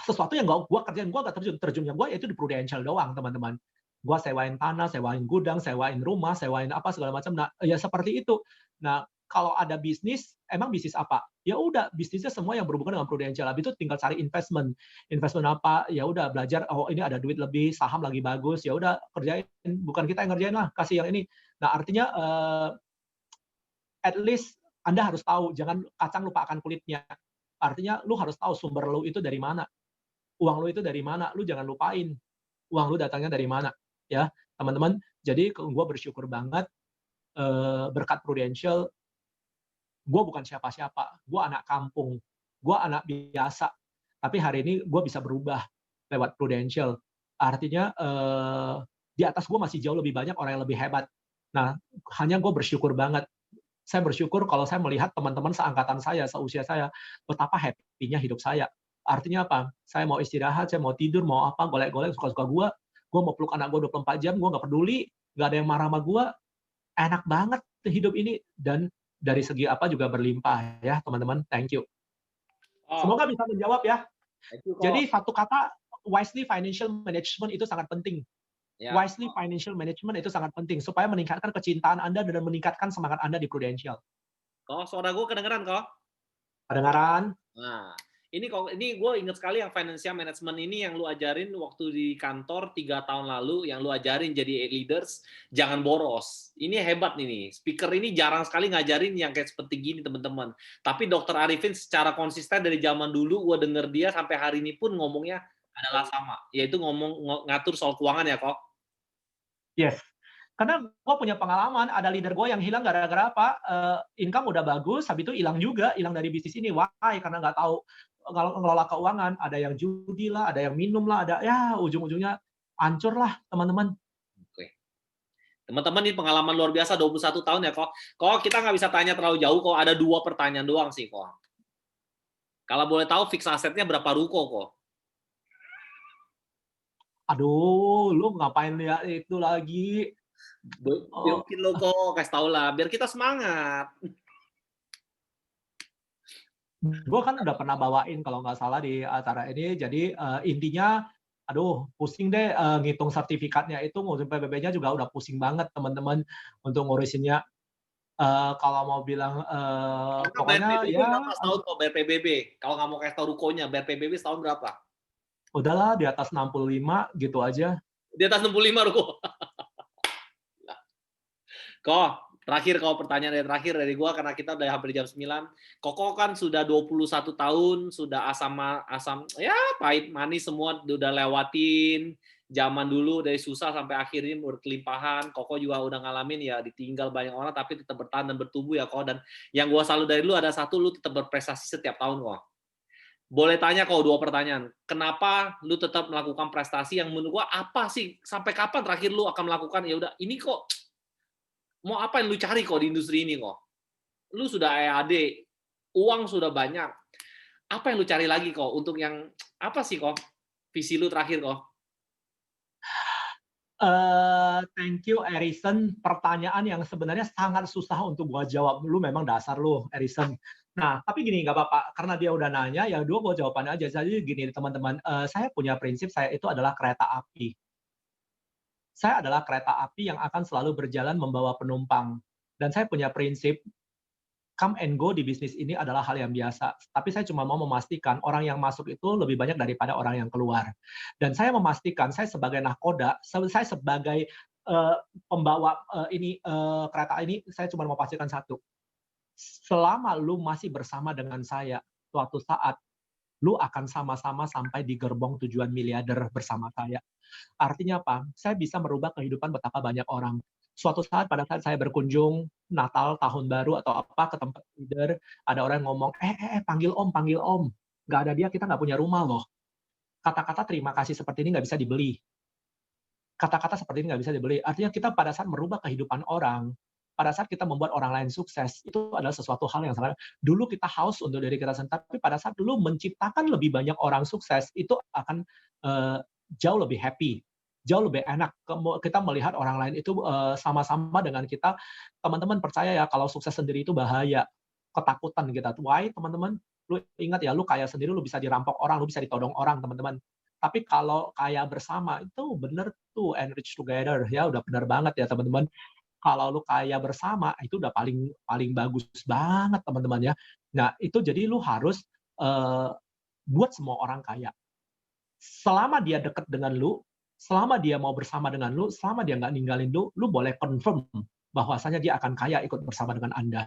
sesuatu yang gue kerjain. Gue nggak terjunnya gue itu di Prudential doang, teman-teman. Gue sewain tanah, sewain gudang, sewain rumah, sewain apa segala macam. Nah, ya seperti itu. Nah, kalau ada bisnis, emang bisnis apa? Ya udah, bisnisnya semua yang berhubungan dengan Prudential. Habis itu tinggal cari investment. Investment apa? Ya udah belajar, oh ini ada duit lebih, saham lagi bagus, ya udah kerjain. Bukan kita yang ngerjain lah, kasih yang ini. Nah, artinya at least Anda harus tahu, jangan kacang lupakan kulitnya. Artinya lu harus tahu sumber lu itu dari mana. Uang lu itu dari mana? Lu jangan lupain. Uang lu datangnya dari mana, ya, teman-teman. Jadi gue bersyukur banget berkat Prudential. Gue bukan siapa-siapa, gue anak kampung, gue anak biasa. Tapi hari ini gue bisa berubah lewat Prudential. Artinya di atas gue masih jauh lebih banyak orang yang lebih hebat. Nah, hanya gue bersyukur banget. Saya bersyukur kalau saya melihat teman-teman seangkatan saya, seusia saya, betapa happy-nya hidup saya. Artinya apa? Saya mau istirahat, saya mau tidur, mau apa, golek-golek, suka-suka gue. Gue mau peluk anak gue 24 jam, gue nggak peduli. Nggak ada yang marah sama gue. Enak banget hidup ini. Dan dari segi apa juga berlimpah ya, teman-teman. Thank you. Semoga bisa menjawab ya. Jadi satu kata, wisely financial management itu sangat penting. Ya. Wisely financial management itu sangat penting supaya meningkatkan kecintaan Anda dan meningkatkan semangat Anda di Prudential. Suara gue kedengeran kok? Kedengaran? Nah, ini gue inget sekali yang financial management ini yang lu ajarin waktu di kantor 3 tahun lalu, yang lu ajarin jadi leaders, jangan boros. Ini hebat ini. Speaker ini jarang sekali ngajarin yang kayak seperti gini, teman-teman. Tapi Dr. Arifin secara konsisten dari zaman dulu, gue denger dia sampai hari ini pun ngomongnya adalah sama. Yaitu ngatur soal keuangan ya, kok. Yes. Karena gue punya pengalaman, ada leader gue yang hilang gara-gara apa? Income udah bagus, habis itu hilang juga, hilang dari bisnis ini. Why? Karena nggak tahu ngelola keuangan. Ada yang judi lah, ada yang minum lah, ada ya ujung-ujungnya hancur lah, teman-teman. Oke. Teman-teman, ini pengalaman luar biasa, 21 tahun ya, kok. Kok kita nggak bisa tanya terlalu jauh, kok. Ada 2 pertanyaan doang sih, kok. Kalau boleh tahu, fix asetnya berapa ruko, kok? Aduh, lu ngapain lihat itu lagi? Mungkin lo kok, kasih tau lah, biar kita semangat. Gue kan udah pernah bawain kalau nggak salah di acara ini, jadi intinya, aduh pusing deh ngitung sertifikatnya itu, ngurusin PBB-nya juga udah pusing banget teman-teman untuk ngurusinnya. Kalau mau bilang pokoknya ya. Berapa setahun kok bayar PBB? Kalau nggak mau kasih tau rukonya, bayar PBB setahun berapa? Udahlah di atas 65 gitu aja. Di atas 65 ruko. Kok, Terakhir kalau pertanyaan terakhir dari gua karena kita udah hampir jam 9. Koko kan sudah 21 tahun, sudah asam ya pahit manis semua udah lewatin. Zaman dulu dari susah sampai akhirnya berkelimpahan. Koko juga udah ngalamin ya ditinggal banyak orang tapi tetap bertahan dan bertumbuh ya kok. Dan yang gua salut dari lu ada satu, lu tetap berprestasi setiap tahun kok. Boleh tanya kok 2 pertanyaan. Kenapa lu tetap melakukan prestasi yang menurut gua apa sih sampai kapan terakhir lu akan melakukan ya udah ini kok mau apa yang lu cari kok di industri ini kok? Lu sudah EAD, uang sudah banyak. Apa yang lu cari lagi kok untuk yang apa sih kok? Visi lu terakhir kok? Thank you, Erison. Pertanyaan yang sebenarnya sangat susah untuk gua jawab. Lu memang dasar lu, Erison. Nah, tapi gini, nggak apa-apa. Karena dia udah nanya, ya gua jawabannya aja. Jadi gini, teman-teman. Saya punya prinsip, saya itu adalah kereta api. Saya adalah kereta api yang akan selalu berjalan membawa penumpang. Dan saya punya prinsip, come and go di bisnis ini adalah hal yang biasa. Tapi saya cuma mau memastikan orang yang masuk itu lebih banyak daripada orang yang keluar. Dan saya memastikan, saya sebagai nahkoda, saya sebagai pembawa kereta ini, saya cuma mau pastikan satu. Selama lu masih bersama dengan saya, suatu saat, lu akan sama-sama sampai di gerbong tujuan miliarder bersama saya. Artinya apa? Saya bisa merubah kehidupan betapa banyak orang. Suatu saat pada saat saya berkunjung Natal, Tahun Baru atau apa ke tempat leader, ada orang yang ngomong, panggil om. Nggak ada dia, kita nggak punya rumah loh. Kata-kata terima kasih seperti ini nggak bisa dibeli. Kata-kata seperti ini nggak bisa dibeli. Artinya kita pada saat merubah kehidupan orang, pada saat kita membuat orang lain sukses, itu adalah sesuatu hal yang sangat. Dulu kita haus untuk diri kita sendiri, tapi pada saat dulu menciptakan lebih banyak orang sukses, itu akan jauh lebih happy, jauh lebih enak. Kita melihat orang lain itu sama-sama dengan kita. Teman-teman percaya ya, kalau sukses sendiri itu bahaya, ketakutan kita. Why, teman-teman? Lu ingat ya, lu kaya sendiri, lu bisa dirampok orang, lu bisa ditodong orang, teman-teman. Tapi kalau kaya bersama, itu bener tuh, enrich together, ya udah bener banget ya, teman-teman. Kalau lu kaya bersama, itu udah paling bagus banget, teman-teman ya. Nah, itu jadi lu harus buat semua orang kaya. Selama dia dekat dengan lu, selama dia mau bersama dengan lu, selama dia nggak ninggalin lu, lu boleh confirm bahwasanya dia akan kaya ikut bersama dengan Anda.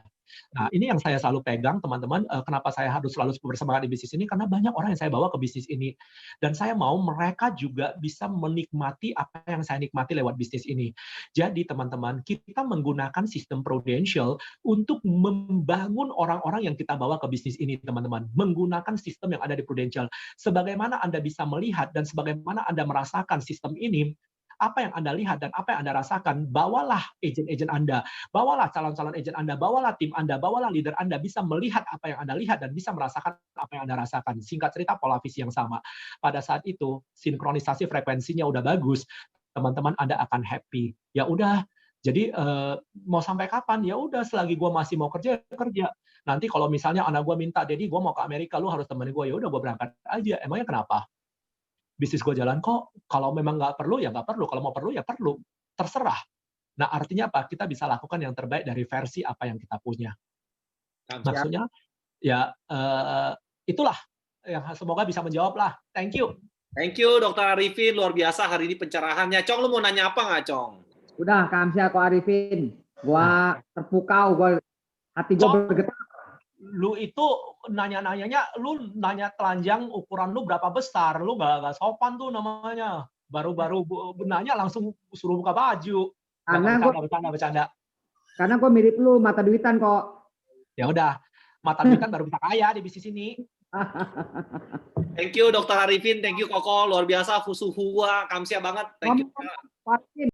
Nah, ini yang saya selalu pegang, teman-teman. Kenapa saya harus selalu bersemangat di bisnis ini? Karena banyak orang yang saya bawa ke bisnis ini. Dan saya mau mereka juga bisa menikmati apa yang saya nikmati lewat bisnis ini. Jadi, teman-teman, kita menggunakan sistem Prudential untuk membangun orang-orang yang kita bawa ke bisnis ini, teman-teman. Menggunakan sistem yang ada di Prudential. Sebagaimana Anda bisa melihat dan sebagaimana Anda merasakan sistem ini, apa yang Anda lihat dan apa yang Anda rasakan, bawalah agent-agent Anda, bawalah calon-calon agent Anda, bawalah tim Anda, bawalah leader Anda, bisa melihat apa yang Anda lihat dan bisa merasakan apa yang Anda rasakan. Singkat cerita, pola visi yang sama. Pada saat itu, sinkronisasi frekuensinya udah bagus, teman-teman Anda akan happy. Ya udah, jadi mau sampai kapan? Ya udah, selagi gue masih mau kerja. Nanti kalau misalnya anak gue minta, Dedi, gue mau ke Amerika, lu harus temenin gue. Ya udah, gue berangkat aja. Emangnya kenapa? Bisnis gue jalan kok, kalau memang nggak perlu, ya nggak perlu. Kalau mau perlu, ya perlu. Terserah. Nah, artinya apa? Kita bisa lakukan yang terbaik dari versi apa yang kita punya. Maksudnya, ya itulah. Yang semoga bisa menjawab lah. Thank you. Thank you, Dr. Arifin. Luar biasa hari ini pencerahannya. Cong, lu mau nanya apa nggak, Cong? Udah, Kamsia Ko Arifin. Gua terpukau, hati gua bergetar. Lu itu nanya-nanyanya, lu nanya telanjang ukuran lu berapa besar, lu gak sopan tuh namanya. Baru-baru nanya langsung suruh buka baju. Karena bercanda. Karena gue mirip lu, mata duitan kok. Ya udah, mata duitan baru bisa kaya di bisnis ini. Thank you, Dr. Arifin. Thank you, Koko. Luar biasa, fusuhu gua. Kamsia banget. Thank you.